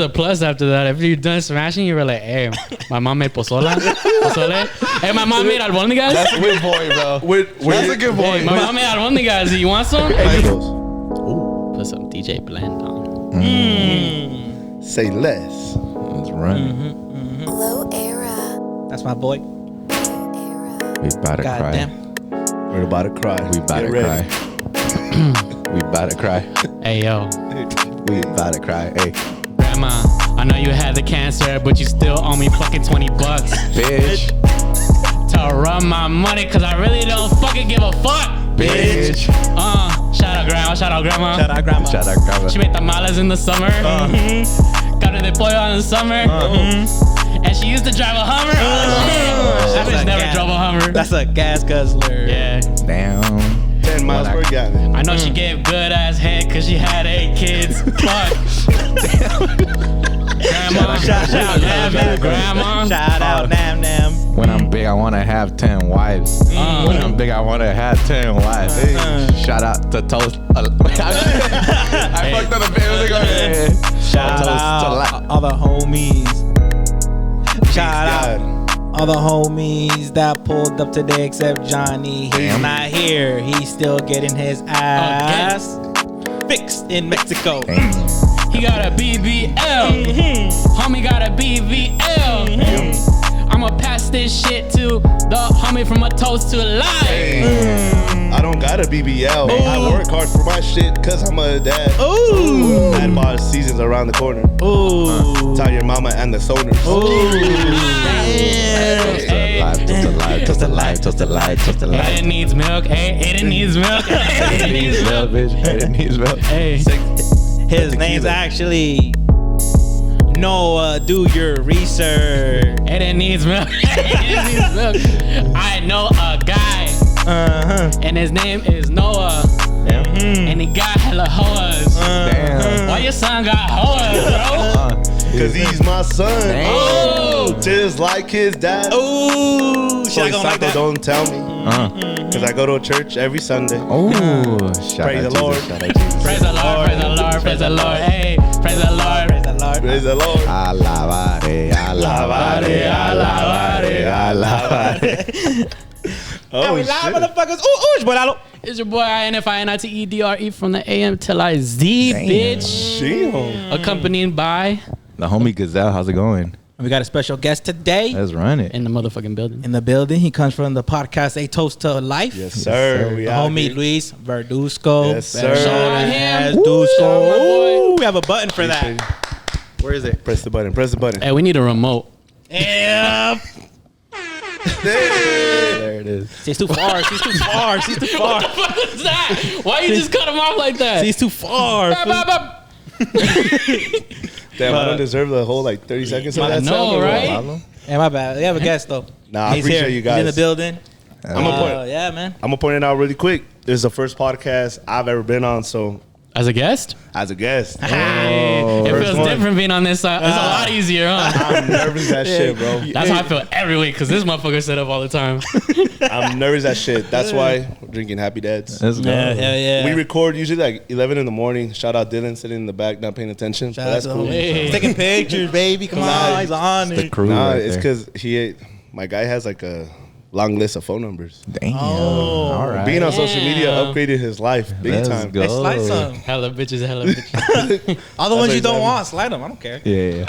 a plus after that. If you're done smashing, you were like, hey, my mom made pozole. Hey, my mom made albóndigas. That's a good point, bro. That's a good point. Hey, my mom made albóndigas. You want some? Ooh. Put some DJ Blend on. Say less. That's right. Low era. That's my boy. We about to cry. Damn. We're about to cry. We about to cry. We about to cry. Hey, yo. We about to cry. Hey, Grandma, I know you had the cancer, but you still owe me fucking $20. bitch. To run my money, cause I really don't fucking give a fuck. Bitch. Shout out grandma, shout out grandma. Shout out grandma. Shout out, grandma. She made tamales in the summer. Carne de pollo in the summer. And she used to drive a Hummer. That bitch never drove a Hummer. That's a gas guzzler. Yeah. Damn. 10 miles per gallon. I know she gave good ass head cause she had 8 kids. Fuck. Grandma. Shout out Nam Grandma. Shout out Nam Nam. When I'm big, I want to have 10 wives. When I'm big, I want to have 10 wives. Shout out to Toast. I fucked up the bit. Shout out all the homies. Shout out all the homies that pulled up today except Johnny. He's not here. He's still getting his ass fixed in Mexico. He got a BBL. Homie got a BBL. I'ma pass this shit to the homie from a toast to a lie. I don't got a BBL. I work hard for my shit cause I'm a dad. Ooh. Mad Boss season's around the corner. Ooh. Tell your mama and the soners. Toast the light. Aiden needs milk. Hey, Aiden needs milk. Aiden needs milk. Bitch. Aiden needs milk. Hey. His name's actually Noah. Do your research. Aiden needs milk. Aiden needs milk. I know a guy. And his name is Noah. And he got hella hoes. Damn. Why your son got hoes, bro? Cause he's my son. Damn. Oh, just like his dad. Ooh. So Should I go like that? don't tell me. Cause I go to church every Sunday. Oh, shout Praise out the Lord. Jesus. Shout out Jesus. Praise the Lord, praise the Lord, praise the Lord. Hey, praise the Lord. Praise the Lord. Praise the Lord. Alabare. Oh, we live, shit. motherfuckers. Ooh, it's boy Lalo. It's your boy INFINITEDRE from the AM till I Z, bitch. Damn. Accompanied by The homie Gazelle, how's it going? We got a special guest today Let's run it. in the motherfucking building. in the building. He comes from the podcast A Toast to Life. Yes, sir. We The out homie here. Luis Verduzco. Yes, sir. Shout out him. Verduzco. my boy. Ooh, we have a button for that. Where is it? Press the button. Press the button. Hey, we need a remote. Yeah. There it is. She's too far. She's too far. She's too far. What is that? Why you just cut him off like that? She's too far. Bop, bop, bop. Damn, I don't deserve the whole like 30 seconds of I that know, sound. or what? right? Hey, my bad. We have a guest though. Nah, I He's appreciate here. you guys. He's in the building. I'm gonna point. Yeah, man. I'm gonna point it out really quick. This is the first podcast I've ever been on, so As a guest? as a guest, Hey, it first feels one. different being on this side. It's a lot easier, huh? I'm nervous as shit, bro. That's how I feel every week because this motherfucker set up all the time. I'm nervous as shit. That's why we're drinking Happy Dads. Let's go. Yeah. We record usually like 11 in the morning. Shout out Dylan sitting in the back, not paying attention. But that's cool. Hey. Taking pictures, baby. Come on. He's on The it. crew Nah, right it's there. because my guy has like a long list of phone numbers. Damn. Oh. All right. Being on social media Damn. upgraded his life big Let's time. go. Hey, slide some. Hella bitches. All the ones what you don't he's want, slide them. I don't care. Yeah.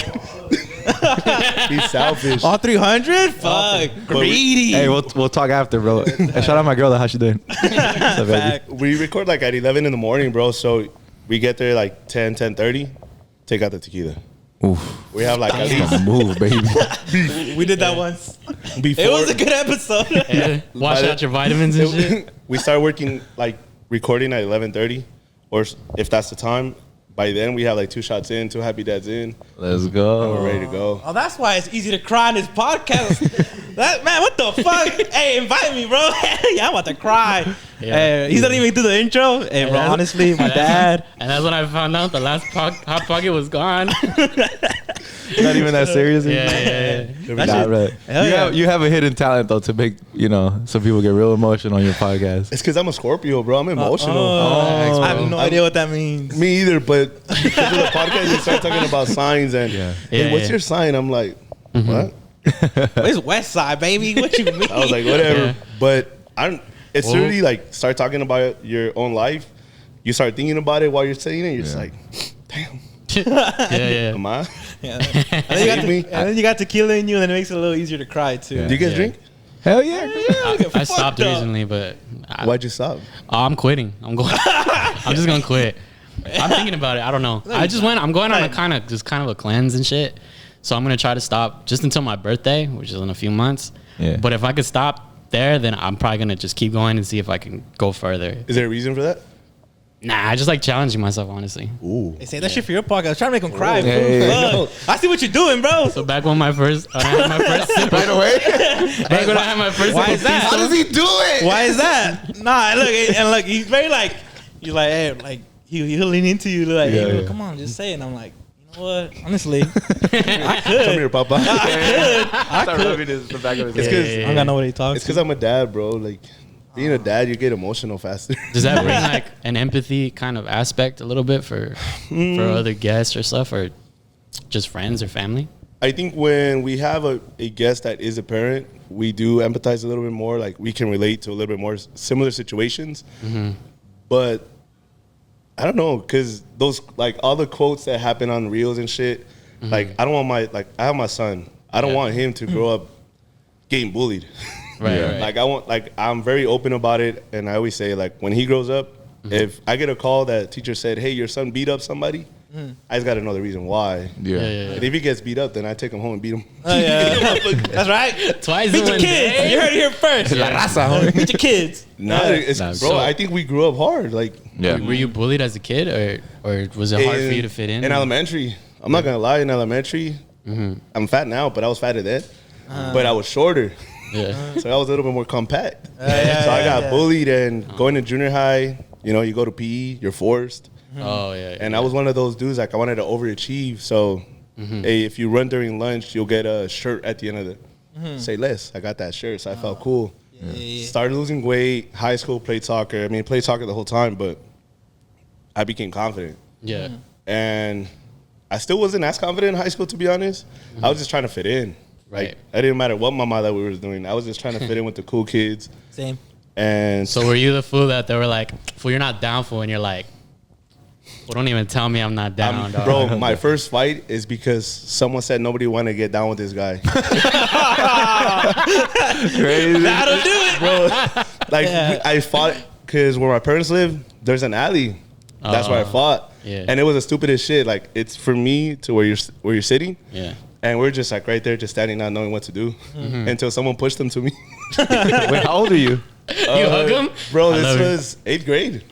He's selfish. All 300? Fuck. Greedy. Hey, we'll talk after, bro. Hey, shout out my girl. How she doing? What's up, baby? Fact. We record like at 11 in the morning, bro. So we get there like 10:30. Take out the tequila. Oof. We have like at That's least the move, baby. We did that once. before. It was a good episode. Yeah. Wash out your vitamins and shit. We start working like recording at 11:30, or if that's the time. By then we have like 2 shots in, 2 Happy Dads in. Let's And go. we're ready to go. Oh, that's why it's easy to cry on this podcast. That man, what the fuck? Hey, invite me, bro. Yeah, I'm about to cry. Yeah. Hey, he's not even do the intro. Hey, bro, that's- honestly, my dad. And that's when I found out the last Hot Pocket was gone. Not even that serious. Yeah. Nah, bro. You have a hidden talent though to make some people get real emotional on your podcast. It's because I'm a Scorpio, bro. I'm emotional. I have no idea what that means. Me either, but because of the podcast, you start talking about signs and hey, what's your sign? I'm like, what? It's West Side, baby. What you mean? I was like, whatever. Yeah. But it's really like start talking about your own life. You start thinking about it while you're saying it. You're just like, damn. Yeah. Am I? Yeah. And then you got tequila in you, and then it makes it a little easier to cry too. Do you guys drink? Hell yeah. I stopped recently, but Why'd you stop? I'm quitting. I'm just gonna quit. I'm thinking about it. I don't know. I'm going on a kind of a cleanse and shit. So I'm gonna try to stop just until my birthday, which is in a few months. Yeah. But if I could stop there, then I'm probably gonna just keep going and see if I can go further. Is there a reason for that? Nah, I just like challenging myself, honestly. Ooh. Hey, say that shit for your podcast. Trying to make them cry. Hey. I see what you're doing, bro. So back when I had my first sip Right away. back when I had my first Why sip is that? How does he do it? Why is that? Nah, look, he's very like, you're like, hey, like he'll lean into you, like, hey, come on, just say it. And I'm like, you know what? Honestly, I could. Come here, Papa. I could. rubbing the back of his It's head. because I don't got nobody to talk it's to. because I'm a dad, bro. Like being a dad, you get emotional faster. Does that bring like an empathy kind of aspect a little bit for other guests or stuff, or just friends or family? I think when we have a guest that is a parent, we do empathize a little bit more. Like we can relate to a little bit more similar situations. But I don't know, because those like all the quotes that happen on reels and shit. Like I don't want I have my son. I don't want him to grow up getting bullied. Right. Like I'm very open about it, and I always say like when he grows up, if I get a call that a teacher said, "Hey, your son beat up somebody," I just got to know the reason why. Yeah. And if he gets beat up, then I take him home and beat him. That's right. Twice Beat in your one kids. day. You heard it here first. La raza, homie. Beat your kids. Bro, So- I think we grew up hard. Like Were you bullied as a kid, or was it hard for you to fit in? In elementary, I'm not gonna lie. In elementary, I'm fat now, but I was fatter then. But I was shorter. Yeah. So I was a little bit more compact. So I got bullied, and going to junior high, you go to PE, you're forced. Oh yeah. And I was one of those dudes, like I wanted to overachieve. So, hey, if you run during lunch, you'll get a shirt at the end of the say less. I got that shirt, so I felt cool. Started losing weight, high school, played soccer. I mean, played soccer the whole time, but I became confident. Yeah. And I still wasn't as confident in high school, to be honest. I was just trying to fit in. Right. Like, it didn't matter what mama that we were doing. I was just trying to fit in with the cool kids. Same. And So were you the fool that they were like, "Fool, you're not down for," and you're like, "Well, don't even tell me I'm not down, dog." bro, my first fight is because someone said nobody wanted to get down with this guy. Crazy. That'll do it. Bro, like I fought because where my parents live, there's an alley. That's where I fought. Yeah. And it was the stupidest shit. Like it's for me to where you're sitting. Yeah. And we're just like right there, just standing, not knowing what to do, until someone pushed them to me. Wait, how old are you? You hug him, Bro? I This love it. was 8th grade.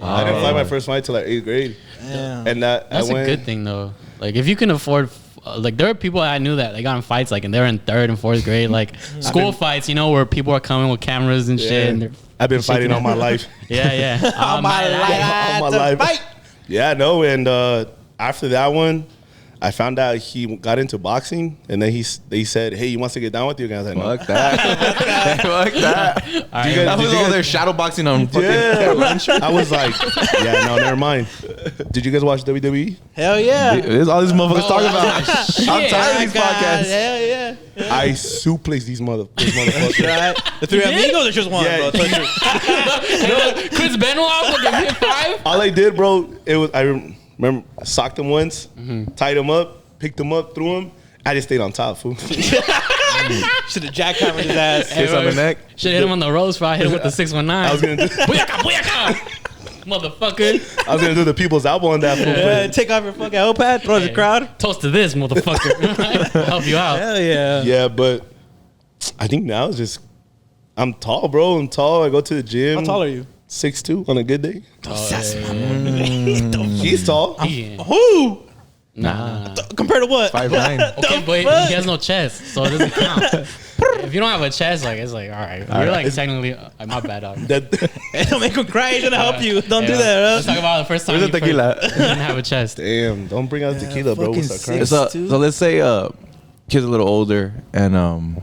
I didn't fight my first fight till like 8th grade. Damn. And That's a good thing though. Like if you can afford, like there are people I knew that they got in fights like and they're in 3rd and 4th grade, like school fights, where people are coming with cameras and shit. And they're I've been fighting all my life. yeah. All my life. All my life. Fight. Yeah, no. And after that one, I found out he got into boxing, and then they said, "Hey, he wants to get down with you guys." I was like, Fuck that. Fuck that. That was over there shadow boxing on fucking lunch. I was like, "Yeah, no, never mind." Did you guys watch WWE? Hell yeah. There's all these motherfuckers talking about. I'm tired of these podcasts. Hell yeah. I suplex these motherfuckers. Right. The three amigos are just one, Yeah. bro. Chris Benoit fucking hit 5. All I did, bro, I remember socked him once, tied him up, picked him up, threw him. I just stayed on top, fool. Should have jackhammered his ass. Kiss on the neck. Should hit him on the rose fire. Hit him with the 619. I was gonna do, Booyaka, motherfucker. I was gonna do the people's elbow on that fool. but- Take off your fucking help pad, throw the crowd. Toast to this, motherfucker. Help you out. Hell yeah. Yeah, but I think now it's just I'm tall, bro. I'm tall. I go to the gym. How tall are you? 6'2" on a good day. Mm. He's tall. Yeah. Who? Nah. Compared to what? 5'9". Okay, but he has no chest, so it doesn't count. if you don't have a chest, like it's like all right, you're like technically my bad dog. Don't make him cry. He's gonna help you. Don't do that. Let's talk about the first time Where's the tequila? you didn't have a chest. Damn, don't bring out tequila, bro. We'll start crying. So let's say kids a little older and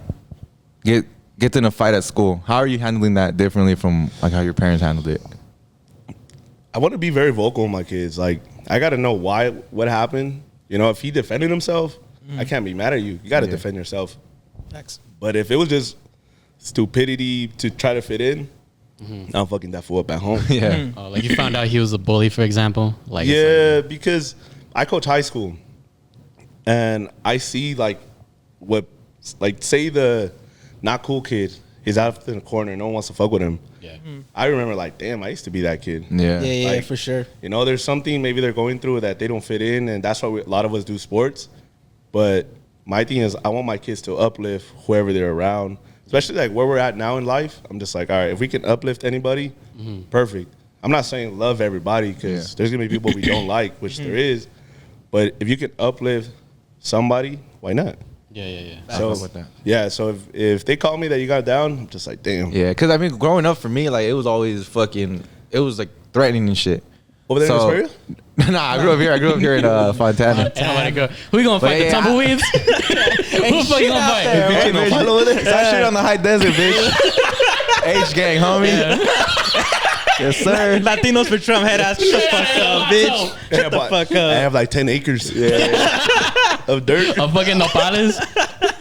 get in a fight at school. How are you handling that differently from like how your parents handled it? I want to be very vocal with my kids. Like, I got to know what happened. You know, if he defended himself, I can't be mad at you. You got to defend yourself. Thanks. But if it was just stupidity to try to fit in, I'm fucking that fool up at home. Yeah. Oh, like you found out he was a bully, for example. Like Yeah, because I coach high school, and I see like say the not cool kid is out in the corner, no one wants to fuck with him. Yeah. I remember like, damn, I used to be that kid. Yeah. Yeah, Like, for sure. You know, there's something maybe they're going through that they don't fit in, and that's why a lot of us do sports. But my thing is, I want my kids to uplift whoever they're around, especially like where we're at now in life. I'm just like, all right, if we can uplift anybody, perfect. I'm not saying love everybody because there's gonna be people we don't like, which there is. But if you can uplift somebody, why not? Yeah. So with that. yeah, so if they call me that you got down, I'm just like, damn. Yeah, because I mean, growing up for me, like it was always it was like threatening and shit. Over there in Astoria? Nah, I grew up here in Fontana. Ain't nobody go. Who you gonna fight? The tumbleweeds? Who the fuck you gonna fight? That shit on the high desert, bitch. H gang, homie. Yes, sir. Latinos for Trump head ass. Shut the fuck up, bitch. Shut the fuck I up. have like 10 acres of dirt. A fucking nopales.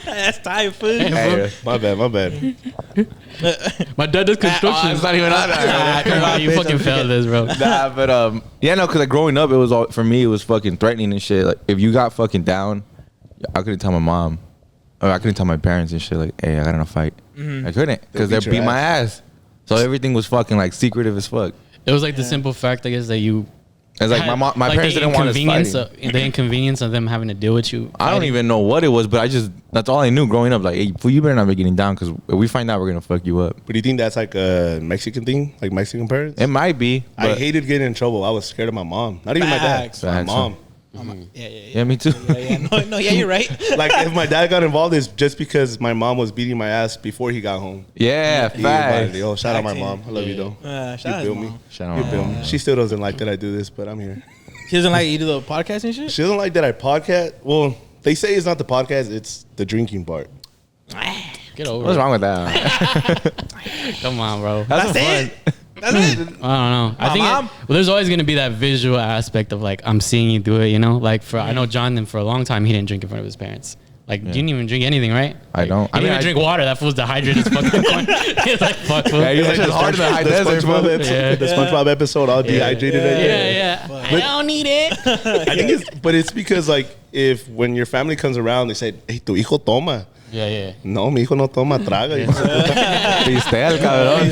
That's tight, food. Hey, My bad. My dad does construction. it's not even on that. Come on, you fucking failed this, bro. Nah, but yeah, no, because like growing up, it was all for me. It was fucking threatening and shit. Like if you got fucking down, I couldn't tell my mom, or I couldn't tell my parents and shit. Like, hey, I got in a fight. I couldn't because they beat my ass. So everything was fucking like secretive as fuck. It was like the simple fact, I guess, that you. It's like my parents didn't want us fighting. The inconvenience of them having to deal with you. I don't even know what it was, but that's all I knew growing up. Like, hey, fool, you better not be getting down because if we find out, we're gonna fuck you up. But do you think that's like a Mexican thing, like Mexican parents? It might be. I hated getting in trouble. I was scared of my mom. Not even my dad. Facts. My mom. Yeah, me too. No, you're right. Like if my dad got involved, it's just because my mom was beating my ass before he got home. Yeah, He invited facts. it. Oh, shout out my mom. I love you though. Shout You out feel his me? mom. Shout out You my feel mom. me? She still doesn't like that I do this, but I'm here. She doesn't like you do the podcast and shit? She doesn't like that I podcast. Well, they say it's not the podcast; it's the drinking part. Get over What's it. wrong with that? Come on, bro. That's fun. That's it. I don't know. I think mom? well, there's always gonna be that visual aspect of like I'm seeing you do it. You know, like I know Jonathan for a long time he didn't drink in front of his parents. Like you didn't even drink anything, right? I don't. He didn't even drink water. That fool's dehydrated as fuck. He's like fuck. Fool. Yeah, you're like, it's hard in the high desert, bro. The SpongeBob episode, all dehydrated. Yeah. I don't need it. I think it's because like if when your family comes around, they say, "Hey, tu hijo toma." Yeah. No, mi hijo no toma, traga. Pistel, cabrón.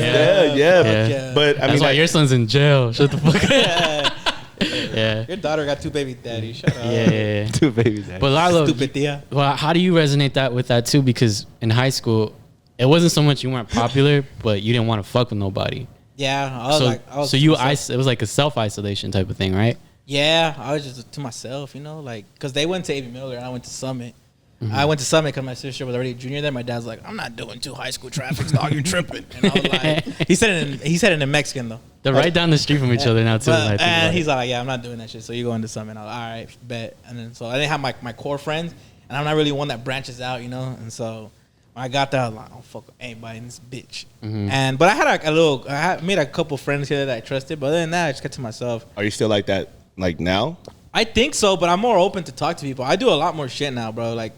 Yeah. But I That's mean, why your son's in jail. Shut the fuck up. Yeah. Your daughter got 2 baby daddies. Shut up. Yeah. Two babies. But Lalo, Stupid tia. well, how do you resonate with that too? Because in high school, it wasn't so much you weren't popular, but you didn't want to fuck with nobody. Yeah. I was It was like a self-isolation type of thing, right? Yeah, I was just to myself, you know, like, because they went to A.B. Miller and I went to Summit. I went to Summit because my sister was already a junior there. My dad's like, I'm not doing 2 high school traffics, dog. You're tripping. And I was like, he said it in Mexican, though. They're right down the street from each other now, too. And he's like, yeah, I'm not doing that shit. So you go into Summit. I was like, all right, bet. And then so I didn't have my core friends, and I'm not really one that branches out, you know. And so when I got there, I was like, I don't fuck with anybody in this bitch. But I had made a couple friends here that I trusted. But other than that, I just kept to myself. are you still like that? Like now? I think so, but I'm more open to talk to people. I do a lot more shit now, bro. Like,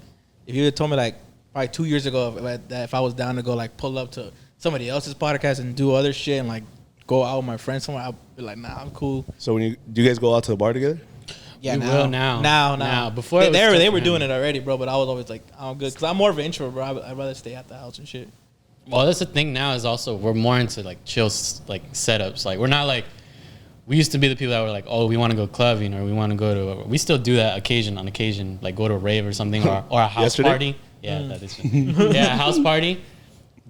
if you had told me like probably 2 years ago if I was down to go like pull up to somebody else's podcast and do other shit and like go out with my friends somewhere, I'd be like, nah, I'm cool. So do you guys go out to the bar together? Yeah, We will now. Now. Before they, it was they were tough they for were him. doing it already, bro. But I was always like, I'm good because I'm more of an introvert, bro. I'd rather stay at the house and shit. Well, that's the thing now is also we're more into like chill like setups. Like we're not like we used to be the people that were like, oh, we want to go clubbing or we want to go to. We still do that on occasion, like go to a rave or something or a house Yesterday? party. Yeah, that is. Yeah, a house party.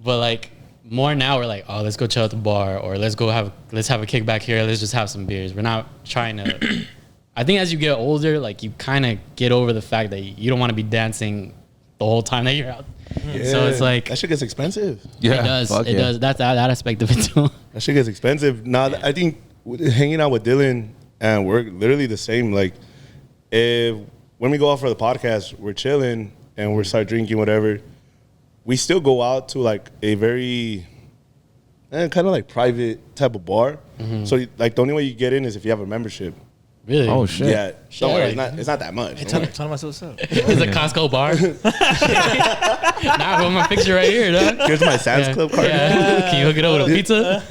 But like more now, we're like, oh, let's go chill at the bar or let's have a kickback here. Let's just have some beers. We're not trying to. I think as you get older, like you kind of get over the fact that you don't want to be dancing the whole time that you're out. So it's like that shit gets expensive. Yeah, it does. fuck It yeah. does. That's that aspect of it too. That shit gets expensive. Now, I think hanging out with Dylan and we're literally the same. Like, if when we go out for the podcast, we're chilling and we start drinking whatever, we still go out to like a very kind of like private type of bar. So like the only way you get in is if you have a membership. Really? Oh shit. Yeah, don't worry, like- it's not that much. Hey, Don't worry. tell myself what's up. It's a Costco bar. Nah, I put my picture right here, dog. Here's my Sam's Club card. Yeah. Can you hook it up with a pizza?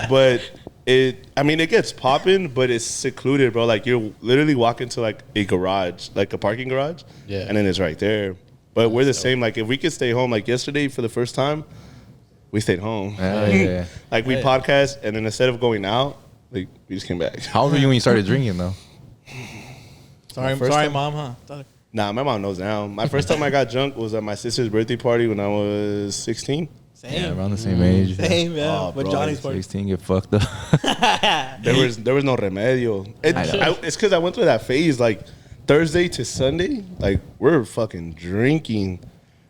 But it gets popping, but it's secluded, bro. Like you're literally walking to like a garage, like a parking garage, Yeah. and then it's right there. But we're the same. Like if we could stay home, like yesterday for the first time, we stayed home. Yeah. Like we podcast, and then instead of going out, like we just came back. How old were you when you started drinking though? Sorry, First sorry, time- mom, huh? Sorry. Nah, my mom knows now. My first time I got drunk was at my sister's birthday party when I was 16. Same. Yeah, around the same age. Same, yeah. Oh, With bro, Johnny's party. 16, get fucked up. There was no remedio. It's because I went through that phase, like Thursday to Sunday, like we're fucking drinking.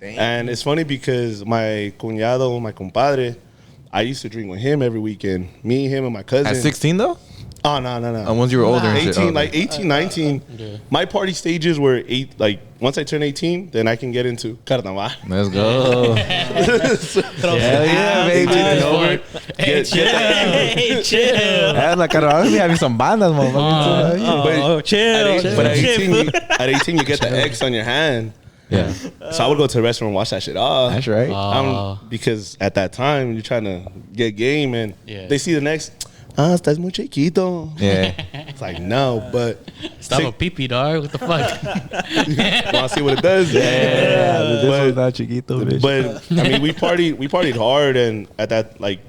And it's funny because my cuñado, my compadre, I used to drink with him every weekend. Me, him, and my cousin. At 16 though? Oh, no. And once you were older and shit. 18, oh, like 18, 19. Yeah. My party stages were once I turn 18, then I can get into carnaval. let's go. Throw Hell yeah, baby. Taking over. Hey, chill. Hey, chill. Yeah, like I be having some bandas, motherfucker. Oh, chill. But at Chill. 18, you get the X on your hand. Yeah, So I would go to the restaurant and wash that shit off. that's right. Because at that time, you're trying to get game, and Yeah. they see the next, estás muy chiquito. Yeah. It's like, no, but Stop a pee-pee, dog. What the fuck? want to see what it does? Yeah, this But- was not chiquito, bitch. But I mean, we partied hard, and at that, like,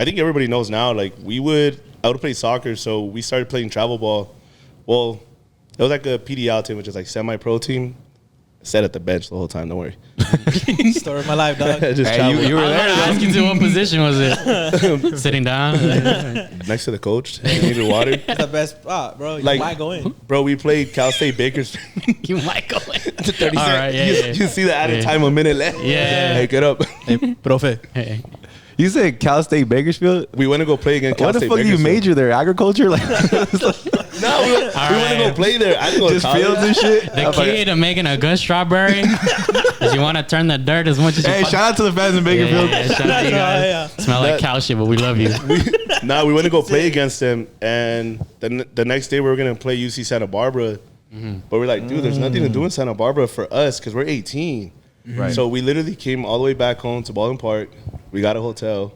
I think everybody knows now. Like, I would play soccer, so we started playing travel ball. Well, it was like a PDL team, which is like semi-pro team. Sat at the bench the whole time. Don't worry. Story of my life, dog. Just Hey, travel you were I was there. gonna ask you to what position was it? Sitting down? next to the coach. You needed water, That's the best spot, bro. You Like- might go in. bro. We played Cal State Bakersfield. You might go in. to 30 All seconds. right, yeah, you, yeah. you see the added Yeah. time, a minute left. Yeah. Hey, get up. Hey, profe. Hey. You said Cal State Bakersfield? We went to go play against Cal What the State fuck you Bakersfield. major there? Agriculture? Like, No, we went to go play there. I didn't go just to college. fields and shit? The key to making a good strawberry is you want to turn the dirt as much as you Hey, fuck- shout out to the fans in Yeah, Bakerfield. yeah, shout out to you guys. Yeah. Smell like cow shit, but we love you. Nah, we went to go play against them, and the next day we were gonna play UC Santa Barbara. But we're like, dude, there's nothing to do in Santa Barbara for us because we're 18. Right. So we literally came all the way back home to Baldwin Park. We got a hotel,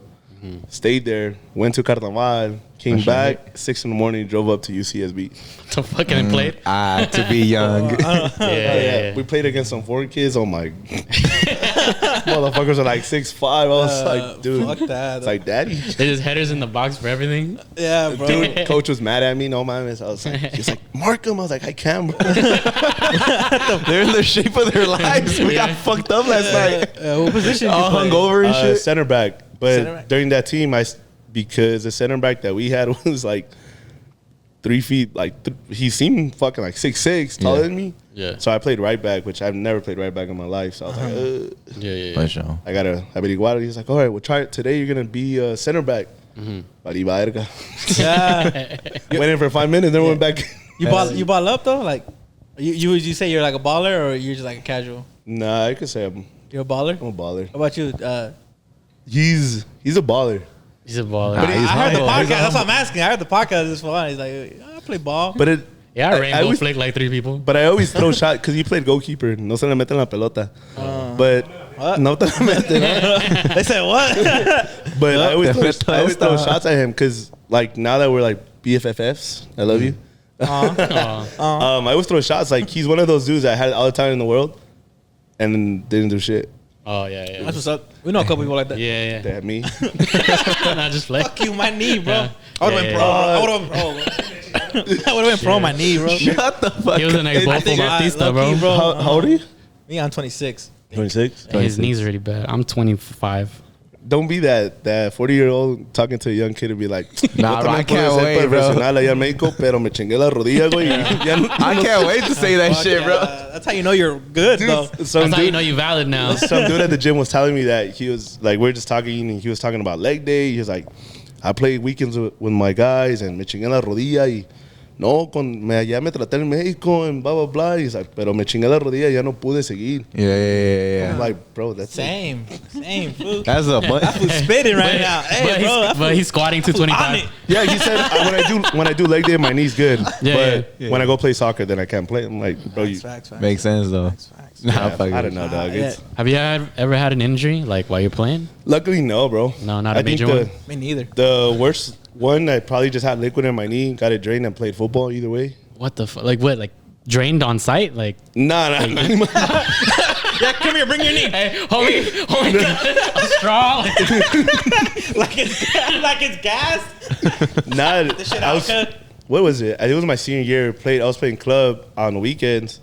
stayed there, went to Carnaval, came That's back right. 6 in, drove up to UCSB. To fucking play it. To be young. Yeah. We played against some foreign kids. Oh my, motherfuckers are like 6'5". I was like, dude, Fuck that. it's like, daddy. They just headers in the box for everything. Yeah, bro. Dude, coach was mad at me. No, man. I was like, he's like, mark him. I was like, I can, bro. They're in the shape of their lives. We got Yeah. fucked up last night. What position All you play? hungover and shit. Center back. But Center back. during that team, because the center back that we had was like 3 feet, he seemed fucking like 6'6", taller Yeah. than me. Yeah. So I played right back, which I've never played right back in my life. So I was like, Yeah. For sure. I gotta averiguar. He's like, all right, we'll try it today. You're gonna be center back. Vali verga. Yeah. Went in for 5 minutes, then went back. You ball up though? Like, you say you're like a baller or you're just like a casual? Nah, I could say I'm You're a baller. a baller. How about you? He's a baller. He's a baller. But I heard the humble. podcast. That's what I'm asking. I heard the podcast is fun. He's like, I play ball. But Yeah, I rainbow always- flick like 3 people. But I always throw shot because he played goalkeeper. No se le mete la pelota. But What? no te la mete. ¿no? They said what? But I always Defeto throw esta. shots at him because like now that we're like BFFs, I love you. Aw. I always throw shots. Like he's one of those dudes that had all the time in the world and didn't do shit. Oh, yeah. That's what's up. We know a couple people like that. Yeah. They had me. Not just flick. Fuck you, my knee, bro. Yeah. I would have been pro. I would have been pro. I would have been pro on my knee, bro. Shut the fuck He was an up. ex-Bolfo Bautista, bro. low-key, bro. How old are you? Me, I'm 26. 26. His knees are really bad. I'm 25. don't be that 40-year-old talking to a young kid and be like, Nah, "Yo bro, I también puedo can't ser wait, bro." profesional allá en México, pero me chingué la rodilla, güey. I can't wait to say that Fuck shit, yeah. bro. That's how you know you're good, though. Some That's how you dude, know you valid now. some dude at the gym was telling me that he was like, we're just talking, and he was talking about leg day. He was like, I play weekends with my guys, and me chingué la rodilla y no, allá me traté en México and blah, blah, blah. He's like, pero me chingué la rodilla, ya no pude seguir. Yeah. I'm like, bro, that's Same, fool. That's a bunch. Who's spitting right now? Hey, bro. But he's squatting to 25. Yeah, he said when I do leg day, my knee's good. Yeah, but when I go play soccer, then I can't play. I'm like, bro, you. Facts. Makes sense though. Facts. Nah, Yeah, fuck I it. don't know, dog. Yeah. It's, Have you ever had an injury like while you're playing? luckily, no, bro. No, not a I think major one? Me neither. the worst one, I probably just had liquid in my knee, got it drained, and played football. Either way, What the fuck? Like what? Like drained on site? Like nah. Yeah, come here, bring your knee. hey, homie, a straw. like it's gas. Nah, This shit I was. cut. What was it? It was my senior year. I was playing club on the weekends,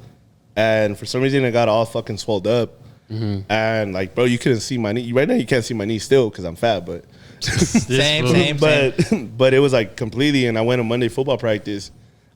and for some reason, it got all fucking swelled up. And like, bro, you couldn't see my knee. Right now, you can't see my knee still because I'm fat, but. Same. But it was like completely, and I went on Monday football practice.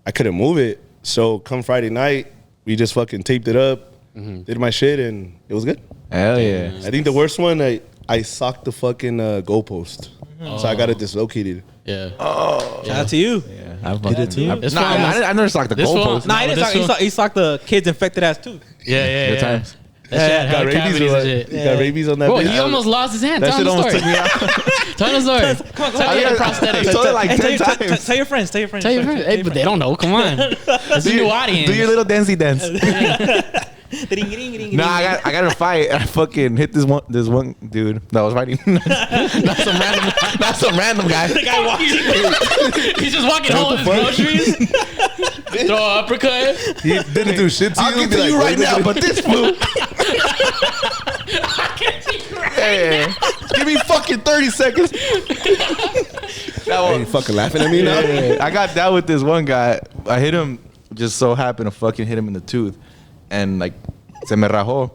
I couldn't move it. So come Friday night, we just fucking taped it up, did my shit, and it was good. Hell yeah. I think the worst one, I socked the fucking goalpost. So I got it dislocated. Yeah. Shout out to you. Yeah, I fucking it too. This Nah, fool almost- I never socked the this fool- goalpost. Nah, No, this one- he socked the kid's infected ass too. Yeah. Good times. That shit had Got rabies cavities or and what? shit. Got rabies on that Bro, bitch? he almost lost his hand. That Tell shit him the almost story. took me out. Tell him the story. Come on, Tell him the prosthetics. I told it like 10 times. Tell your friends. Tell your friends. Hey, but they don't know. Come on. That's a new audience. Do your little dancey dance. Ding. Nah, I got a fight. I fucking hit this one dude that was fighting. not some random guy. The guy watching. He's just walking home with his groceries. Throw an uppercut. He didn't do shit to you. I'll get be to like, you right "Wait, now, look but this fool. Yeah. Give me fucking 30 seconds. That Are you fucking laughing at me now?" I got down with this one guy. I hit him, just so happened to fucking hit him in the tooth. And like, se me rajó.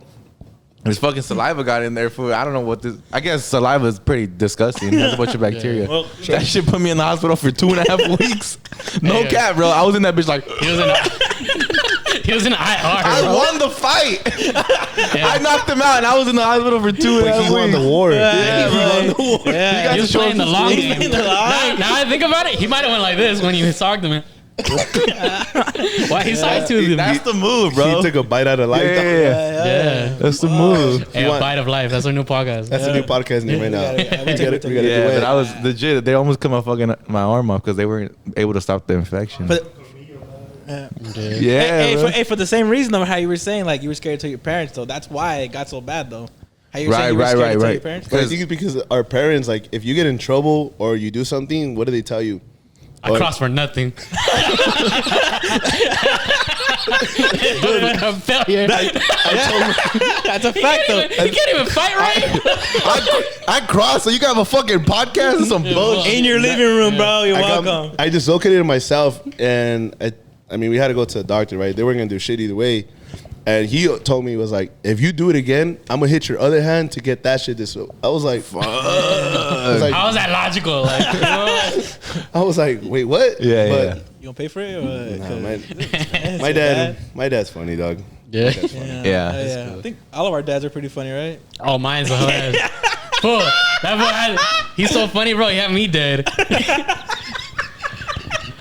His fucking saliva got in there. I don't know what this. I guess saliva is pretty disgusting. It has a bunch of bacteria. Well, that shit put me in the hospital for 2.5 weeks. No Yeah. cap, bro. I was in that bitch like. He was in IR. I bro. won the fight. Yeah. I knocked him out, and I was in the hospital for 2.5 Like weeks. he won the war. Yeah, he won the war. Yeah. You guys He was show playing us the this long movie. game. the long Now I think about it, he might have went like this when you socked him. Why he side-toothed him? That's the move, bro. He took a bite out of life. Yeah. That's the move. Hey, You a want- bite of life. That's our new podcast. That's a new podcast name right now. We gotta do Yeah, it. but I was legit. They almost cut my arm off because they weren't able to stop the infection. But yeah, bro. for the same reason though, how you were saying like you were scared to tell your parents though. That's why it got so bad though. How you were saying you were scared to tell your parents. But I think it's because our parents, like, if you get in trouble or you do something, what do they tell you? I crossed for nothing. A failure. That's a fact though. He can't even fight right. I crossed, so you got a fucking podcast and some bullshit. In your living room, bro. You're welcome. I dislocated myself, and I mean, we had to go to the doctor, right? They weren't gonna do shit either way. And he told me, he was like, if you do it again, I'm gonna hit your other hand to get that shit this way. I was like, fuck. How is that logical? Like, you know? I was like, wait, what? Yeah, But, yeah. You gonna pay for it? Or what? Nah, my dad's funny, dog. Yeah. Yeah. I think all of our dads are pretty funny, right? Oh, mine's a hilarious. Fool, that boy he's so funny, bro. He had me dead.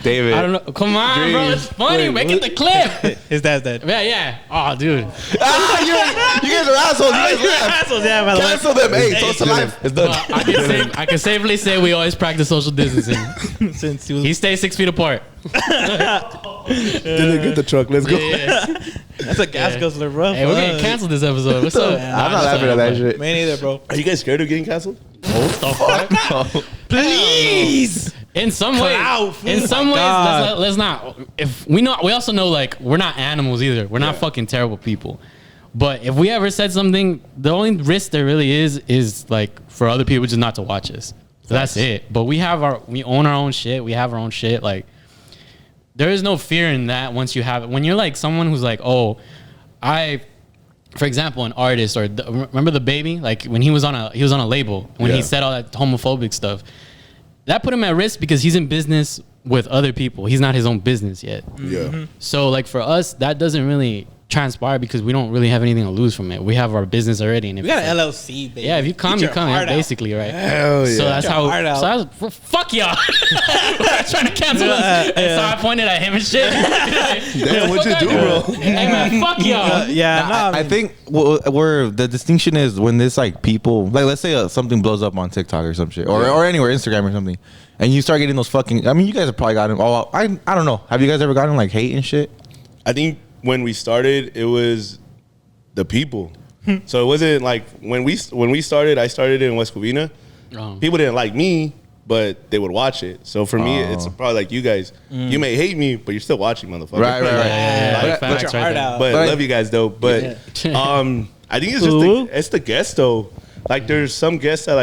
David. I don't know. Come on, bro. It's funny. Make it the clip. His dad's dead. Yeah. Oh, dude. You guys are assholes. You guys laugh. Assholes, yeah, by the way. Cancel them. Hey, toast to life. It's done. Well, I can safely say we always practice social distancing. Since he was He stays 6 feet apart. Didn't get the truck. Let's go. Yeah. that's a gas guzzler, bro. Hey, we're getting canceled this episode. What's up? I'm not laughing at that shit. Me neither, bro. Are you guys scared of getting canceled? Please. In some Clout, ways, fool. in some My ways, God. let's not. If we know, we also know like we're not animals either. We're not fucking terrible people. But if we ever said something, the only risk there really is like for other people just not to watch us. So that's it. But we own our own shit. We have our own shit. Like there is no fear in that once you have it. When you're like someone who's like, oh, I for example, an artist or remember the baby, like when he was on a label when he said all that homophobic stuff, that put him at risk because he's in business with other people. He's not his own business yet. Yeah. So like for us, that doesn't really transpire because we don't really have anything to lose from it. We have our business already. And if We got an LLC, baby. yeah, if you come, you come. Heart out. Basically, right? Hell yeah. So that's Get your how. heart out. So I was, fuck y'all. We're trying to cancel us. And so I pointed at him and shit. Damn, what you do, bro? Hey man, fuck y'all. I think where the distinction is when this like people like let's say something blows up on TikTok or some shit or anywhere Instagram or something, and you start getting those fucking. I mean, you guys have probably gotten. Oh, I don't know. Have you guys ever gotten like hate and shit? I think when we started, it was the people. So it wasn't like when we started. I started in West Covina. People didn't like me, but they would watch it. So for me, it's probably like you guys. You may hate me, but you're still watching, motherfucker. Right. Yeah, Put your heart out. But I love you guys though. But I think it's just it's the guests though. Like there's some guests that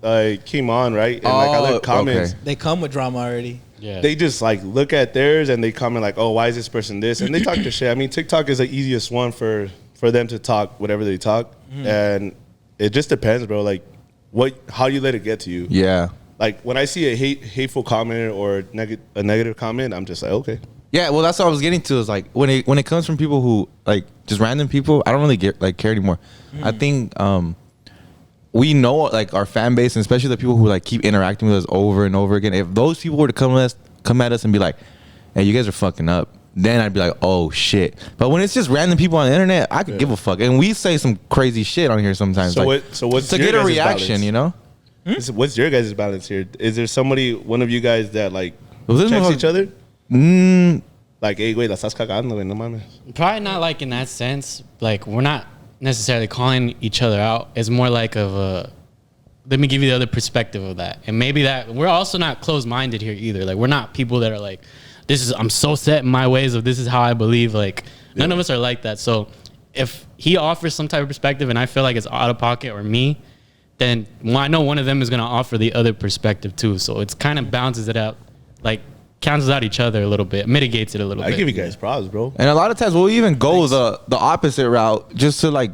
like came on right and like I look comments. Okay. They come with drama already. Yeah. They just like look at theirs and they comment like, oh, why is this person this? And they talk the shit. I mean, TikTok is the easiest one for them to talk whatever they talk, and it just depends, bro. Like how you let it get to you. Yeah. Like when I see a hateful comment or a negative comment, I'm just like, okay. Yeah, well, that's what I was getting to. Is like when it comes from people who like just random people, I don't really care anymore. I think we know like our fan base, and especially the people who like keep interacting with us over and over again. If those people were to come at us and be like, "Hey, you guys are fucking up," then I'd be like, "Oh shit!" But when it's just random people on the internet, I could give a fuck, and we say some crazy shit on here sometimes. So like, what's to your get a guys' reaction, balance? you know? What's your guys' balance here? Is there one of you guys that like this checks motherfucker- each other? Like, hey, güey, la estás cagando, güey, no mames. Probably not like in that sense. Like we're not necessarily calling each other out. It's more like of a. Let me give you the other perspective of that, and maybe that we're also not closed-minded here either. Like we're not people that are like, I'm so set in my ways of this is how I believe. Like none of us are like that. So if he offers some type of perspective and I feel like it's out of pocket or me, then I know one of them is gonna offer the other perspective too. So it's kind of balances it out, like cancels out each other a little bit, mitigates it a little bit. I give you guys props, bro. And a lot of times we'll even go the opposite route just to like,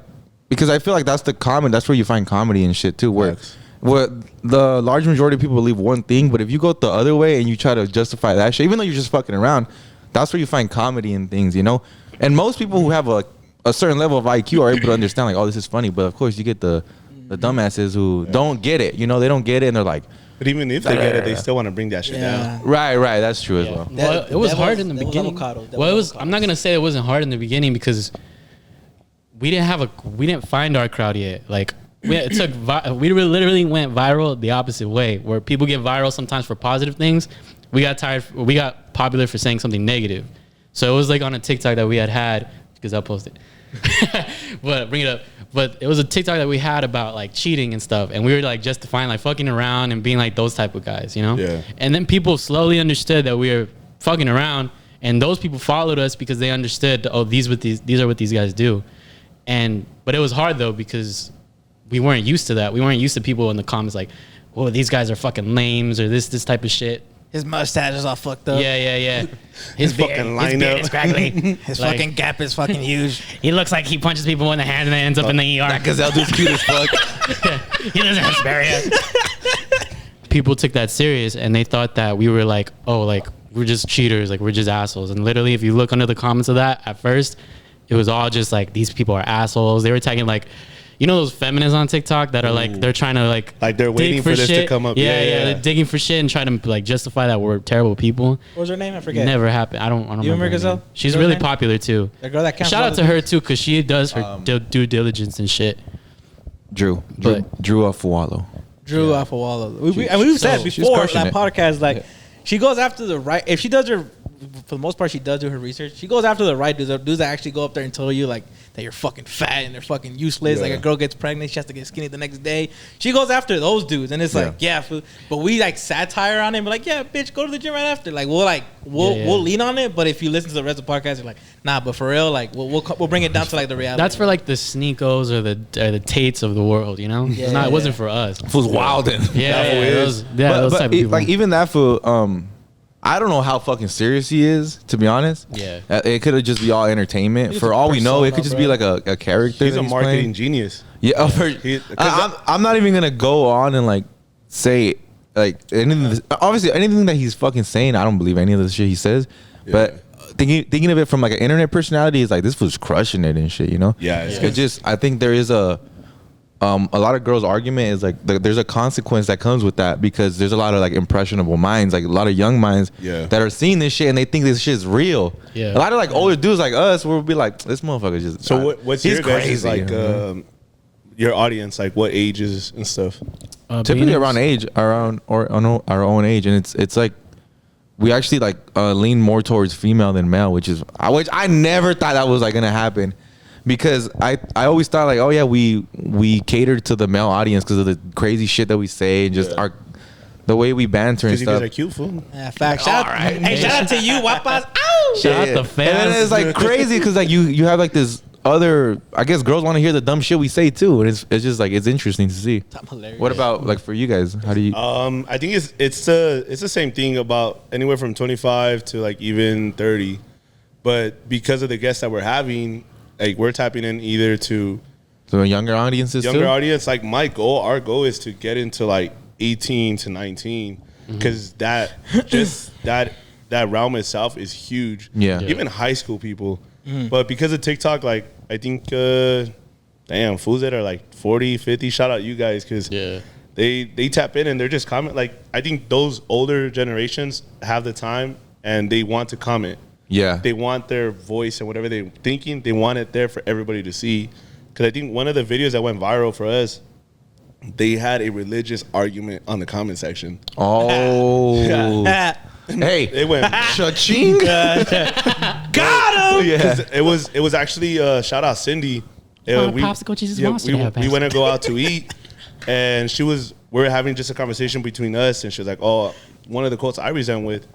because I feel like that's where you find comedy and shit too, where the large majority of people believe one thing, but if you go the other way and you try to justify that shit, even though you're just fucking around, that's where you find comedy in things, you know? And most people who have a certain level of IQ are able to understand like, oh, this is funny, but of course you get the dumbasses who don't get it, you know? They don't get it and they're like, But even if they get it, they still want to bring that shit down. right, that's true as well. Well, it was hard in the beginning. Well, it was. I'm not gonna say it wasn't hard in the beginning because we didn't find our crowd yet. Like we literally went viral the opposite way, where people get viral sometimes for positive things. We got popular for saying something negative. So it was like on a TikTok that we had because I'll post it. But bring it up. But it was a TikTok that we had about like cheating and stuff, and we were like justifying like fucking around and being like those type of guys, you know? Yeah. And then people slowly understood that we were fucking around, and those people followed us because they understood, oh, these are what these guys do. But it was hard though because we weren't used to that. We weren't used to people in the comments like, "Whoa, these guys are fucking lames," or this type of shit. His mustache is all fucked up. Yeah. His fucking beard is crackly. His fucking gap is fucking huge. He looks like he punches people in the hand and then ends up in the ER. That gazelle dude's cute as fuck. He lives in Hesperia. People took that serious and they thought that we were like, oh, like we're just cheaters, like we're just assholes. And literally, if you look under the comments of that, at first, it was all just like these people are assholes. They were tagging like, you know those feminists on TikTok that are like they're trying to like they're waiting for this to come up. Yeah, they're digging for shit and trying to like justify that we're terrible people. What was her name? I forget. Never happened. I don't You remember. remember her Gazelle? name. She's Girl really name? popular too. The girl that Shout out to her too because she does her due diligence and shit. Drew Afualo. Drew Afawala. We've said she's before crushing that it. podcast, like she goes after the right. If she does her, for the most part, she does do her research. She goes after the right dudes. Dudes that actually go up there and tell you like that you're fucking fat and they're fucking useless. Yeah. Like a girl gets pregnant, she has to get skinny the next day. She goes after those dudes, and it's like, yeah, fool. But we like satire on it. And we're like, yeah, bitch, go to the gym right after. Like we'll lean on it. But if you listen to the rest of the podcast, you're like, nah. But for real, like we'll bring it down to like the reality. That's for like the Sneakos or the Tates of the world, you know. Yeah. It wasn't for us. It was wildin'. Yeah, those type of people. Like even that fool, I don't know how fucking serious he is, to be honest. Yeah. It could have just be all entertainment. He's For a all we know, it persona, could just bro. be like a character. He's that a marketing playing. genius. Yeah, I'm not even gonna go on and like say like anything. Obviously, anything that he's fucking saying, I don't believe any of the shit he says. Yeah. But thinking of it from like an internet personality, is like this was crushing it and shit. You know? Yeah, It just I think there is a lot of girls' argument is like there's a consequence that comes with that because there's a lot of like impressionable minds, like a lot of young minds that are seeing this shit and they think this shit is real. Yeah. A lot of like older dudes like us will be like, this motherfucker just. So what's he's your guys' crazy, like you know? your audience, like what ages and stuff? Typically around our own age, and it's like we actually like lean more towards female than male, which I never thought that was like gonna happen. Because I always thought like, oh yeah, we cater to the male audience because of the crazy shit that we say and just the way we banter and Because you guys stuff. are cute, fool. Yeah, fact. Shout out to you, Wapas. Ow! Shout out the fans. And then it's like crazy because like you have like this other, I guess girls want to hear the dumb shit we say too, and it's just like it's interesting to see. I'm hilarious. What about like for you guys? How do you? I think it's the same thing about anywhere from 25 to like even 30, but because of the guests that we're having, like we're tapping in either to So younger audiences younger too? audience. Like our goal is to get into like 18 to 19 because that realm itself is huge. Yeah. Even high school people. But because of TikTok, like I think, damn, fools that are like 40, 50, shout out you guys because they tap in and they're just comment. Like I think those older generations have the time and they want to comment. Yeah. They want their voice and whatever they're thinking, they want it there for everybody to see. Because I think one of the videos that went viral for us, they had a religious argument on the comment section. Oh. Hey, They went cha-ching. Got him. Yeah. it was actually shout out Cindy. Popsicle Jesus Monster to have we went to go out to eat, and we were having just a conversation between us, and she was like, "Oh, one of the quotes I resent with,"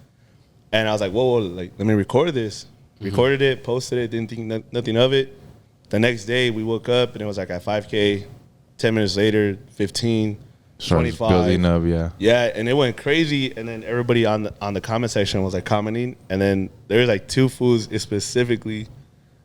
and I was like, "Whoa, like let me record this." Recorded it, posted it, didn't think nothing of it. The next day we woke up and it was like at 5K. 10 minutes later, 15, Starts 25. building up, yeah. Yeah, and it went crazy. And then everybody on the comment section was like commenting. And then there was like two fools specifically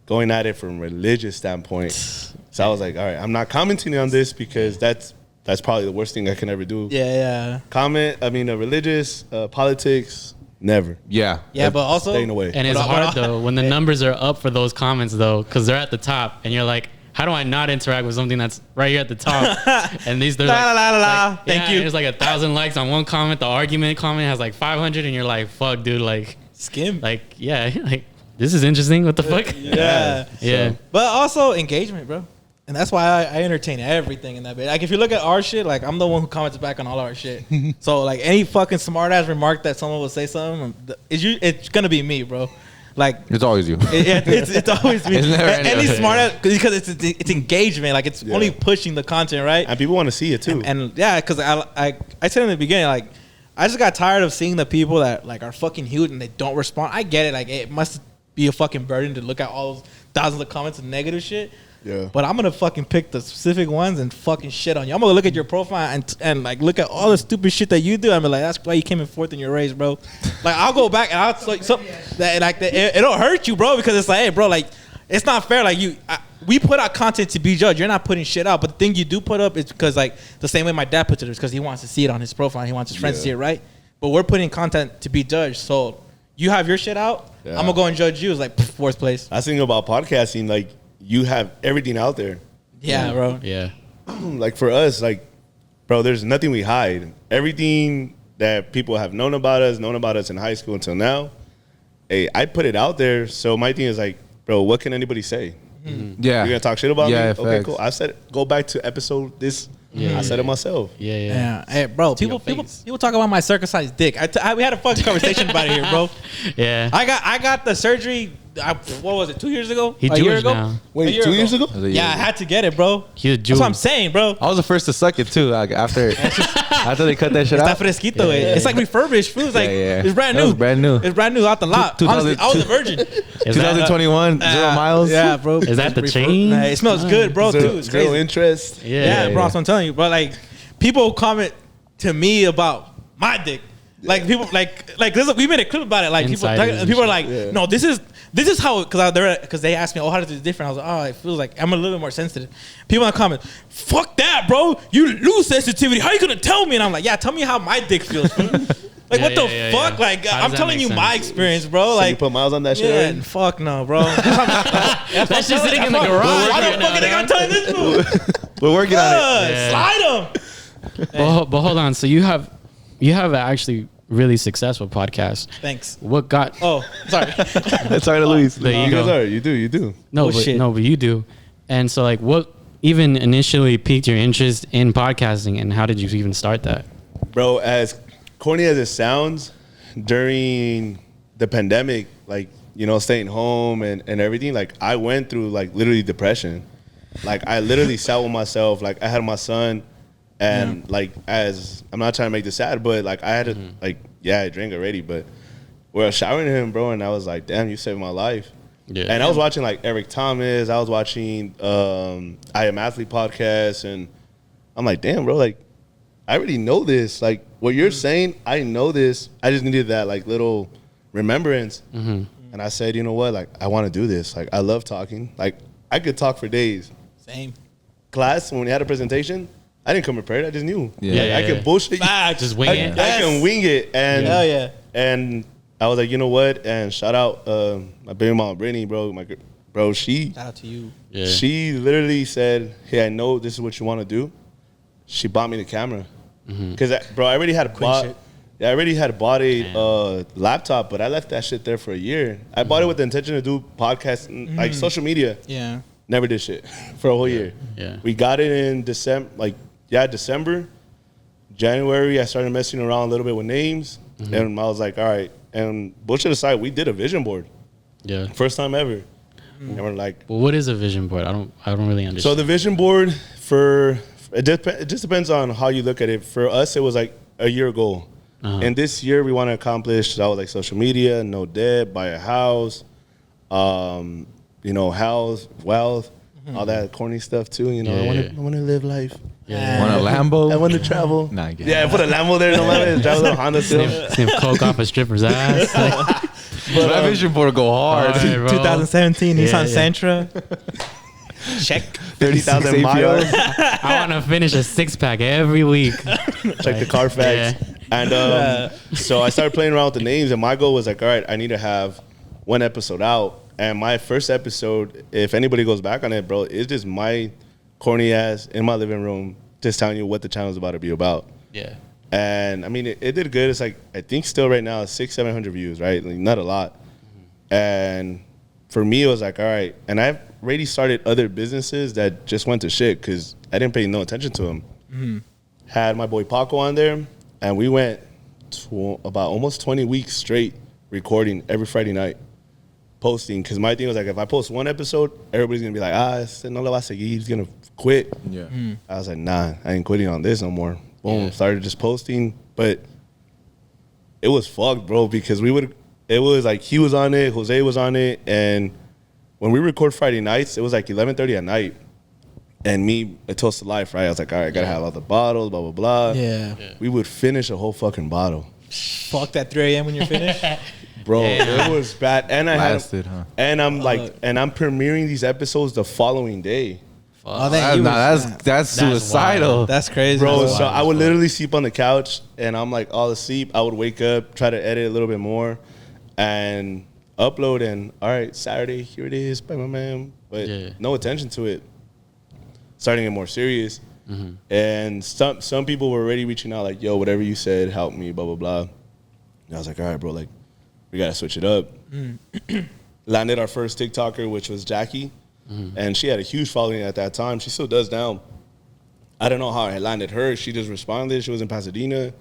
going at it from a religious standpoint. So I was like, all right, I'm not commenting on this because that's probably the worst thing I can ever do. Yeah. Religious, politics, never. Yeah. Yeah, but also Staying away. And it's hard though when the numbers are up for those comments though, because they're at the top, and you're like, how do I not interact with something that's right here at the top? And they're like, Thank you. There's like 1,000 likes on one comment. The argument comment has like 500, and you're like, fuck, dude, like skim. like like this is interesting. What the fuck? Yeah. Yeah. But also engagement, bro. And that's why I entertain everything in that bit. Like if you look at our shit, like I'm the one who comments back on all our shit. So like any fucking smart ass remark that someone will say something, it's gonna be me, bro. Like It's always you. it's always me. It's never Any anyone. smart ass because it's engagement. Like it's only pushing the content, right? And people want to see it too. And yeah, because I said in the beginning, like I just got tired of seeing the people that like are fucking huge and they don't respond. I get it, like it must be a fucking burden to look at all those thousands of comments and negative shit. Yeah. But I'm gonna fucking pick the specific ones and fucking shit on you. I'm gonna look at your profile and like look at all the stupid shit that you do. I'm like, that's why you came in fourth in your race, bro. Like I'll go back and I'll like it'll hurt you, bro, because it's like, hey, bro, like it's not fair. Like we put out content to be judged. You're not putting shit out, but the thing you do put up is because like the same way my dad puts it is because he wants to see it on his profile. He wants his friends to see it, right? But we're putting content to be judged. So you have your shit out. Yeah. I'm gonna go and judge you. It's like fourth place. I was thinking about podcasting, like you have everything out there. Yeah, bro. Yeah. Like for us, like, bro, there's nothing we hide. Everything that people have known about us in high school until now, hey, I put it out there. So my thing is like, bro, what can anybody say? Yeah. You're gonna talk shit about me? Okay, facts. cool. I said it. Go back to episode this. I said it myself. Yeah. Hey, bro. your People face. talk about my circumcised dick. We had a fucking conversation about it here, bro. Yeah. I got the surgery. What was it? 2 years ago? He A year Jewish ago? now. A Wait, year 2 years ago? Yeah, I had to get it, bro. He's a Jew. That's what I'm saying, bro. I was the first to suck it too. Like after they cut that shit Está out. fresquito, eh? It's like refurbished food. It's like it's brand That new. was brand new. It's brand new out the lot. 2000 Honestly, I was a virgin. Is that, 2021, 0 miles. Yeah, bro. Is that the Refurb- chain? Nah, it smells good, bro. Too. It's Zero crazy. interest. Yeah, bro. So I'm telling you, bro. Like people comment to me about my dick. Like people, we made a clip about it. Like Insiders and people are shit. like, no, this is how, because they asked me, oh, how does it different? I was like, oh, it feels like I'm a little bit more sensitive. People in the comments, fuck that, bro. You lose sensitivity. How you gonna tell me? And I'm like, yeah, tell me how my dick feels. Like, what the fuck? Like, How does I'm that telling make you sense? my experience, bro. So Like, you put miles on that shit yeah, already? fuck no, bro. That's just sitting in the garage. Why right the fuck are they now, gonna tell this fool? We're working on it. Yeah. Slide him. But hold on. So you have an actually really successful podcast. Thanks. What got? Oh, sorry. Sorry to Luis. There you You guys go. are. You do. No, Oh, but shit. you do. And so, like, what even initially piqued your interest in podcasting, and how did you even start that? Bro, as corny as it sounds, during the pandemic, like, you know, staying home and everything, like, I went through, like, literally depression. Like, I literally sat with myself. Like, I had my son, and, like, as, I'm not trying to make this sad, but, like, I had to, like, yeah, I drank already, but we were showering him, bro, and I was like, damn, you saved my life. Yeah. And I was watching, like, Eric Thomas. I was watching I Am Athlete podcast, and I'm like, damn, bro, like, I already know this. Like, what you're saying, I know this. I just needed that, like, little remembrance. And I said, you know what? Like, I want to do this. Like, I love talking. Like, I could talk for days. Same. Class, when we had a presentation, I didn't come prepared. I just knew. Yeah. Like, I can bullshit. Just wing it. I can wing it. And, Hell yeah. and I was like, you know what? And shout out my baby mama, Brittany, bro. She Shout out to you. Yeah. She literally said, hey, I know this is what you want to do. She bought me the camera. Because, bro, I already had bought a laptop, but I left that shit there for a year. I bought it with the intention to do podcasts, like social media. Yeah. Never did shit for a whole year. Yeah. We got it in December. December. January, I started messing around a little bit with names. And I was like, all right. And bullshit aside, we did a vision board. Yeah. First time ever. And we're like, Well, what is a vision board? I don't really understand. so the vision board it just depends on how you look at it. For us, it was like a year goal. And this year we want to accomplish, that was like social media, no debt, buy a house, you know, house, wealth, all that corny stuff too. You know, Yeah. I want to live life. Want a Lambo? I want to travel. Nah, I get it. Yeah, put a Lambo there. No matter. Drive a little Honda still. Sniff coke off a stripper's ass. Like, But that vision board go hard. Alright, bro. 2017 Yeah, Nissan yeah. Sentra. Check. 30,000 miles. I want to finish a 6-pack every week. Check the Carfax. Yeah. And so I started playing around with the names, and my goal was like, all right, I need to have one episode out. And my first episode, if anybody goes back on it, bro, it's just my corny ass in my living room just telling you what the channel is about to be about. Yeah. And I mean, it did good. It's like, I think still right now, 600-700 views, right? Like, not a lot. And for me, it was like, all right. And I've already started other businesses that just went to shit because I didn't pay no attention to them. Had my boy Paco on there, and we went to about almost 20 weeks straight recording every Friday night, posting. Because my thing was like, if I post one episode, everybody's going to be like, no le va a seguir. He's going to quit. Yeah. I was like, nah, I ain't quitting on this no more. Boom, started just posting. But it was fucked, bro, because it was like he was on it, Jose was on it, and when we record Friday nights, it was like 11:30 at night. And me, a toast to life, right? I was like, all right, I gotta have all the bottles, blah, blah, blah. Yeah. We would finish a whole fucking bottle. Fuck that 3 a.m. when you're finished. Bro, it was bad. And I Lasted, huh? and I'm like, and I'm premiering these episodes the following day. Oh, That's suicidal. wild. That's crazy. Bro, That's so wild. I would literally sleep on the couch, and I'm like all asleep. I would wake up, try to edit a little bit more, and upload. And all right, Saturday, here it is, by my man. But no attention to it. Starting to get more serious, and some people were already reaching out like, "Yo, whatever you said, help me." Blah blah blah. And I was like, "All right, bro, like we gotta switch it up." Landed our first TikToker, which was Jackie. And she had a huge following at that time. She still does now. I don't know how I landed her. She just responded. She was in Pasadena,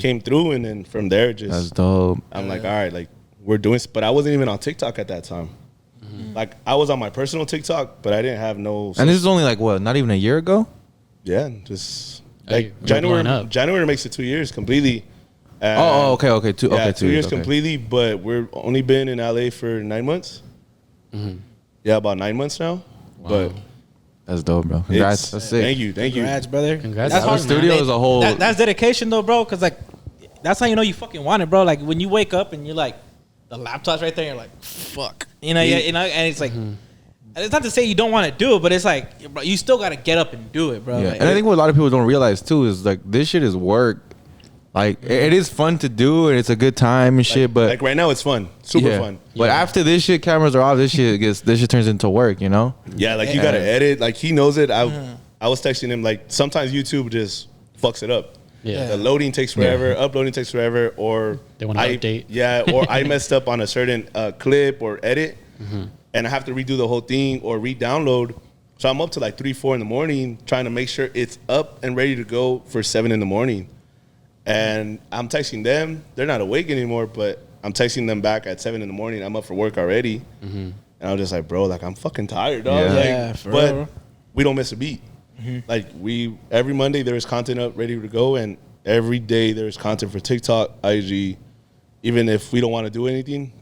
came through, and then from there, That's dope. I'm like, all right, like we're doing. But I wasn't even on TikTok at that time. Like I was on my personal TikTok, but I didn't have no. And this is only like what? Not even a year ago. Yeah, just Hey, like you're blowing January. up. January makes it 2 years completely. Okay. Yeah, 2 2 years okay. completely. But we're only been in LA for 9 months. Yeah, about 9 months now. But That's dope, bro. Congrats. it's, That's sick. thank you. Congrats, brother. Congrats. That's Our hard, studio man. as a whole- That's dedication, though, bro. Because like, that's how you know you fucking want it, bro. Like when you wake up and you're like, the laptop's right there, and you're like, fuck, you know, and it's like, it's not to say you don't want to do it, but it's like, bro, you still got to get up and do it, bro. Yeah. Like, And I think what a lot of people don't realize too is like this shit is work. Like it is fun to do and it's a good time and shit, but like right now it's fun, super fun. But after this shit, cameras are off. This shit turns into work, you know? Yeah, like you gotta edit. Like he knows it. I was texting him like sometimes YouTube just fucks it up. Yeah. The loading takes forever, uploading takes forever, or They want to update. Yeah, or I messed up on a certain clip or edit, and I have to redo the whole thing or re-download. So I'm up to like 3, 4 in the morning trying to make sure it's up and ready to go for 7 in the morning. And I'm texting them. They're not awake anymore, but I'm texting them back at 7 in the morning. I'm up for work already. And I'm just like, bro, like I'm fucking tired, dog. Yeah. Like, Yeah, for but real. we don't miss a beat. Like every Monday there is content up ready to go, and every day there is content for TikTok, IG. Even if we don't want to do anything,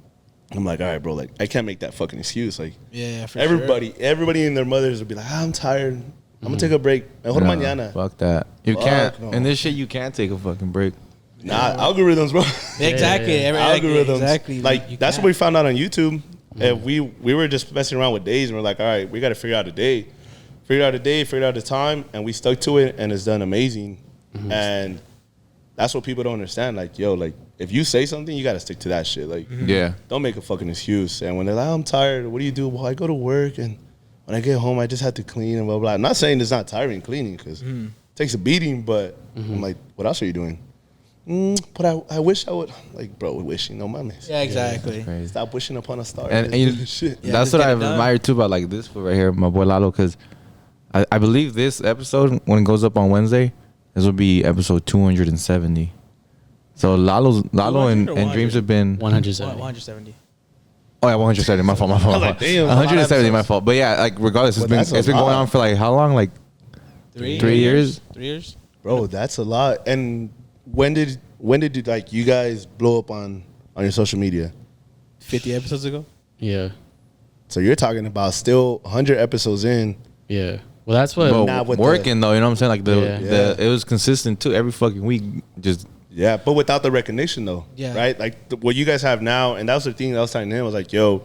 I'm like, all right, bro, like I can't make that fucking excuse. Like yeah, for everybody and their mothers would be like, I'm tired. I'm gonna take a break. Mejor Nah, mañana. fuck that. You Fuck can't. no. And this shit, you can't take a fucking break. Nah, algorithms, bro. Exactly. Algorithms. Exactly. Like You that's can't. what we found out on YouTube. And we were just messing around with days, and we're like, all right, we got to figure out a day. Figured out a day, figured out the time, and we stuck to it, and it's done amazing. And that's what people don't understand. Like, yo, like if you say something, you got to stick to that shit. Like, Yeah. don't make a fucking excuse. And when they're like, I'm tired, what do you do? Well, I go to work, and when I get home, I just have to clean and blah, blah. I'm not saying it's not tiring cleaning because it takes a beating, but I'm like, what else are you doing? But I wish I would. Like, bro, wishing, no mames. Yeah, exactly. Crazy. Stop wishing upon a star. And shit. Yeah, that's just what get it I've done. admired too about like this fool right here, my boy Lalo, because I believe this episode, when it goes up on Wednesday, this will be episode 270. So Lalo 200 and or 100? Dreams have been 170. 170. Oh yeah, 170. My fault. My fault. like, damn, 170. My fault. But yeah, like regardless, Well, that's a it's been lot. going on for like how long? Like 3 years. 3 years. Bro, that's a lot. And when did you, like, you guys blow up on your social media? 50 episodes ago. Yeah. So you're talking about still 100 episodes in. Yeah. Well, that's what. But Not with working though, you know what I'm saying? Like Yeah. it was consistent too. Every fucking week, just Yeah, but without the recognition though. Yeah. Right? Like what you guys have now, and that was the thing that I was telling him. I was like, yo,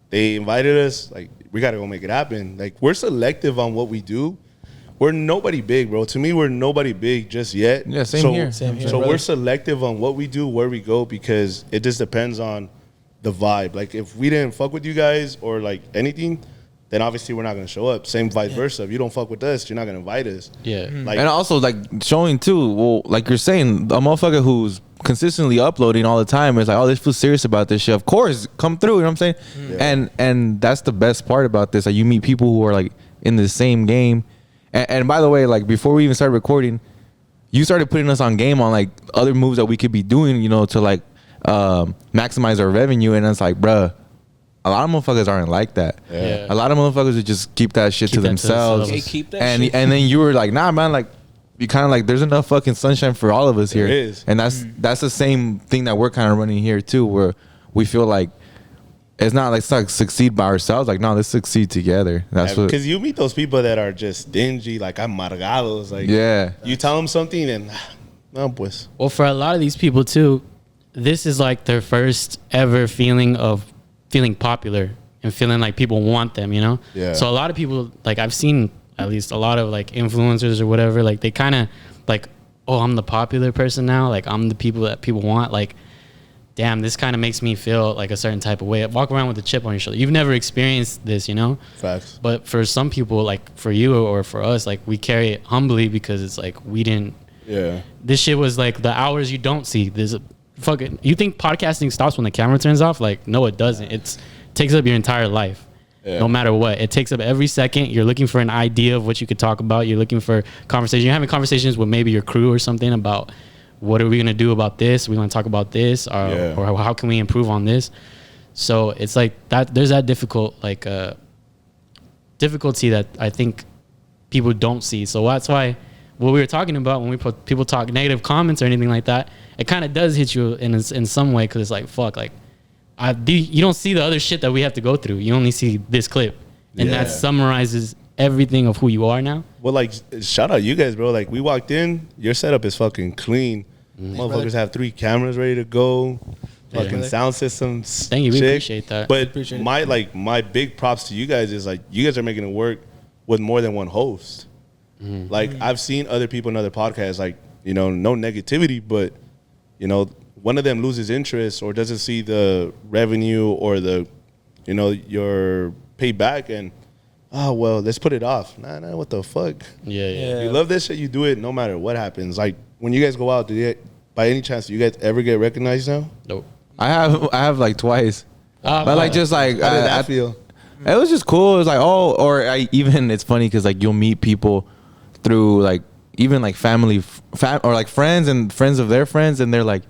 they invited us. Like, we got to go make it happen. Like, we're selective on what we do. We're nobody big, bro. To me, we're nobody big just yet. Yeah, same here. Same here, So brother. we're selective on what we do, where we go, because it just depends on the vibe. Like, if we didn't fuck with you guys or like anything, then obviously we're not gonna show up. Same vice versa. If you don't fuck with us, you're not gonna invite us. Yeah. Like, and also like showing too. Well, like you're saying, a motherfucker who's consistently uploading all the time is like, oh, this feels serious about this shit. Of course, come through. You know what I'm saying? Yeah. And that's the best part about this. Like you meet people who are like in the same game. And by the way, like before we even started recording, you started putting us on game on like other moves that we could be doing, you know, to like maximize our revenue. And it's like, bruh, a lot of motherfuckers aren't like that. Yeah. A lot of motherfuckers would just keep that shit Keep to that to themselves. themselves. They keep that and shit. and then you were like, nah, man, like you kind of like there's enough fucking sunshine for all of us here. There is. And that's the same thing that we're kind of running here too, where we feel like it's not like succeed by ourselves. Like, no, let's succeed together. That's what. because you meet those people that are just stingy, like amargados. Like, Yeah. you tell them something and no, pues. Well, for a lot of these people too, this is like their first ever feeling of feeling popular and feeling like people want them, you know? Yeah. So a lot of people, like I've seen at least a lot of like influencers or whatever, like they kind of like, oh, I'm the popular person now. Like I'm the people that people want. Like, damn, this kind of makes me feel like a certain type of way. Walk around with a chip on your shoulder. You've never experienced this, you know? Facts. But for some people, like for you or for us, like we carry it humbly because it's like we didn't. Yeah. This shit was like the hours you don't see. There's a fucking. You think podcasting stops when the camera turns off? Like, no, it doesn't. It takes up your entire life. Yeah. No matter what, it takes up every second. You're looking for an idea of what you could talk about. You're looking for conversation. You're having conversations with maybe your crew or something about what are we gonna do about this? We want to talk about this, or how can we improve on this? So it's like that. There's that difficulty that I think people don't see. So that's why what we were talking about when we put people talk negative comments or anything like that, it kind of does hit you in some way because it's like fuck, like you don't see the other shit that we have to go through. You only see this clip, and Yeah. that summarizes everything of who you are now. Well, like, shout out you guys, bro. Like, we walked in, your setup is fucking clean. Motherfuckers have 3 cameras ready to go. Fucking brother. sound systems. Thank you. We shit. appreciate that. But Appreciate it. my big props to you guys is like you guys are making it work with more than one host. Like I've seen other people in other podcasts, like, you know, no negativity, but you know, one of them loses interest or doesn't see the revenue or the, you know, your payback, and well, let's put it off. Nah, what the fuck? Yeah. You love this shit, you do it no matter what happens. Like when you guys go out, by any chance, do you guys ever get recognized now? Nope. I have like twice, but like just like How did that feel? it was just cool. It was like even it's funny because like you'll meet people through like even like family or like friends and friends of their friends, and they're like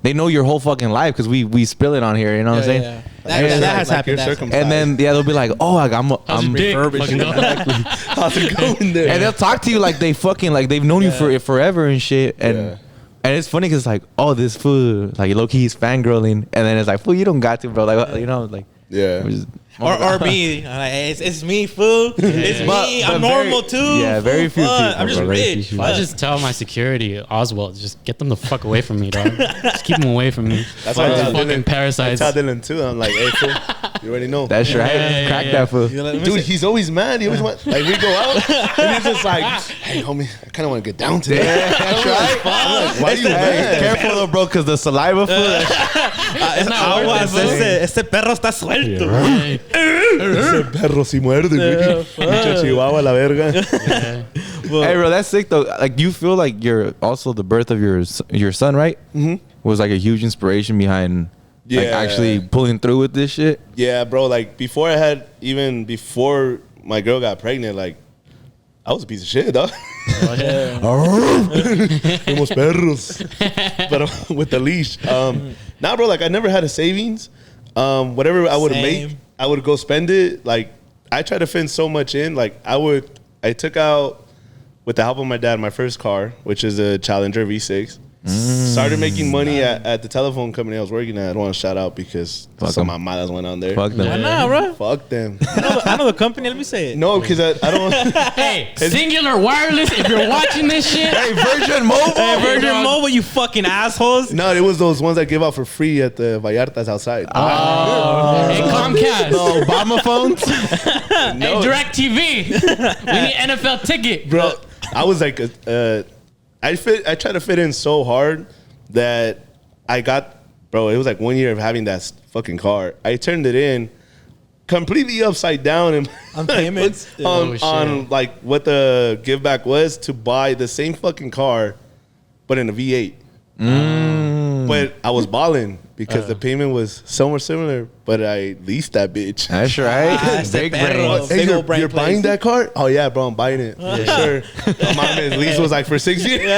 they know your whole fucking life because we spill it on here. You know what I'm saying? Yeah. Yeah, That has like happened. you're circumcised. And then they'll be like, oh, like I'm Fucking go. How's it going there? and they'll talk to you like they fucking like they've known you for forever and shit. And Yeah. and it's funny because like, oh, this fool, like low key he's fangirling, and then it's like, fool, you don't got to, bro. Like you know, like Yeah. it was- Or me. I'm like, hey, it's me, fool. It's me. I'm very- normal too. yeah, very few Fuck. people, I'm just bro, very few rich. people. I just tell my security, Oswald, just get them the fuck away from me, dog. Just keep them away from me. That's Fuck why I these tell fucking Dylan- parasites. I tell Dylan too. I'm like, hey, fool, you already know. that's right. Yeah, Crack yeah. that fool. Dude, he's always mad. He always want, like, we go out and he's just like, hey, homie, I kind of want to get down today. That's right. I'm like, why are you Hey, mad? careful though, bro, because the saliva fool. It's not worth it, bro. Ese perro está suelto. Hey. Ese perro si muerde, güey. Pinche chihuahua la verga. Yeah. Hey, bro, that's sick though. Like, you feel like you're also the birth of your son, right? Mm-hmm. Was like a huge inspiration behind like Yeah. actually pulling through with this shit. Yeah, bro, like, before my girl got pregnant, like, I was a piece of shit, dog. Fuimos perros. But with the leash. Nah, bro, like, I never had a savings. Whatever I would make, I would go spend it. Like, I tried to fit so much in. Like, I took out, with the help of my dad, my first car, which is a Challenger V6. Started making money at the telephone company I was working at. I don't want to shout out because Fuck some 'em. mamadas went on there. Fuck them. Why not, bro? Fuck them. I know the company. Let me say it. No, because I don't. Hey, Singular Wireless, if you're watching this shit. Hey, Virgin Mobile. Hey, Virgin dog. Mobile, you fucking assholes. No, it was those ones that give out for free at the Vallartas outside. Hey, Comcast. No Obama phones. Hey, DirecTV. We need NFL ticket. Bro, I was like, I tried to fit in so hard that I got, bro, it was like 1 year of having that fucking car. I turned it in completely upside down and On payments? Oh, shit. on like what the give back was to buy the same fucking car, but in a V8. But I was balling because the payment was somewhat similar, but I leased that bitch. That's right. Big brain. Hey, Big you're old brain you're buying place. that car? Oh yeah, bro, I'm buying it. For sure. My lease was like for 6 years.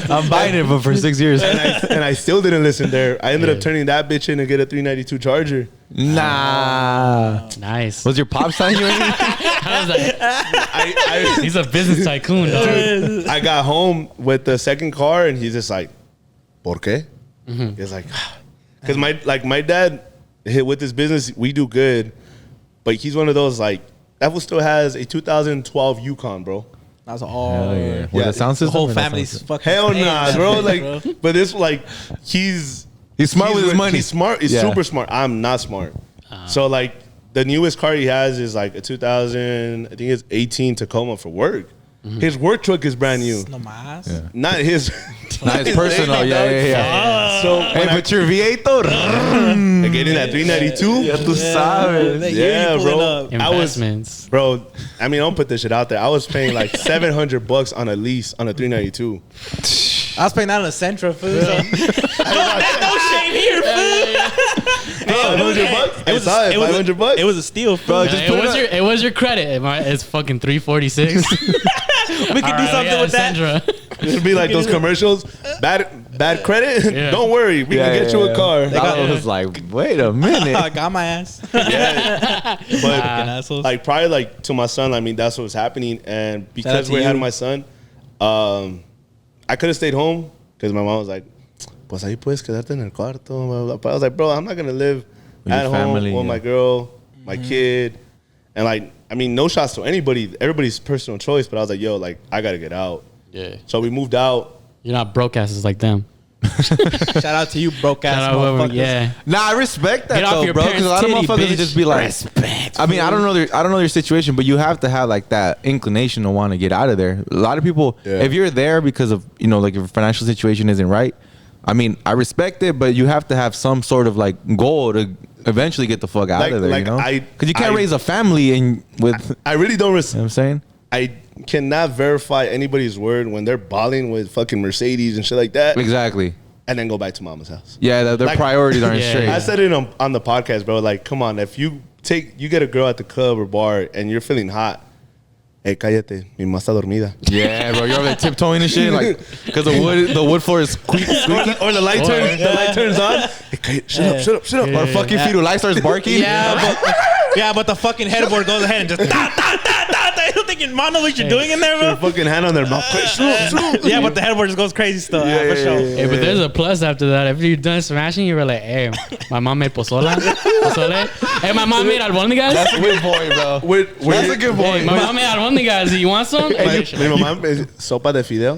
I'm buying it, but for 6 years. And I still didn't listen there. I ended up turning that bitch in and get a 392 Charger. Nah. Nice. Was your pops telling you anything? I was like, I he's a business tycoon, dog. I got home with the second car and he's just like, ¿Por qué? He's like, because my dad, with his business, we do good, but he's one of those like, that fool still has a 2012 Yukon, bro. That's all. Hell yeah. With Yeah, the sound The system. whole or no sound family's system? fucking. Hell staying nah, in bro. that Like, bitch, but it's like he's He's smart with his money. He's smart. He's Yeah. super smart. I'm not smart. So like the newest car he has is like a 2000. I think it's 18 Tacoma for work. His work truck is brand new. No más. Yeah. Not his. Not his personal. daily, Yeah, dog. yeah, yeah. So Hey, when but your V8 though. I get in at 392. Ya tú sabes. They hear you Yeah, pulling bro. up. I was, Investments. bro. I mean, don't put this shit out there. I was paying like $700 on a lease on a 392. I was paying that on a Sentra, food. No shame here, food. $500. I saw it. $500. It was a steal, food. Bro, just It put was it your it was your credit. It's fucking 346. We could do something with that. It'd be like those commercials. Bad credit. Yeah. Don't worry, we can get you a car. I was like, wait a minute. I got my ass. Yeah, Fucking but assholes. like prior, like to my son, I mean that's what was happening, and Shout out because to we had you. my son, I could have stayed home because my mom was like, "Pues ahí puedes quedarte en el cuarto." Blah, blah, blah. But I was like, "Bro, I'm not gonna live With at your home family, with yeah. my girl, my kid," and like, I mean, no shots to anybody, everybody's personal choice. But I was like, "Yo, like, I gotta get out." Yeah. So we moved out. You're not broke asses like them. Shout out to you, broke ass Shout out whoever- motherfuckers. Yeah. Nah, I respect that Get off though, your bro. Because a lot of parents' motherfuckers titty, would just be like, Respect. I mean, I don't know your situation, but you have to have like that inclination to want to get out of there. A lot of people, if you're there because of like your financial situation isn't right, I mean, I respect it, but you have to have some sort of like goal to eventually get the fuck out of there. Because you can't raise a family and with. I really don't. You know what I'm saying? I cannot verify anybody's word when they're balling with fucking Mercedes and shit like that. Exactly. And then go back to mama's house. Yeah, their priorities aren't straight. I said it on the podcast, bro. Like, come on, if you get a girl at the club or bar and you're feeling hot, hey, cállate, mi mamá está dormida. Yeah, bro, you're over there tiptoeing and shit, like, because the wood floor is squeaky. Or the light turns on. Hey, shut up. Or fucking fetal light starts barking. But the fucking headboard goes ahead and just I don't think your mom knows what you're doing in there, Their bro. fucking hand on their mouth. Yeah, but the headboard just goes crazy still. Yeah, for sure. Hey, but there's a plus after that. If you're done smashing, you were like, hey, my mom made pozole. Hey, my mom made albóndigas. That's a good boy, bro. That's a good boy. Hey, my mom made albóndigas. Do you want some? Mi mamá es sopa de fideo.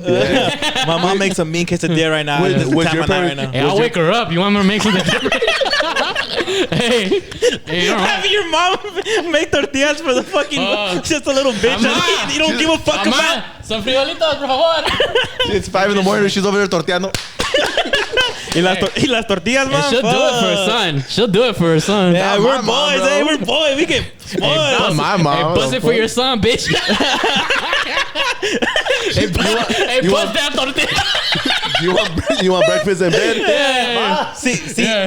My mom makes a mean quesadilla right now. Would Just your tap on that parents- right now. Hey, I'll wake her up. You want me to make something different? hey, you don't Having your mom make tortillas for the fucking just a little bitch. Mamá. You don't give a fuck about. Some frijolitos, por favor. It's 5 in the morning. She's over there torteando. Y las tortillas, And man. she'll do it for her son. She'll do it for her son. Yeah, Not we're my mom, boys. bro. Hey, we're boys. We get spoiled. Not my mom. Hey, bust it for your son, bitch. hey, bust that tortilla. You want breakfast in bed? Yeah.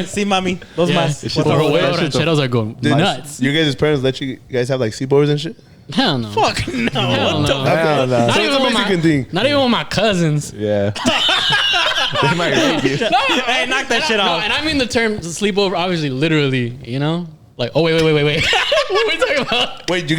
See, mommy. Those Yes. mas. Or huevos rancheros are going Did nuts. You guys' parents let you guys have like sleepovers and shit? Hell no. Fuck no. Hell no. Hell no. Not So even it's a with Mexican thing. Not even with my cousins. Yeah. They might rape you. Hey, knock that shit No, off. and I mean the term sleepover, obviously, literally, Like, oh, wait. What are we talking about? Wait,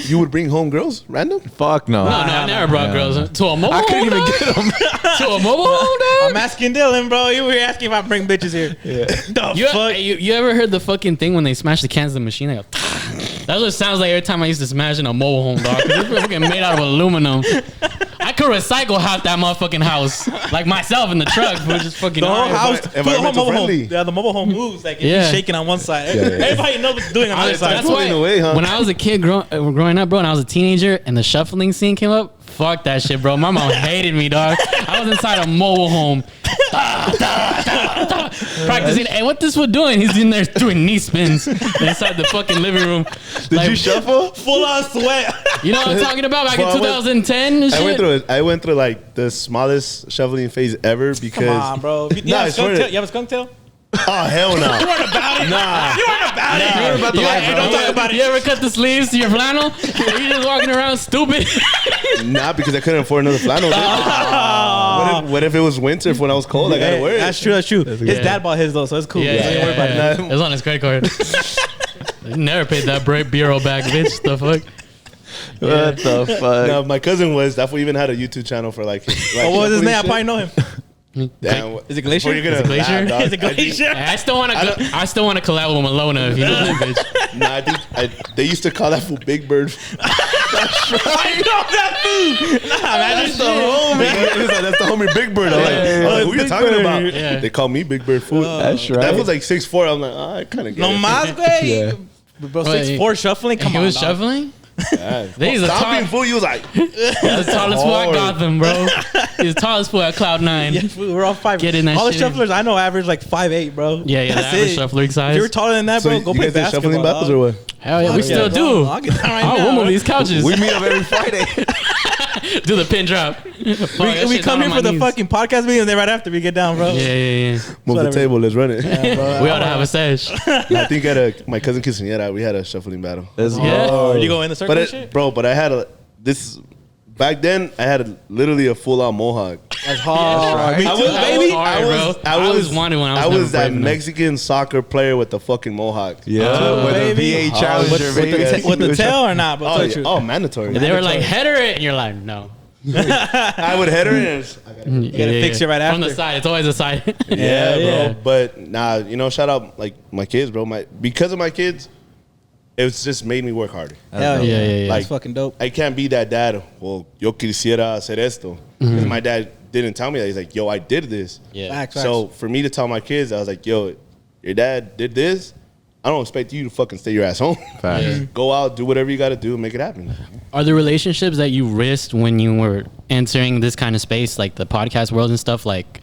you would bring home girls random? Fuck no. No, I never brought girls to a mobile I couldn't home, even dog? get them. To a mobile home, dog? I'm asking Dylan, bro. You were asking if I bring bitches here. Yeah. The fuck? You ever heard the fucking thing when they smash the cans of the machine? They go, that's what it sounds like every time I used to smash in a mobile home, dog. 'Cause they're fucking made out of aluminum. I could recycle half that motherfucking house, like myself in the truck, which is fucking The whole hard. house, environmental mobile home. friendly. Yeah, the mobile home moves like Yeah. it's shaking on one side. Everybody knows what's doing on the other side. That's why in a way, huh? when I was a kid growing up, bro, and I was a teenager, and the shuffling scene came up, fuck that shit, bro. My mom hated me, dog. I was inside a mobile home. Practicing. Hey, what this one doing? He's in there doing knee spins inside the fucking living room. Did you shuffle? Full on sweat. You know what I'm talking about? Back Well, in 2010 and shit. I went through like the smallest shoveling phase ever because. Come on, bro. You have a skunk tail? You have a skunk tail? Oh hell no! You weren't about it. Nah. You weren't about it. You weren't about the life, bro. Don't talk about You it. ever cut the sleeves to your flannel? You just walking around stupid. Nah, because I couldn't afford another flannel. What if it was winter when I was cold? I gotta wear it. That's true. That's true. His dad bought his though, so it's cool. Yeah, Don't worry about it. Nah. It was on his credit card. He never paid that bureau back, bitch. The fuck? What the fuck? No, my cousin was. That fool even had a YouTube channel for like. Oh, what was his name? I probably know him. Damn, Is it Glacier? before you're gonna Is it Glacier? laugh, dog. Is it Glacier? I still want to. I still want to collab with Malona if you know that bitch. Nah, I think they used to call that fool Big Bird. I know that food. Nah, man, That's the homie. He's like, that's the homie Big Bird. I'm like, who you Big talking Bird. about? Yeah. They call me Big Bird fool. That's That right. was like 6'4". I'm like, I kind of get No it. más, güey. Yeah. Bro, 6'4" shuffling. Come He on, was dog. shuffling. Yeah. He's the Stopping top. fool. You was like, He's the tallest fool at hard. Gotham, bro. He's the tallest fool at Cloud9. Yeah, we're all 5. Get in that all the shit in. shufflers I know average like 5'8", bro. Yeah, the That's average it. shuffling size. If you're taller than that, so bro, go you play guys did basketball. shuffling battles or what? Hell yeah, we still Yeah, do. I'll get that right Oh, now. we'll move these couches. We meet up every Friday. Do the pin drop. We come here for the fucking podcast meeting, and then right after we get down, bro. Yeah. Move Whatever. the table. Let's run it. We ought to have a sesh. I think at my cousin quinceañera, we had a shuffling battle. Let's go. Yeah. Oh, you go in the circle and shit? But I had back then I had literally a full on mohawk. That's hard. Me I too, was- baby. hard, bro. I was wanted when I was I never was that brave enough. Mexican soccer player with the fucking mohawk. Yeah, with a baby. V8 Challenger, With baby. the tail or not? But Oh, tell the yeah. truth. Oh, mandatory. They were like, header it. And you're like, no. I would head her in. You gotta fix it right From after. the side. It's always a side. Yeah, bro. yeah. But nah, shout out like my kids, bro. Because of my kids, it's just made me work harder. Hell Yeah. That's Like fucking dope. I can't be that dad. Well, yo quisiera hacer esto. 'Cause my dad didn't tell me that. He's like, yo, I did this. Yeah. Facts. So for me to tell my kids, I was like, yo, your dad did this. I don't expect you to fucking stay your ass home. Facts. Go out, do whatever you got to do, make it happen. Are the relationships that you risked when you were entering this kind of space, like the podcast world and stuff, like,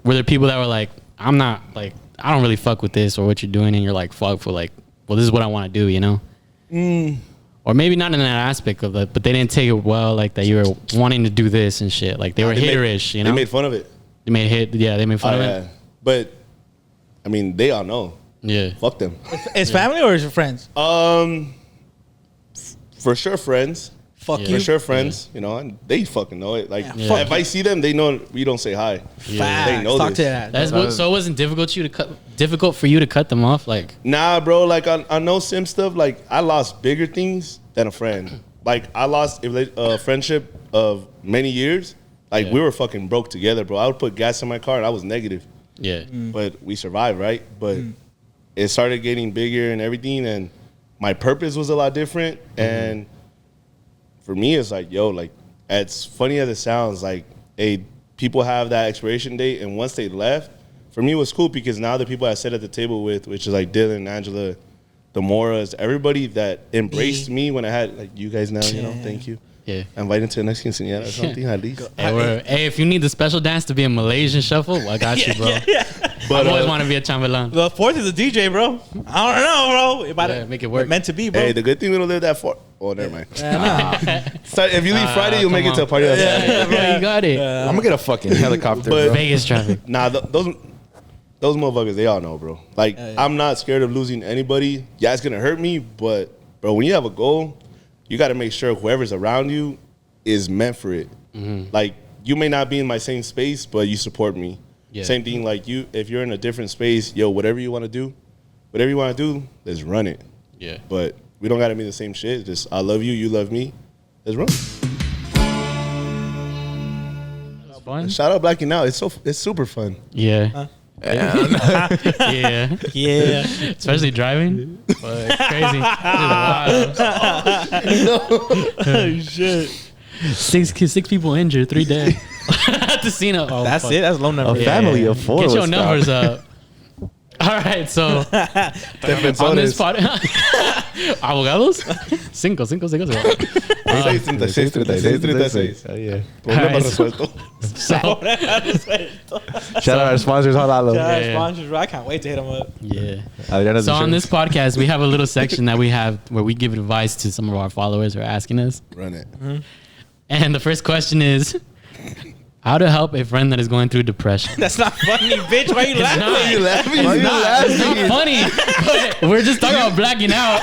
were there people that were like, I'm not, like, I don't really fuck with this or what you're doing, and you're like, fuck for like, well, this is what I want to do, you know? Or maybe not in that aspect of it, but they didn't take it well, like that you were wanting to do this and shit. Like they were haterish, you know? They made fun of it. They made fun of it. But, I mean, they all know. Yeah. Fuck them. It's family or is it friends? For sure, friends. Fuck Yeah. you. For sure, friends. You know, and they fucking know it. Like, Yeah. if I see them, they know we don't say hi. Facts. They know Talk this. to that. That's what, so it wasn't difficult for you to cut them off, like. Nah, bro. Like on no sim stuff. Like I lost bigger things than a friend. Like I lost a friendship of many years. Like Yeah. we were fucking broke together, bro. I would put gas in my car and I was negative, Yeah. but we survived, right? But it started getting bigger and everything, and my purpose was a lot different. And for me, it's like, yo, like as funny as it sounds, like people have that expiration date, and once they left, for me it was cool because now the people I sat at the table with, which is like Dylan, Angela, the Moras, everybody that embraced me when I had like you guys now, you know, thank you. Yeah. Invited to the next quinceañera or something at least. Hey, if you need the special dance to be a Malaysian shuffle, well, I got you, bro. But I always want to be a chambelan. The fourth is a DJ, bro. I don't know, bro. It might Yeah, make it work. Meant to be, bro. hey, the good thing we don't live that far. Oh, never mind. Nah. So if you leave Friday, you'll make it to a party on Saturday. Yeah, bro, you got it. I'm gonna get a fucking helicopter, But- bro. Vegas traffic. Nah, those motherfuckers, they all know, bro. Like, I'm not scared of losing anybody. Yeah, it's gonna hurt me, but bro, when you have a goal, you got to make sure whoever's around you is meant for it. Like, you may not be in my same space, but you support me. Yeah. Same thing, like you, if you're in a different space, yo, whatever you want to do, let's run it. Yeah. But we don't got to be the same shit. Just I love you, you love me. Let's run. It's fun. Shout out Blacking Out. It's super fun. Yeah. Yeah. Yeah. Especially driving. But it's crazy. It's wild. Shit. Six people injured, 3 dead. At the scene. Oh, That's fuck. it. That's low number. A family of four. Get your was numbers stopped. up. All right, so on this pod, abogados, cinco. 636. Oh, yeah. Problema Alright. resuelto. Shout out our sponsors, Halalo. Yeah. Sponsors, bro. I can't wait to hit them up. Yeah. Adriana's So on insurance. this podcast, we have a little section that we have where we give advice to some of our followers who are asking us. Run it. And the first question is, how to help a friend that is going through depression? That's not funny, bitch. Why you It's laughing? not. Why you laughing? It's not funny. But we're just talking about blacking out.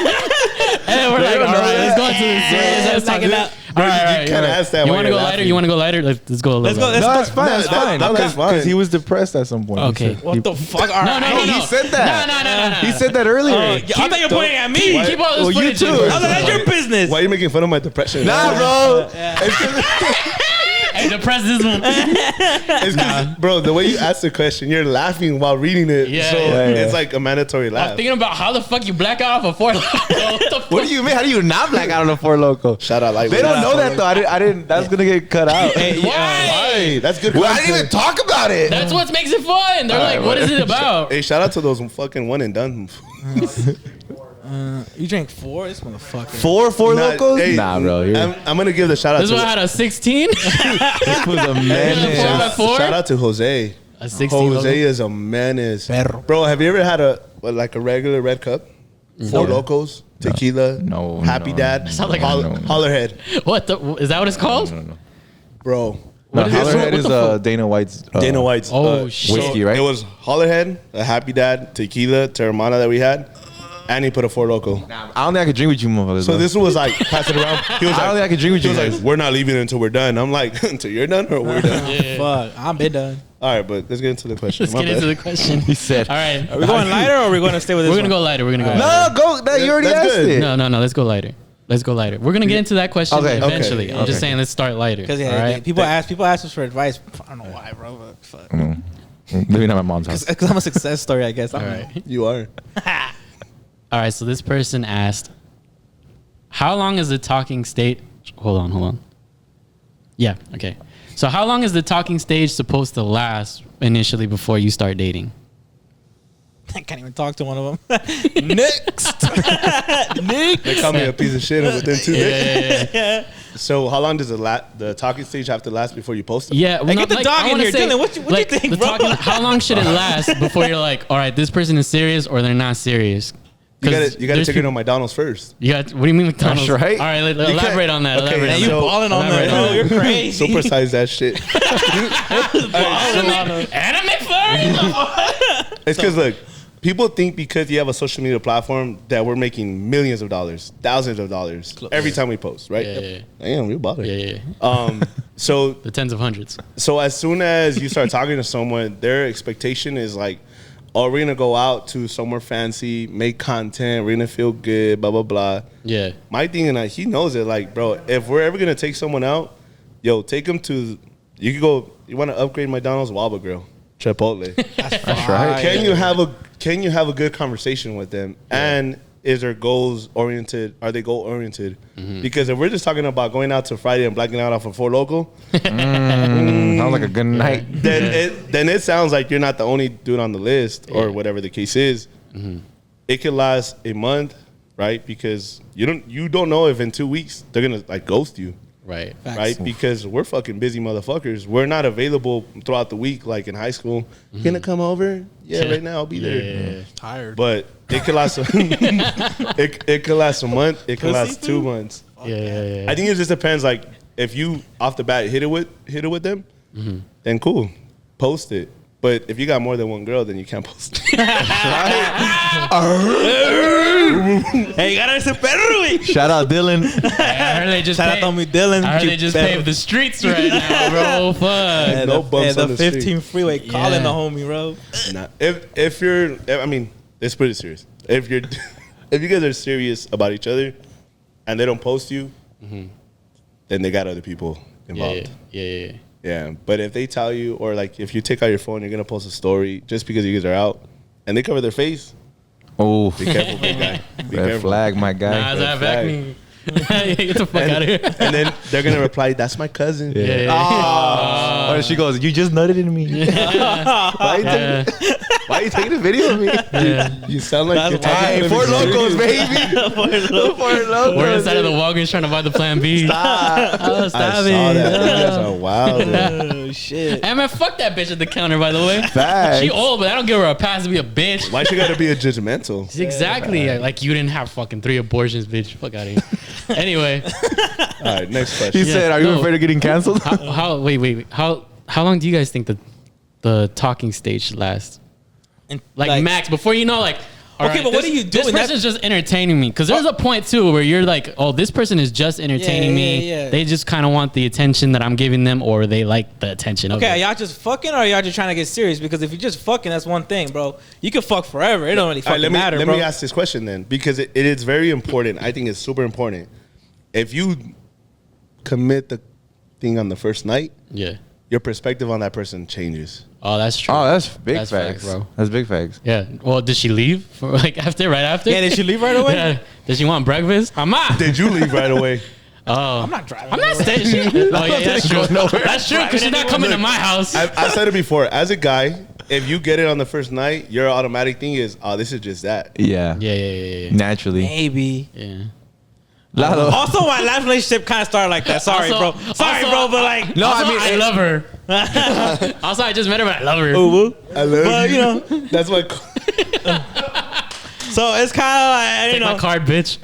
And we're like, all right, let's go into the serious ass blacking topic. out. All right. You can't ask that You while want to you're go lighter? laughing. You want to go lighter? Let's go a little Let's go. lighter. No, that's fine. That's No, fine. no, that's fine. Because he was depressed at some point. Okay. What the fuck? All No, right. no. He said that. No. He said that earlier. I thought you were pointing at me. Keep all this Well, you footage. too. in. I was like, that's your business. Why are you making fun of my depression? Nah, bro. Hey, depressed this one. It's 'cause, bro, the way you ask the question, you're laughing while reading it. Yeah, so yeah. it's like a mandatory I'm laugh. thinking about how the fuck you black out off a Ford. What do you mean? How do you not black out on a Four Loco? Shout out, like They don't know that though. I didn't. That's gonna get cut out. Hey, Why? Hey, that's good. Well, I didn't content. even talk about it. That's what makes it fun. They're like, what is it about? Hey, shout out to those fucking one and done. You drank 4? This motherfucker. Four Locos? Hey, Nah, bro. I'm gonna give the shout out This to one had a 16. This was a Four menace. by four? shout out to Jose. A 16. Jose logo. is a menace. Perro. Bro, have you ever had a regular red cup? Four Locos, tequila, No, Happy no. Dad, Sound like a- Hollerhead. What is that? What it's called? Bro, No, What is this? Hollerhead What is the fuck? Dana White's. Dana White's Oh, shit. Whiskey, right? It was Hollerhead, a Happy Dad, tequila, Terramana that we had, and he put a Four Loco. I don't think I could drink with you, motherfuckers. So bro. this was like pass it around. He was I don't think I like, could drink with he you was guys. like, we're not leaving until we're done. I'm like, until you're done or we're done. Fuck. I'm been done. All right, but let's get into the question. Let's My get bad. into the question. He said. All right. Are we going lighter or are we going to stay with this We're gonna one? go lighter. We're gonna go lighter. No, go. No, you already That's asked good. it. No. Let's go lighter. Let's go lighter. We're gonna get into that question Okay, okay, eventually. I'm just okay. saying, let's start lighter. Because all right? people ask us for advice. I don't know why, bro. But fuck. Maybe not my mom's house. Because I'm a success story, I guess. All right. You are. All right. So this person asked, "How long is the talking state?" Hold on. Yeah. Okay. So how long is the talking stage supposed to last initially before you start dating? I can't even talk to one of them. Next. They call me a piece of shit within 2 days. Yeah. So how long does the talking stage have to last before you post it? Yeah, well, Hey, get the dog in here. Dylan, what you think, the bro? how long should it last before you're like, all right, this person is serious or they're not serious? You gotta take people, it on McDonald's first. You got. What do you mean McDonald's? That's right. All right, elaborate on that. Okay, Elaborate. Man, you So- balling on that, bro. You're crazy. Supersize that shit. Anime furry? It's because look, people think because you have a social media platform that we're making millions of dollars, thousands of dollars every time we post, right? Yeah. Damn, you bother. Yeah. So The tens of hundreds. so as soon as you start talking to someone, their expectation is like, oh, we're gonna go out to somewhere fancy, make content, we're gonna feel good, blah blah blah. Yeah. My thing, and he knows it, like, bro, if we're ever gonna take someone out, yo, take them to. You could go. You want to upgrade McDonald's, Waba Grill, Chipotle. That's right. Can you have a good conversation with them? And is their goals oriented? Are they goal oriented? Because if we're just talking about going out to Friday and blacking out off of Four Local, Sounds like a good night. then it sounds like you're not the only dude on the list or whatever the case is. It could last a month, right? Because you don't know if in 2 weeks they're gonna like ghost you. Right. Right, because we're fucking busy motherfuckers. We're not available throughout the week like in high school. You gonna come over? Yeah, right now I'll be there. Yeah. Tired. But it could last. It could last a month. It could last 2 months. Yeah. I think it just depends. Like if you off the bat hit it with them, then cool, post it. But if you got more than one girl, then you can't post it. Hey, you gotta ser perro, güey. Shout out Dylan. I heard they just Shout out to me, Dylan. I heard they just paved the streets right now, bro. Fuck. Yeah, No bumps the on the 15 street. freeway calling Yeah. the homie, bro. Nah. If you're, I mean, it's pretty serious. If you guys are serious about each other, and they don't post you, then they got other people involved. Yeah. Yeah, but if they tell you, or like if you take out your phone, you're gonna post a story just because you guys are out, and they cover their face, Oh, be careful, big guy. Be red careful. flag, my guy. Nah, that flag. back me. Get the fuck out of here. And then they're gonna reply, "That's my cousin." Yeah. Or she goes, "You just nutted in me." Why are you taking a video of me? You sound like you're Hey, talking to Four me. Locos, baby. Four Locos. We're inside of the Walgreens trying to buy the Plan B. Stop. Oh, I stop saw it. that. You guys are wild. dude. Oh, shit. Hey man, fuck that bitch at the counter. By the way, Facts. she old, but I don't give her a pass to be a bitch. Why she gotta be a judgmental? Exactly. Like you didn't have fucking 3 abortions, bitch. Fuck out of here. Anyway, All right, next He question. said, "Are you no. afraid of getting canceled?" wait. How long do you guys think the talking stage should last? And, Like max, before you know, like. all Okay, but what are you This doing? person's just entertaining me. Because there's a point, too, where you're like, oh, this person is just entertaining me. Yeah. They just kind of want the attention that I'm giving them, or they like the attention of Okay, are it. y'all just fucking or are y'all just trying to get serious? Because if you're just fucking, that's one thing, bro. You can fuck forever. It don't really All right, fucking matter, let bro. me ask this question then, because it is very important. I think it's super important. If you commit the thing on the first night, Yeah. your perspective on that person changes. Oh, that's true. Oh, that's big That's facts, fact, bro. That's big facts. Yeah. Well, did she leave? Right after? Yeah, did she leave right away? Yeah. Did she want breakfast? I'm not. Did you leave right away? I'm not driving. I'm not staying. Oh, yeah, that's true. nowhere. That's true, because she's not coming to my house. I said it before. As a guy, if you get it on the first night, your automatic thing is, oh, this is just that. Yeah. Yeah. Naturally. Maybe. Yeah. Lalo. Also, my last relationship kind of started like that. Sorry, Also- bro. Sorry, also- bro, but like, No, Also, I mean, I love her. Also, I just met her, but I love her. I love but you know, That's what. so it's kind of like, you Take know, my card, bitch.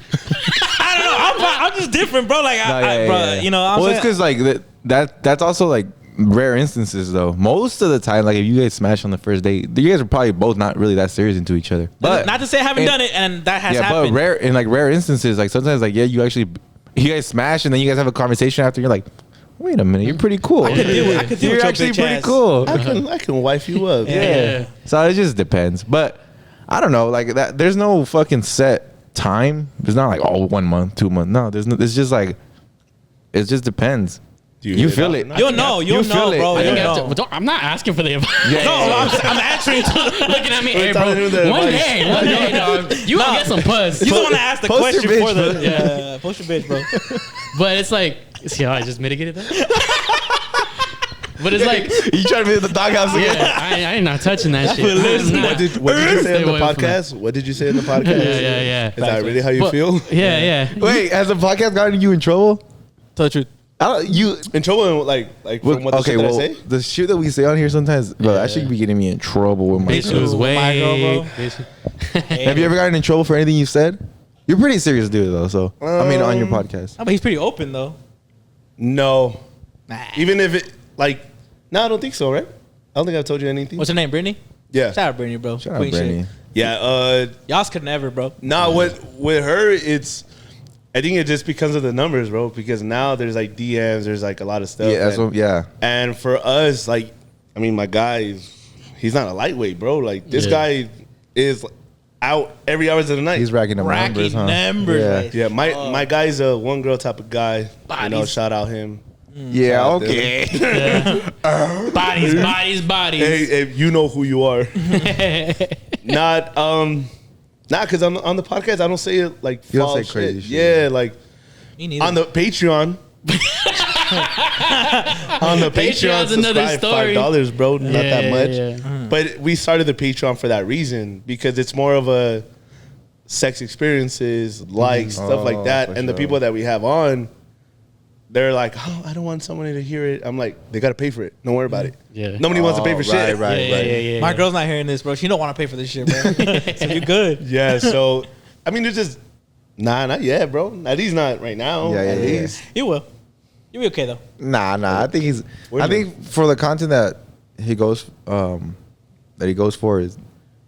I don't know. I'm just different, bro. Like, bro, you know, well, it's because like that's also like rare instances though. Most of the time, like if you guys smash on the first date, you guys are probably both not really that serious into each other. But not to say I haven't done it, and that has yeah, happened. but rare in like rare instances, like sometimes like you guys smash and then you guys have a conversation after. You're like, wait a minute, you're pretty cool. I could deal with You're your actually bitch pretty ass. cool. I can wife you up. Yeah. So it just depends. But I don't know, like that. There's no fucking set time. It's not like 1 month, 2 months. No, there's no. It's just like it just depends. Do You hit feel off it. or not? You'll know, You feel it. bro. I I You'll think I have know. to, I'm not asking for the advice. Yeah, No, yeah, yeah. I'm answering to Looking at me, hey, telling you bro. the One advice. day, dog. You gonna get some puss. You don't want to ask the Post your question bitch, for the bro. post your bitch, bro. But it's like, see how I just mitigated that? But it's like, You trying to be in the doghouse again? yeah, I ain't not touching that shit. What did you say in the podcast? What did you say in the podcast? Yeah. Is that really how you But- feel? Yeah. Wait, has the podcast gotten you in trouble? Tell the truth. You In trouble, like from what the shit that I say? the shit that we say on here sometimes, bro, that shit be getting me in trouble with my Bitch girl. was way. My girl, bro. Have you ever gotten in trouble for anything you said? You're a pretty serious dude though, so I mean on your podcast. Oh, but he's pretty open though. No. Nah. Even if it no, I don't think so, right? I don't think I've told you anything. What's her name? Brittany. Yeah. Shout out Brittany, bro. Shout out Queen Brittany. shit. Yeah. Y'all could never, bro. Nah, with her, I think it just because of the numbers, bro. Because now there's like DMs, there's like a lot of stuff. Yeah, that's what, yeah. And for us, like, I mean, my guy, he's not a lightweight, bro. Like this guy is out every hours of the night. He's racking them numbers, huh? numbers. Yeah, my guy's a one girl type of guy. You know, Bodies. shout out him. Yeah, Shout out okay. Bodies. Hey, you know who you are. Not because on the podcast I don't say it like You don't foul say crazy shit. Yeah, like Me neither. on the Patreon. On the Patreon, Patreon's another subscribe story. $5, bro. Not that much. Yeah. But we started the Patreon for that reason because it's more of a sex experiences, likes, stuff Oh, like that. for And the sure. people that we have on, they're like, oh, I don't want somebody to hear it. I'm like, they got to pay for it. Don't worry about it. Yeah. Nobody wants to pay for shit. Right. Yeah. My girl's not hearing this, bro. She don't want to pay for this shit, bro. So you good? Yeah, so I mean, it's just not yet, bro. At least not right now. Yeah, at yeah. least. You will. You'll be okay though. Nah. I think he's. Where's I think for the content that he goes for is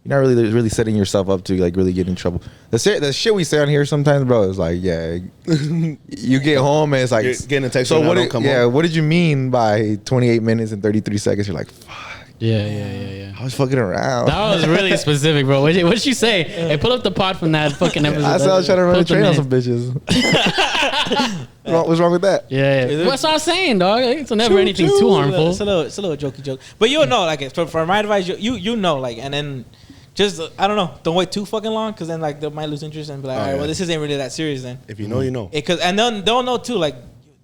you're not really setting yourself up to like really get in trouble. The shit we say on here sometimes, bro, is like, yeah, you get home and it's like You're getting a text So when I what? don't come Yeah, home. what did you mean by 28 minutes and 33 seconds? You're like, fuck, Yeah. I was fucking around. That was really specific, bro. What did you say? Hey, pull up the pod from that fucking episode. I said I was trying to run Pull a up the train on minute. some bitches. What's wrong with that? Yeah. That's what I'm saying, dog. It's never anything too harmful. It's a little jokey joke. But you'll know, like, for my advice, you know, like, and then just I don't know, don't wait too fucking long because then like they might lose interest and be like, all right, yeah. well, this isn't really that serious then. If you know, you know. Because and then they'll know too, like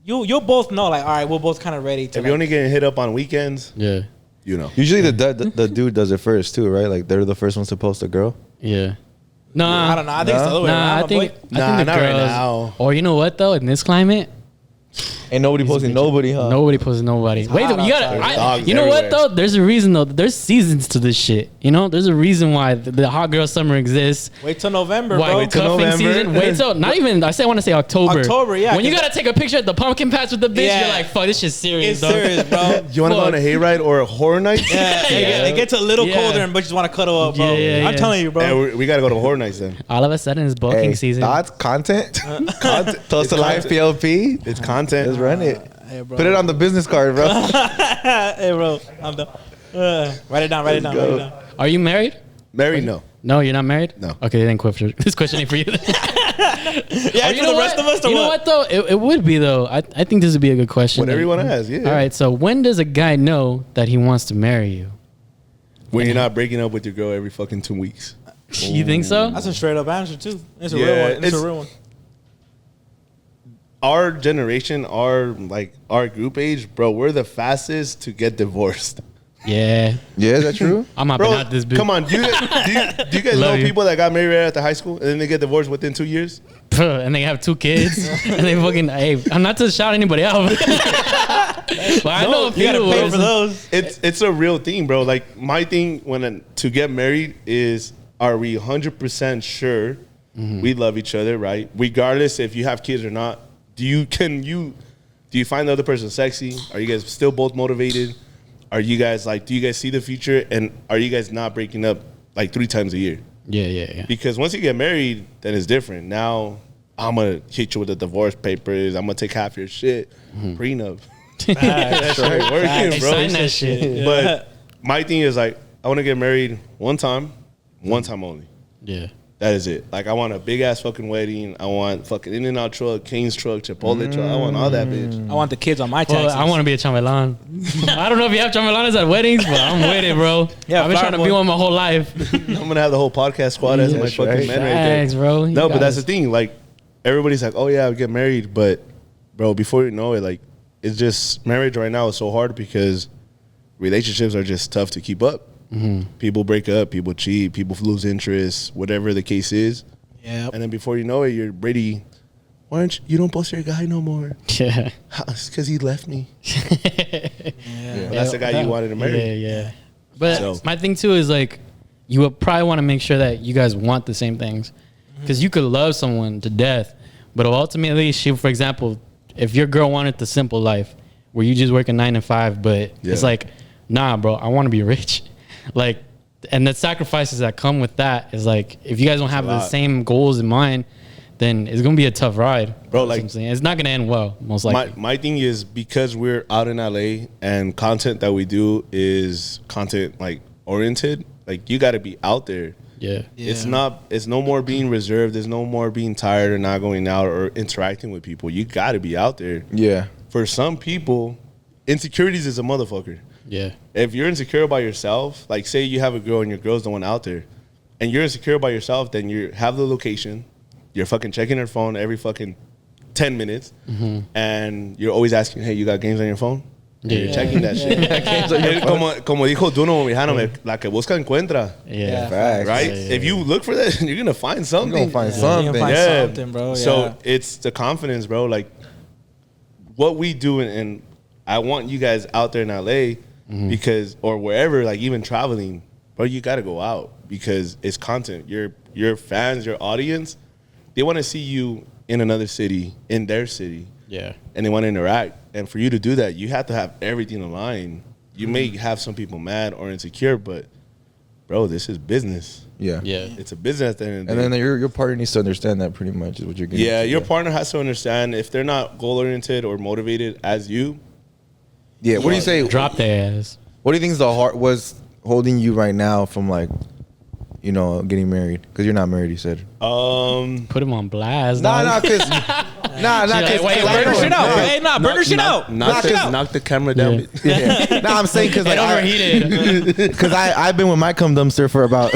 you'll both know, like, all right, we're both kind of ready to. If like, you're only getting hit up on weekends, Yeah. you know. Usually the dude does it first too, right? Like they're the first ones to post a girl. Yeah. No, I don't know. I think it's the other way Nah, around. I my think boy. the Nah, not right girls. now. Or you know what though? In this climate, Ain't nobody posting nobody, huh? nobody posting nobody. Wait, hot you gotta. outside. There's dogs You know what everywhere. though? There's a reason though. There's seasons to this shit. You know, there's a reason why the hot girl summer exists. Wait till November, Why bro. Wait till cuffing November? season? Wait till not even. I want to say October. October, yeah, When you 'cause- gotta take a picture at the pumpkin patch with the bitch, Yeah. you're like, fuck, this shit's serious. It's dog. serious, bro. You want to go on a hayride or a horror night? Yeah, it gets a little Yeah. colder and bitches want to cuddle up, bro. Yeah, I'm telling you, bro. Yeah, we got to go to horror nights then. All of a sudden, it's booking Hey, season. that's content. Content. Toast to life, PLP. It's content. Let's run it. Hey, bro. Put it on the business card, bro. Hey, bro. I'm done. Write it down. Write it down. Write it down. Are you married? Married? No. No, you're not married. No. Okay, then this question ain't for you. Yeah, Or for the rest of us, or you know what though? It would be though. I think this would be a good question. What everyone has, yeah. All right. So when does a guy know that he wants to marry you? When you're not breaking up with your girl every fucking 2 weeks. You think so? That's a straight up answer too. It's a Yeah, real one. It's it's- a real one. Our generation, our group age, bro, we're the fastest to get divorced. Yeah. Yeah, is that true? I'm hopping Bro, out this bitch. come on. Do you guys know Love you. people that got married right after high school and then they get divorced within 2 years? And they have 2 kids, and they fucking. Hey, I'm not to shout anybody out, but I know a You few gotta pay of for those. It's a real thing, bro. Like my thing to get married is, are we 100% sure we love each other, right? Regardless if you have kids or not. Do you find the other person sexy? Are you guys still both motivated? Are you guys do you guys see the future? And are you guys not breaking up like 3 times a year? Yeah. Because once you get married, then it's different. Now I'm gonna hit you with the divorce papers. I'm gonna take half your shit. Prenup. That shit ain't working, Hey, bro. sign that shit. But my thing is I want to get married one time only. Yeah. That is it. Like I want a big ass fucking wedding. I want fucking In-N-Out truck, Cane's truck, Chipotle truck. I want all that bitch. I want the kids on my Well, taxes. I want to be a chambelán. I don't know if you have chambelanes at weddings, but I'm with it, bro. Yeah, I've been trying to flower be boy. one my whole life. I'm gonna have the whole podcast squad as my That's fucking right. men right there. Thanks, bro. You No, but that's the guys- thing. Like everybody's like, oh yeah, I'll get married, but bro, before you know it, like it's just marriage right now is so hard because relationships are just tough to keep up. People break up, people cheat, people lose interest, whatever the case is. Yeah. And then before you know it, you're Brady. Why aren't you don't post your guy no more? Yeah. It's because he left me. Yeah. But that's the guy you wanted to marry. Yeah. But So- my thing too is like, you would probably want to make sure that you guys want the same things, because you could love someone to death, but ultimately, for example, if your girl wanted the simple life where you just work a 9 to 5, but it's like, nah, bro, I want to be rich, like, and the sacrifices that come with that is like, if you guys don't have the same goals in mind, then it's gonna be a tough ride, Bro. That's Like, what I'm saying. It's not gonna end well, most likely. my thing is, because we're out in LA and content that we do is content like oriented, like you got to be out there. Yeah. It's no more being reserved. There's no more being tired or not going out or interacting with people. You got to be out there. Yeah. For some people, insecurities is a motherfucker. Yeah. If you're insecure about yourself, like say you have a girl and your girl's the one out there, and you're insecure about yourself, then you have the location, you're fucking checking her phone every fucking 10 minutes, and you're always asking, hey, you got games on your phone? And you're checking that shit. Como dijo Duno Mijano, la que busca encuentra. Yeah. Facts. Right? Yeah. If you look for that, you're gonna find something. You're gonna find You're something. gonna find something, bro. So Yeah. it's the confidence, bro. Like what we do, and I want you guys out there in LA because, or wherever, like even traveling, bro. You got to go out because it's content. Your fans, your audience, they want to see you in another city, in their city. Yeah. And they want to interact. And for you to do that, you have to have everything aligned. You may have some people mad or insecure, but bro, this is business. Yeah. Yeah. It's a business at the end of the day. And then your partner needs to understand that pretty much is what you're getting. Yeah, to. your partner has to understand if they're not goal oriented or motivated as you. Yeah. What do you say? Drop their ass. What do you think is the heart was holding you right now from like, you know, getting married? Because you're not married, you said. Put him on blast. Nah, dog. because wait, Burn her shit out. Hey, nah, burn her shit out. Knock the camera down. Yeah. Nah, I'm saying because It like overheated. because I've been with my cum dumpster for about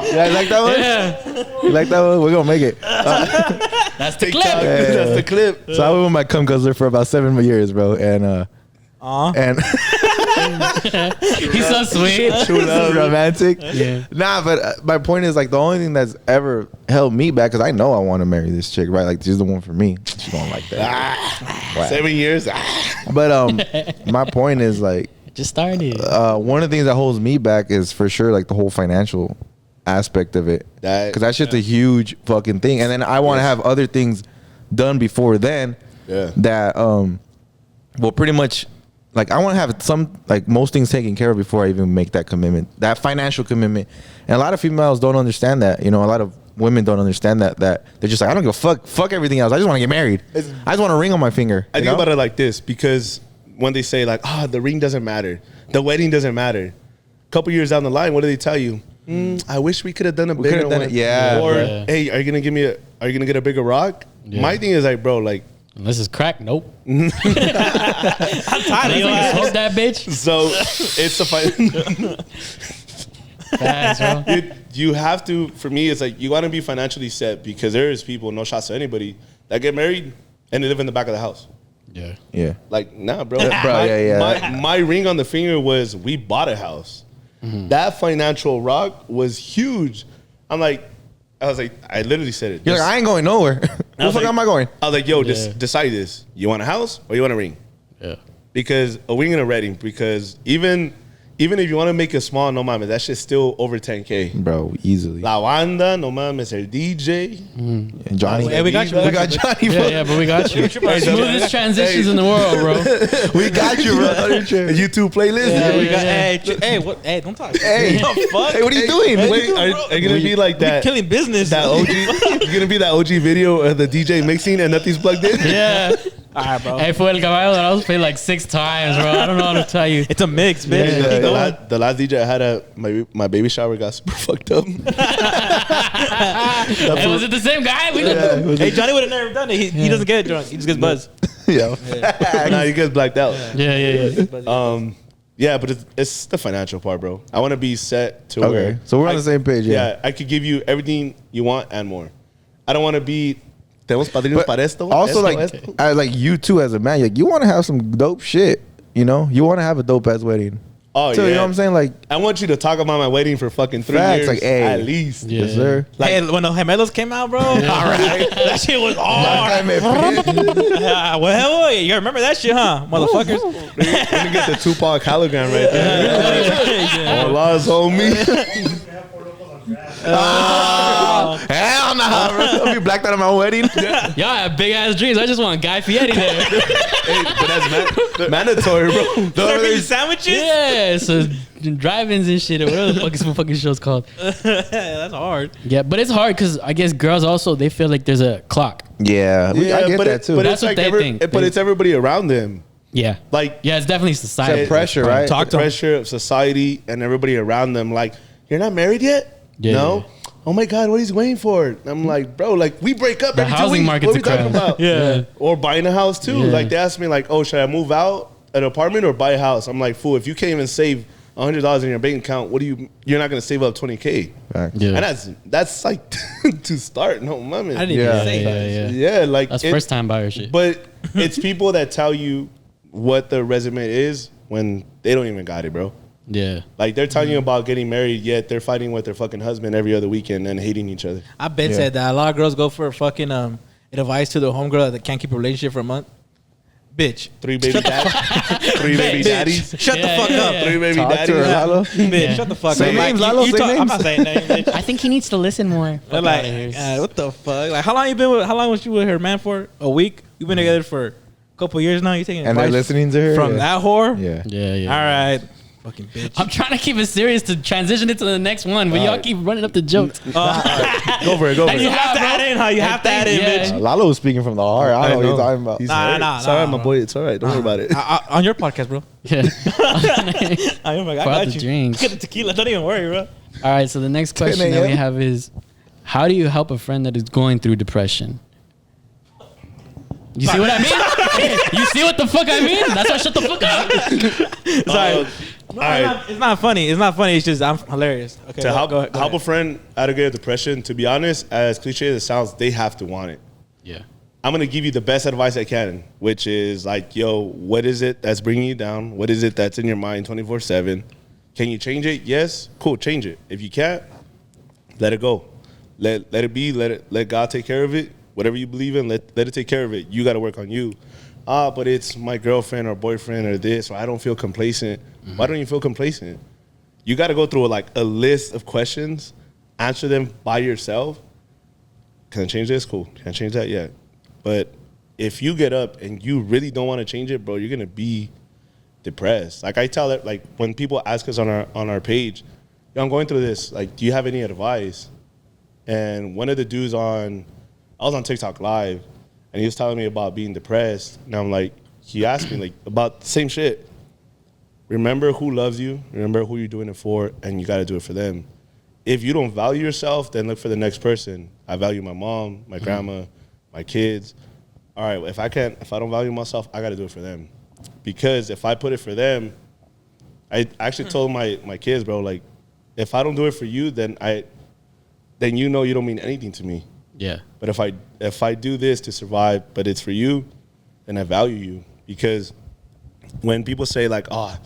Yeah, you like that one? Yeah. You like that one? We're gonna make it. That's the clip. That's the clip. So I was with my cum guzzler for about 7 years, bro, and He's so sweet. true love, romantic. Yeah. Nah, but my point is like the only thing that's ever held me back because I know I want to marry this chick, right? Like she's the one for me. She don't like that. Wow. 7 years. But my point is like Just started. one of the things that holds me back is for sure like the whole financial aspect of it, because that's just a huge fucking thing. And then I want to have other things done before then. Yeah. That well, pretty much. Like I want to have some, like most things taken care of before I even make that commitment, that financial commitment. And a lot of females don't understand that. You know, a lot of women don't understand that they're just like, I don't give a fuck everything else. I just want to get married. I just want a ring on my finger. I think about it like this, because when they say like, the ring doesn't matter, the wedding doesn't matter, a couple years down the line, what do they tell you? I wish we could have done a bigger one. Yeah. Or Yeah. hey, are you gonna get a bigger rock? Yeah. My thing is like, bro, like. Unless it's crack, nope. I'm tired of your Smoke ass. that bitch. So it's a fight. Fast, bro. You have to. For me, it's like you want to be financially set, because there is people, no shots to anybody, that get married and they live in the back of the house. Yeah. Yeah. Like, nah, bro. Yeah. My ring on the finger was we bought a house. That financial rock was huge. I literally said it. You're like, I ain't going nowhere. Where the fuck am I going? I was like, yo, Yeah. decide this. You want a house or you want a ring? Yeah. Because a ring and a wedding. Because even if you want to make it small, no mames, that shit's still over 10K. Bro, easily. La banda, no mames, el DJ. And Johnny. Hey, we got you. We got Johnny. Yeah, but we got you. Smoothest transitions in the world, bro. We got you, bro. A YouTube playlist. Yeah, we got, Yeah. hey, what? Hey, don't talk. Hey. What the fuck? Hey, what are you doing? Wait, are you gonna be like that? Killing business. That OG, you're gonna be that OG video of the DJ mixing and nothing's plugged in. Yeah. All right, bro. Hey, for El Caballo, I was played like 6 times, bro. I don't know how to tell you. It's a mix, bitch. Yeah. Keep going. The last DJ I had at my baby shower got super fucked up. Hey, was it the same guy? We Hey, Johnny would have never done it. He doesn't get drunk. He just gets buzzed. Yeah. Nah, you guys blacked out. Yeah. Yeah, but it's the financial part, bro. I want to be set to where. So we're on the same page, yeah. I could give you everything you want and more. I don't want to be Tenemos padrinos para esto. Also, esto. like you too as a man, like you want to have some dope shit. You know, you want to have a dope ass wedding. Oh, So, yeah. you know what I'm saying? Like, I want you to talk about my wedding for fucking 3 Facts, years like, hey. at least. Yeah. yes, sir. Like- Hey, when the gemelos came out, bro. All right. That shit was hard. Well, you remember that shit, huh, motherfuckers? Let me get the Tupac hologram right there. Allah's homie. Hell no, bro. I'll be blacked out at my wedding. Y'all have big ass dreams. I just want Guy Fieri there. Hey, but that's mandatory, bro. Serving sandwiches? Yeah, so drive-ins and shit, or whatever the fuck is the fucking show's called. That's hard. Yeah, but it's hard because I guess girls also they feel like there's a clock. Yeah, I get that too. But That's it's what like they think. But it's everybody around them. Yeah, Like, yeah, it's definitely society. pressure, right? Talk the to 'em. pressure of society and everybody around them. Like, you're not married yet? Yeah. No? Oh my God, what are you waiting for? I'm like, bro, like we break up The every 2 housing weeks. market's What are we a talking crash. about? Yeah. Or buying a house too. Yeah. Like they asked me like, oh, should I move out an apartment or buy a house? I'm like, fool, if you can't even save $100 in your bank account, you're not gonna save up $20K. Facts. Yeah, And that's like to start. No, my man. I didn't Yeah. even say that. yeah. Yeah, like That's it- first time buyer shit. But it's people that tell you what the resume is when they don't even got it, bro. Yeah, Like they're telling you about getting married, yet they're fighting with their fucking husband every other weekend and hating each other. I've been Yeah. said that. A lot of girls go for fucking advice to their homegirl that can't keep a relationship for a month. Bitch. 3 baby daddies. 3 baby daddies. Shut Yeah, the fuck yeah, up. yeah. 3 baby Talk to her, daddies. Lalo. Bitch, Yeah. shut the fuck Say up. names, Like, Lalo, say I'm names. not saying names, bitch. I think he needs to listen more. But like, what the fuck? Like, how long was you with her man for? A week? You've been together for a couple years now. You taking And they're advice listening to her from that whore? Yeah. Yeah. All right, fucking bitch. I'm trying to keep it serious to transition it to the next one, but y'all keep running up the jokes. Go for it. Go for And you it. have to add in, huh? You have to add in, Yeah. bitch. Lalo was speaking from the heart. I don't know what you're talking about. He's Nah, hurt. nah, It's all right, nah, my boy. It's all right. Don't worry about it. On your podcast, bro. Yeah. I For got the you. drinks. Get the tequila. Don't even worry, bro. All right, so the next question that we have is, how do you help a friend that is going through depression? You see what I mean? You see what the fuck I mean? That's why shut the fuck up. Sorry. All right. It's not funny. It's not funny. It's just I'm hilarious. Okay, To help go ahead. a friend out of depression, to be honest, as cliche as it sounds, they have to want it. Yeah. I'm gonna give you the best advice I can, which is like, yo, what is it that's bringing you down? What is it that's in your mind 24/7? Can you change it? Yes, cool, change it. If you can't, let it go. Let it be. Let God take care of it. Whatever you believe in, let it take care of it. You got to work on you. But it's my girlfriend or boyfriend or this, or I don't feel complacent. Why don't you feel complacent? You got to go through like a list of questions, answer them by yourself. Can I change this? Cool. Can I change that? Yeah. But if you get up and you really don't want to change it, bro, you're gonna be depressed. Like I tell it, like when people ask us on our page, yo, I'm going through this. Like, do you have any advice? And one of the dudes I was on TikTok live, and he was telling me about being depressed. And I'm like, he asked me like about the same shit. Remember who loves you. Remember who you're doing it for, and you got to do it for them. If you don't value yourself, then look for the next person. I value my mom, my grandma, my kids. All right, if I don't value myself, I got to do it for them. Because if I put it for them, I actually told my kids, bro, like, if I don't do it for you, then you know you don't mean anything to me. Yeah. But if I do this to survive, but it's for you, then I value you. Because when people say like, oh,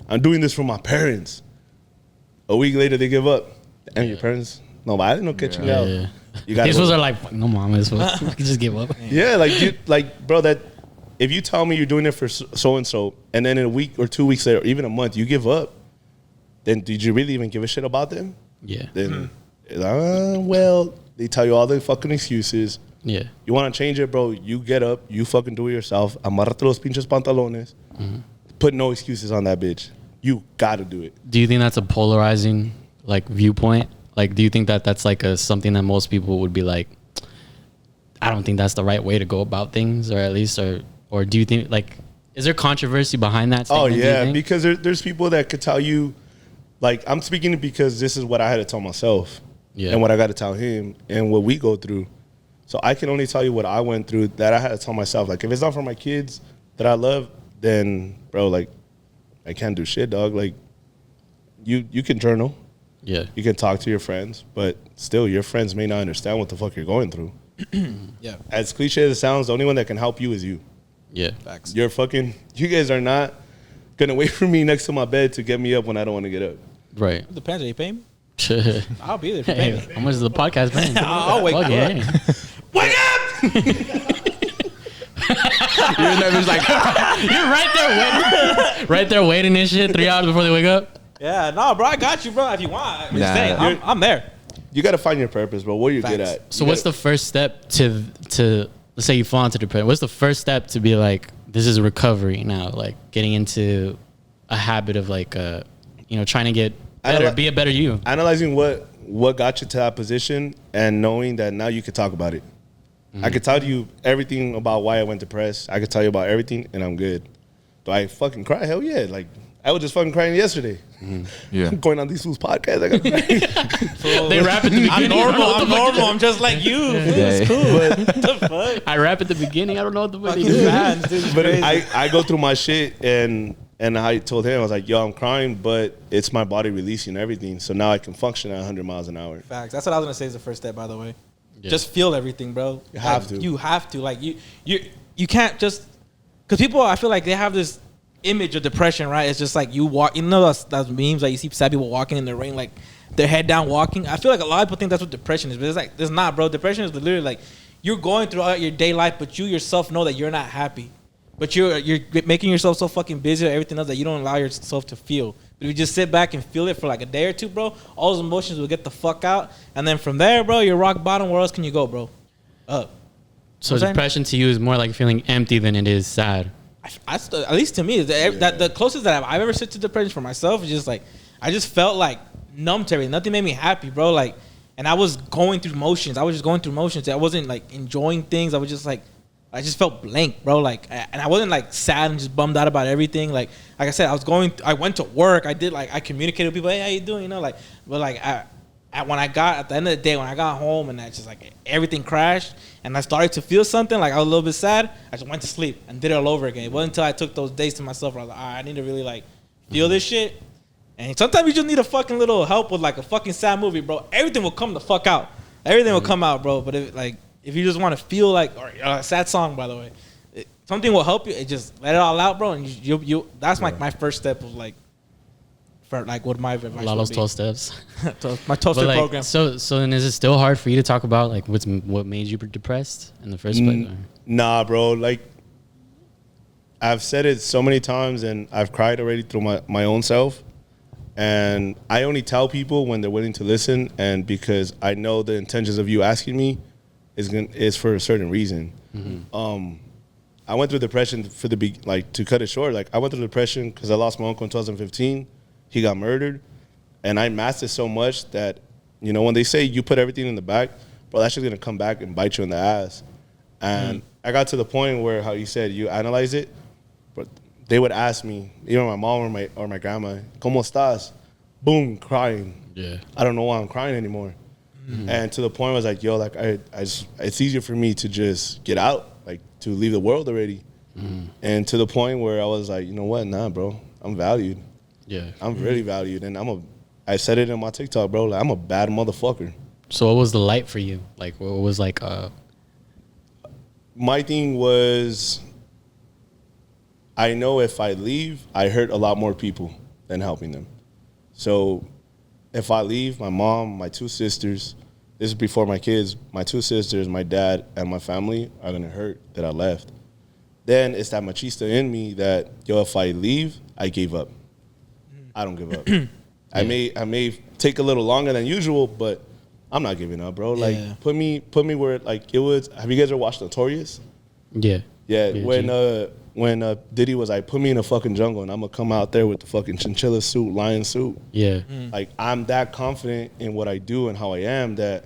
I'm doing this for my parents, a week later they give up. And your parents, no, but I didn't know catching you out. Yeah. You got These ones are like, fuck no mom, this one. We can just give up. Yeah, like bro, that if you tell me you're doing it for so and so, and then in a week or 2 weeks later, or even a month, you give up, then did you really even give a shit about them? Yeah. Then, well, they tell you all the fucking excuses. Yeah. You want to change it, bro? You get up, you fucking do it yourself. Amarrate los pinches pantalones. Put no excuses on that bitch. You got to do it. Do you think that's a polarizing like viewpoint? Like, do you think that that's like something that most people would be like, I don't think that's the right way to go about things, or at least, or do you think like, is there controversy behind that Oh, statement? do you yeah, think? because there's people that could tell you, like, I'm speaking because this is what I had to tell myself. Yeah. And what I got to tell him and what we go through. So I can only tell you what I went through that I had to tell myself. Like, if it's not for my kids that I love, then, bro, like, I can't do shit, dog. Like, you can journal. Yeah. You can talk to your friends, but still, your friends may not understand what the fuck you're going through. Yeah. As cliche as it sounds, the only one that can help you is you. Yeah. Facts. You guys are not gonna wait for me next to my bed to get me up when I don't want to get up. Right. It depends. Are you paying me? Hey, I'll be there if you pay me. how much is the podcast paying? I'll wake Fuck up. yeah. Wake up! You're never like, You're right there waiting and shit 3 hours before they wake up. Yeah, no, bro, I got you, bro. If you want, I'm just Nah. saying, I'm there. You gotta find your purpose, bro. What you're good Facts. at. So what's the first step to let's say you fall into depression? What's the first step to be like, this is recovery now, like getting into a habit of like, trying to get better, be a better you. Analyzing what got you to that position and knowing that now you can talk about it. I could tell you everything about why I went depressed. I could tell you about everything, and I'm good. Do I fucking cry? Hell yeah! Like I was just fucking crying yesterday. yeah. Going on these fools' podcasts, I got cry. They rap at the beginning. I'm normal. I'm just like you. It's cool. What the fuck? I rap at the beginning. I don't know what the fuck they Fucking do. fans, dude. It's But crazy. I go through my shit, and I told him, I was like, yo, I'm crying, but it's my body releasing everything, so now I can function at 100 miles an hour. Facts. That's what I was gonna say is the first step, by the way. Yeah. Just feel everything, bro. You have to. You have to. Like you can't just because people, I feel like they have this image of depression, right? It's just like you walk. You know those memes like you see sad people walking in the rain, like their head down walking. I feel like a lot of people think that's what depression is, but it's like it's not, bro. Depression is literally like you're going throughout your day life, but you yourself know that you're not happy. But you're making yourself so fucking busy with everything else that you don't allow yourself to feel. But if you just sit back and feel it for like a day or two, bro, all those emotions will get the fuck out. And then from there, bro, you're rock bottom. Where else can you go, bro? Up. So What I'm saying? depression to you is more like feeling empty than it is sad. At least to me, that the closest that I've ever sit to depression for myself is just like, I just felt like numb to everything. Nothing made me happy, bro. Like, and I was going through motions. I was just going through motions. I wasn't like enjoying things. I was just like, I just felt blank, bro. Like, and I wasn't like sad and just bummed out about everything. Like I said, I went to work. I communicated with people. Hey, how you doing? You know, like, but like, when I got at the end of the day, when I got home and I just like everything crashed and I started to feel something, like I was a little bit sad. I just went to sleep and did it all over again. It wasn't until I took those days to myself where I was like, all right, I need to really like feel this shit. And sometimes you just need a fucking little help with like a fucking sad movie, bro. Everything will come the fuck out. Everything will come out, bro. But if you just want to feel like, or a sad song, by the way, something will help you. It just let it all out, bro. And you that's like my first step of like, for like what my advice Lalo's would be. 12 steps. My 12-step But, program. So then is it still hard for you to talk about like what made you depressed in the first place? Nah, bro. Like, I've said it so many times, and I've cried already through my own self. And I only tell people when they're willing to listen, and because I know the intentions of you asking me is for a certain reason. I went through depression to cut it short. Like, I went through depression because I lost my uncle in 2015. He got murdered, and I masked it so much that, you know, when they say you put everything in the back, bro, that's just gonna come back and bite you in the ass. And I got to the point where, how you said, you analyze it, but they would ask me, even my mom or my grandma, ¿Cómo estás? Boom, crying. Yeah. I don't know why I'm crying anymore. And to the point where I was like, yo, like it's easier for me to just get out, like to leave the world already. And to the point where I was like, you know what? Nah, bro, I'm valued. Yeah. I'm really valued, and I said it in my TikTok, bro. Like, I'm a bad motherfucker. So what was the light for you? Like what was like My thing was, I know if I leave, I hurt a lot more people than helping them. So if I leave, my mom, my two sisters, this is before my kids, my two sisters, my dad, and my family are gonna hurt that I left. Then it's that machista in me that, yo, if I leave, I gave up. I don't give up. I may take a little longer than usual, but I'm not giving up, bro. Like, Yeah. put me where like it was. Have you guys ever watched Notorious? Yeah. Yeah, Yeah, when Diddy was like, put me in a fucking jungle and I'm gonna come out there with the fucking chinchilla suit, lion suit. Yeah. Like, I'm that confident in what I do and how I am that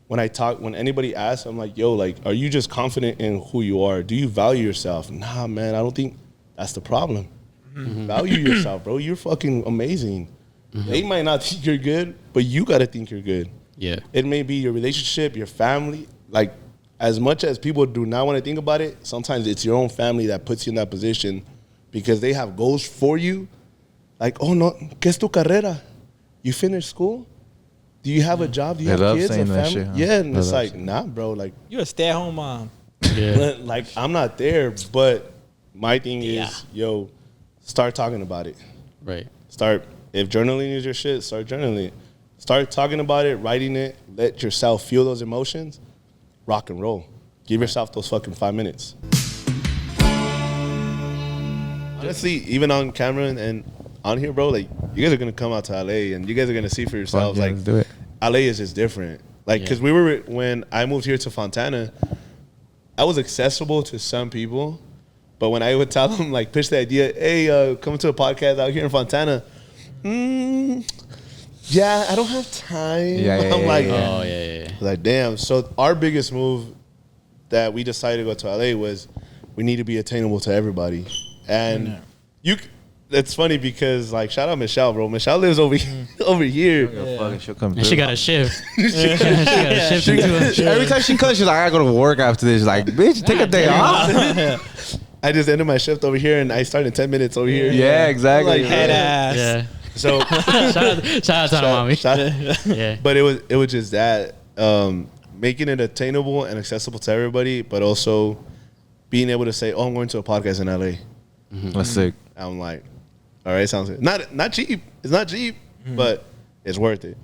when anybody asks, I'm like, yo, like, are you just confident in who you are? Do you value yourself? Nah, man, I don't think that's the problem. Value yourself, bro. You're fucking amazing. They might not think you're good, but you gotta think you're good. Yeah. It may be your relationship, your family. Like, as much as people do not want to think about it, sometimes it's your own family that puts you in that position because they have goals for you. Like, oh, no, ¿qué es tu carrera? You finished school? do you have a job? Do you They have love kids, a saying that family? shit, huh? Yeah, and They it's love like, nah, bro. Like, You a stay-at-home mom. Yeah. like I'm not there, but my thing is, yo, start talking about it. Right. If journaling is your shit, start journaling. Start talking about it, writing it. Let yourself feel those emotions. Rock and roll. Give yourself those fucking 5 minutes. Honestly, even on camera and on here, bro, like, you guys are gonna come out to LA and you guys are gonna see for yourselves. Yeah, Like, let's do it. LA is just different. Like, because when I moved here to Fontana, I was accessible to some people, but when I would tell them, like, pitch the idea, hey, come to a podcast out here in Fontana, yeah, I don't have time. I'm like, Oh yeah. like, damn. So our biggest move that we decided to go to LA was we need to be attainable to everybody. And it's funny because, like, shout out Michelle, bro. Michelle lives over here. Fucking she'll come And she through. got a shift. she got a shift into Every time she comes, she's like, I gotta go to work after this. Like, bitch, take a day off. I just ended my shift over here and I started in 10 minutes over here. Yeah, exactly. Like, Head ass. Yeah. So Shout out to mommy. Yeah. But it was just that making it attainable and accessible to everybody, but also being able to say, "Oh, I'm going to a podcast in LA." That's sick. I'm like, all right, sounds good. Not cheap. It's not cheap, but it's worth it.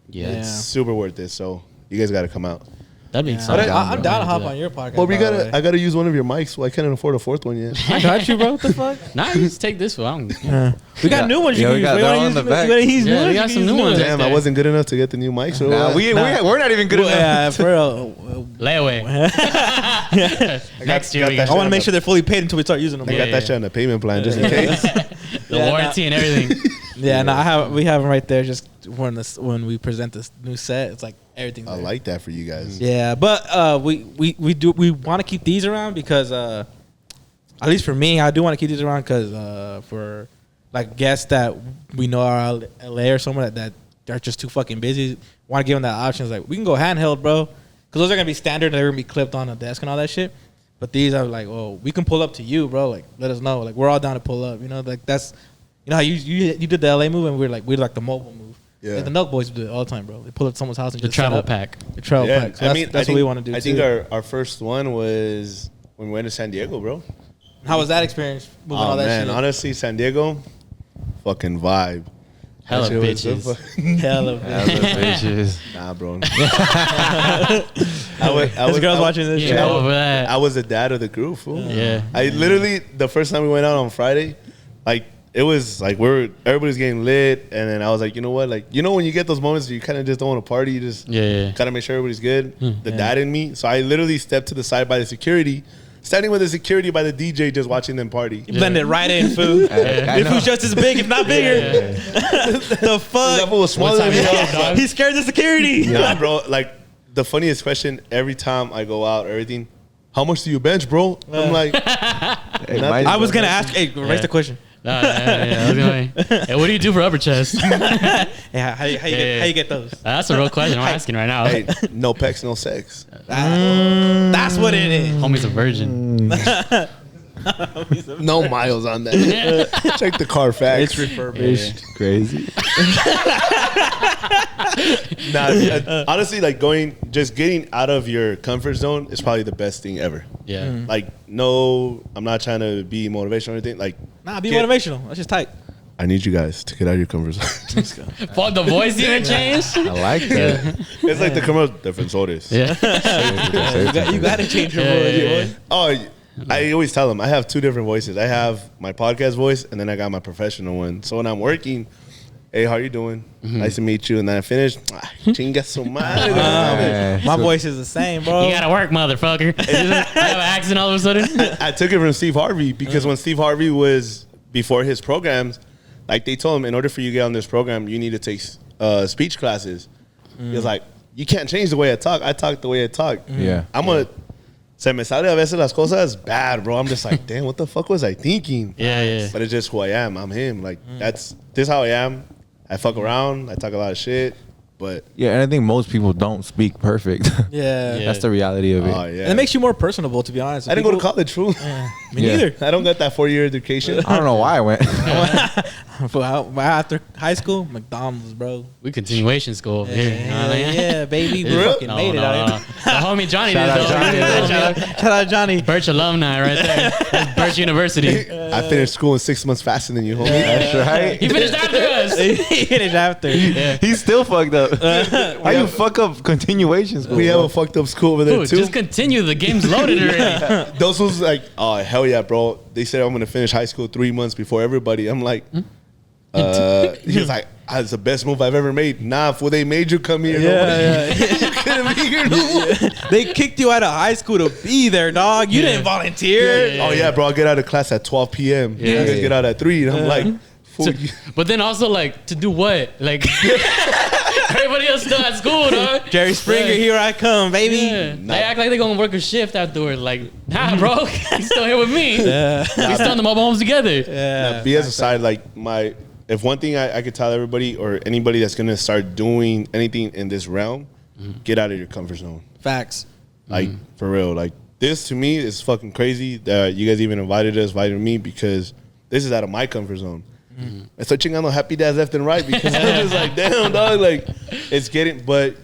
Yeah. It's super worth it. So you guys got to come out. That'd be Yeah. exciting. I'm down to hop on your podcast. Well, by the way. I gotta use one of your mics. Well, I can't afford a fourth one yet. I got you, bro. What the fuck? Nah, you just take this one. I don't. We got new ones you Yeah, can we use. got You that wanna on use the new- back. you wanna use Yeah, new we ones? got You some can new use ones. Damn, I wasn't good enough to get the new mics. Or Nah, what? we're not even good Well, enough. yeah, for real. Layaway. Next year we got got I want to make sure they're fully paid until we start using them. I got that shit on the payment plan just in case. the warranty and everything. Yeah, no, we have them right there. Just when we present this new set, it's like everything. I like that for you guys. Yeah, but we want to keep these around because at least for me, I do want to keep these around because for like guests that we know are out LA or somewhere that are just too fucking busy, want to give them that option. It's like we can go handheld, bro, because those are gonna be standard. They're gonna be clipped on a desk and all that shit. But these are like, well, we can pull up to you, bro. Like, let us know. Like, we're all down to pull up. You know, like that's, you know how you did the LA move and we're like the mobile move. Yeah. Like the Nelk boys do it all the time, bro. They pull up to someone's house and The just set travel up. pack. The travel Yeah, pack. So that's what we want to do. I think our first one was when we went to San Diego, bro. How was that experience? Moving all Oh that man, shit. honestly, San Diego, fucking vibe. Hella That shit was bitches. so fucking- Hella Bitches. Nah, bro. This girl's watching this Yeah, shit. over that. I was the dad of the group, fool. Yeah. I literally, the first time we went out on Friday, like, it was like everybody's getting lit, and then I was like, you know what, like, you know when you get those moments where you kind of just don't want to party, you just Yeah. kind of make sure everybody's good. The dad in me, so I literally stepped to the side by the security, standing with the security by the DJ, just watching them party. You blend it right in, food. I Your know. food's just as big, if not bigger. The That fuck? fool was smaller than me. dog? He scared the security. Nah, bro. Like the funniest question every time I go out, or everything. How much do you bench, bro? I'm like, Hey, Nothing. I was gonna ask. Hey, raise the question. I was going, hey, what do you do for upper chest? Yeah, how you get those? That's a real question I'm asking right now. hey, no pecs, no sex. That's what it is. Homie's a virgin. No miles on that. Check the Carfax. It's refurbished. Crazy. Honestly, like getting out of your comfort zone is probably the best thing ever. Yeah. Like, no, I'm not trying to be motivational or anything. Like, Nah, be Get- motivational. That's just tight. I need you guys to get out of your comfort zone. Fuck, the voice even changed? I like that. It's like the commercial defensores. Yeah. You gotta change your Yeah. voice. Oh, I always tell them I have two different voices. I have my podcast voice, and then I got my professional one. So when I'm working, hey, how you doing? Nice to meet you. And then I finish, chinga su madre. My voice is the same, bro. You gotta work, motherfucker. I have an accent all of a sudden. I took it from Steve Harvey because when Steve Harvey was before his programs, like they told him, in order for you to get on this program, you need to take speech classes. He was like, you can't change the way I talk. I talk the way I talk. Yeah. I'm a se me sale a veces las cosas bad, bro. I'm just like, damn, what the fuck was I thinking? Yeah. But it's just who I am. I'm him. Like this is how I am. I fuck around. I talk a lot of shit. But Yeah, and I think most people don't speak perfect. Yeah. Yeah. That's the reality of it. oh yeah, And it makes you more personable, to be honest. I didn't go to college, fool. Me Yeah. neither. I don't got that 4-year education. I don't know why I went. After high school, McDonald's, bro. We continuation school over here. You know what I mean? Yeah, baby. We No, fucking made it out here. The homie Johnny Shout did out though. Johnny. Shout out Johnny. Birch alumni right there. That's Birch University. I finished school in 6 months faster than you, homie. That's right. He finished after us. He finished after. Yeah. He's still fucked up. How you fuck up continuations? We have a fucked up school over there Dude, too. just continue. The game's loaded already. Those was like, oh hell yeah, bro. They said I'm gonna finish high school 3 months before everybody. I'm like, he was like, it's the best move I've ever made. Nah, fool, they made you come here. Yeah, You couldn't be here no more. They kicked you out of high school to be there, dog. You didn't volunteer. Yeah. Oh yeah, bro. I get out of class at 12 p.m. Yeah. You guys get out at 3, and I'm like, fool, you- But then also like to do what? Like everybody else still at school, dog. Jerry Springer, here I come, baby. Yeah. They act like they're gonna work a shift afterwards. Like, nah, bro, he's still here with me. We still in the mobile homes together. Yeah. BS aside, like if one thing I could tell everybody or anybody that's gonna start doing anything in this realm, get out of your comfort zone. Facts. Like for real, like this to me is fucking crazy that you guys even invited me because this is out of my comfort zone. Estoy chingando happy dads left and right because I'm just like, damn, dog, like it's getting. But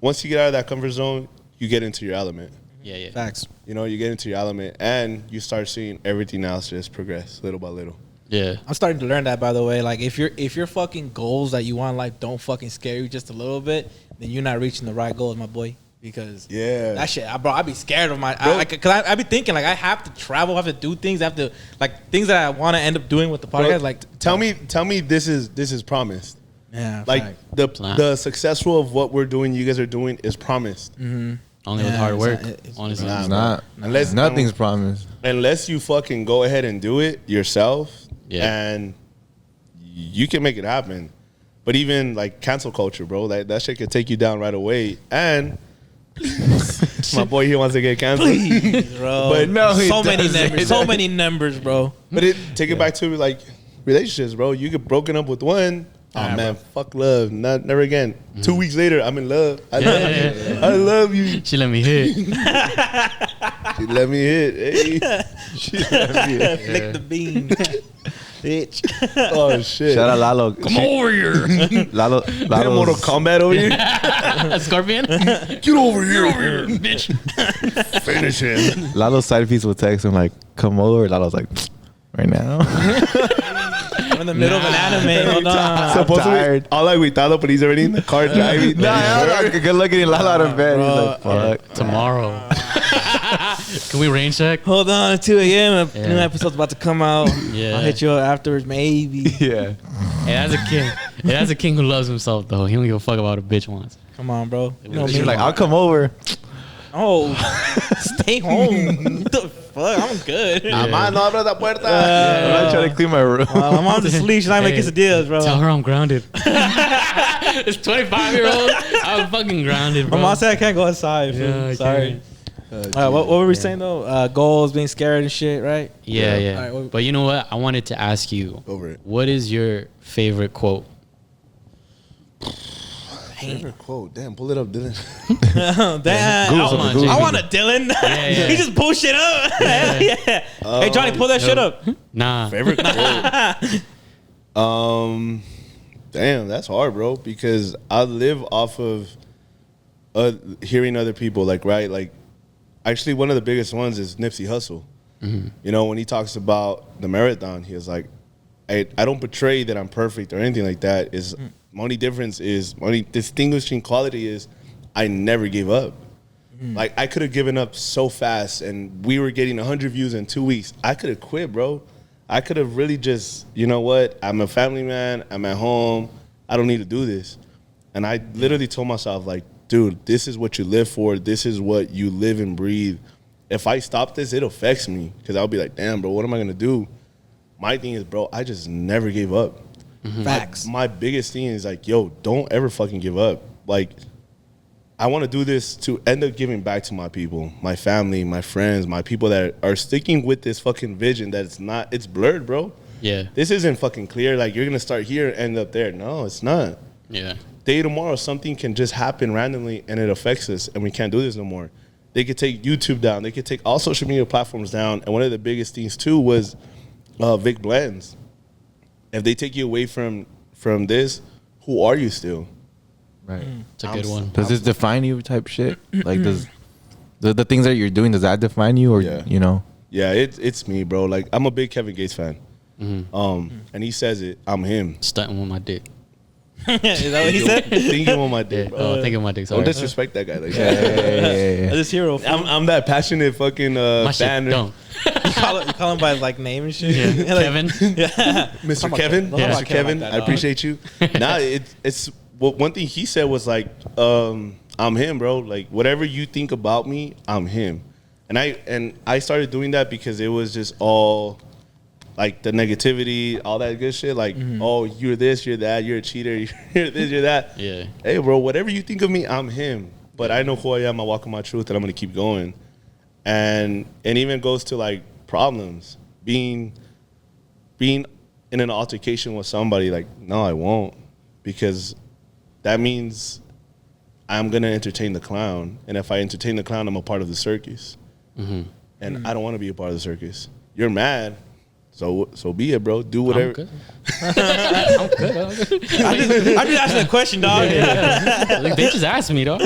once you get out of that comfort zone, you get into your element. Yeah. Facts. You know, you get into your element and you start seeing everything else just progress little by little. Yeah. I'm starting to learn that, by the way. Like, if your fucking goals that you want in life don't fucking scare you just a little bit, then you're not reaching the right goals, my boy. Because that shit, bro, I be scared of because I be thinking like I have to travel, I have to do things, I have to like things that I want to end up doing with the podcast. Bro, like, tell me, this is promised. yeah, Like fact. the successful of what we're doing, you guys are doing is promised. Only with Yeah, hard work. it's Honestly. not. It's not. Unless Nothing's promised. Unless you fucking go ahead and do it yourself, Yeah. and you can make it happen. But even like cancel culture, bro, that shit could take you down right away. And my boy here wants to get canceled. bro. But no, he so many doesn't. numbers, so many numbers, bro. But take it back to like relationships, bro. You get broken up with one. Oh man, fuck love. Never again. 2 weeks later, I'm in love. I love you. I love you. She let me hit. She let me hit. Hey. She let me hit. Flick the bean, bitch. Oh shit. Shout out Lalo. Come over here. Lalo. Damn, Mortal Kombat over here. Scorpion. Get over here, Bitch. finish him. Lalo's side piece will text him like, "Come over." Lalo's like, "Right now." I'm in the middle of an anime. Hold on. Supposed to tired. be all like gritado, but he's already in the car driving. Good luck getting Lalo out of bed. He's like, "Fuck." Tomorrow. Can we rain check? Hold on, at 2 a.m. A new episode's about to come out. Yeah. I'll hit you up afterwards, maybe. Yeah. Hey, that's a king who loves himself though. He don't give a fuck about what a bitch wants. Come on, bro. You know She's me. like, "I'll come over." Oh, stay home. What the fuck? I'm good. Mamá, no abras la puerta. I'm not trying to clean my room. My mom's asleep. She's not making quesadillas, bro. Tell her I'm grounded. It's 25-year-old. I'm fucking grounded, My bro. mom said I can't go outside. fool. Yeah, I Sorry. can't. What were we saying though? Goals, being scared and shit, right? Yeah. All right, what- But you know what? I wanted to ask you. Over it. What is your favorite quote? Favorite quote. Damn, pull it up, Dylan. Damn. Google Come on, something, JB. I want a Dylan. Yeah. He just bullshit up. Yeah. Hey Johnny, pull that shit up. Nah. Favorite quote. Damn, that's hard, bro. Because I live off of hearing other people. Like, right, like, actually, one of the biggest ones is Nipsey Hussle. You know, when he talks about the marathon, he was like, I don't portray that I'm perfect or anything like that. My only difference is, my only distinguishing quality is I never gave up. Like, I could have given up so fast and we were getting 100 views in 2 weeks. I could have quit, bro. I could have really just, you know what? I'm a family man. I'm at home. I don't need to do this. And I literally told myself, like, dude, this is what you live for. This is what you live and breathe. If I stop this, it affects me because I'll be like, damn, bro, what am I going to do? My thing is, bro, I just never gave up. Facts. My biggest thing is like, yo, don't ever fucking give up. Like, I want to do this to end up giving back to my people, my family, my friends, my people that are sticking with this fucking vision that it's blurred, bro. Yeah. This isn't fucking clear. Like, you're going to start here and end up there. No, it's not. Yeah. day tomorrow, something can just happen randomly and it affects us, and we can't do this no more. They could take YouTube down. They could take all social media platforms down. And one of the biggest things too was Vic Blends. If they take you away from this, who are you still? Right. It's a good one. Does this define you type shit? Like, does the things that you're doing, does that define you, or you know? Yeah, it's me, bro. Like, I'm a big Kevin Gates fan. And he says it. I'm him. Stunting with my dick. Is that what he said? Thinking on my dick, bro. Oh, thinking my dick. Don't Sorry. disrespect that guy. Like, yeah. This hero. I'm that passionate fucking My shit fan. don't. You call him by like name and shit. Yeah. Like, Kevin. Yeah. Mr. Kevin, Don't talk about Mr. Kevin, like that, I dog. appreciate you. Nah, it's one thing he said was like, I'm him, bro. Like, whatever you think about me, I'm him. And I started doing that because it was just all like the negativity, all that good shit. Like, oh, you're this, you're that, you're a cheater, you're this, you're that. Yeah. Hey, bro, whatever you think of me, I'm him. But I know who I am. I walk in my truth, and I'm gonna keep going. And it even goes to like problems, being in an altercation with somebody. Like, no, I won't, because that means I'm gonna entertain the clown. And if I entertain the clown, I'm a part of the circus. And I don't want to be a part of the circus. You're mad. So be it, bro. Do whatever. I'm good. I'm good. I'm just asking a question, dog. Like, they just asked me, dog.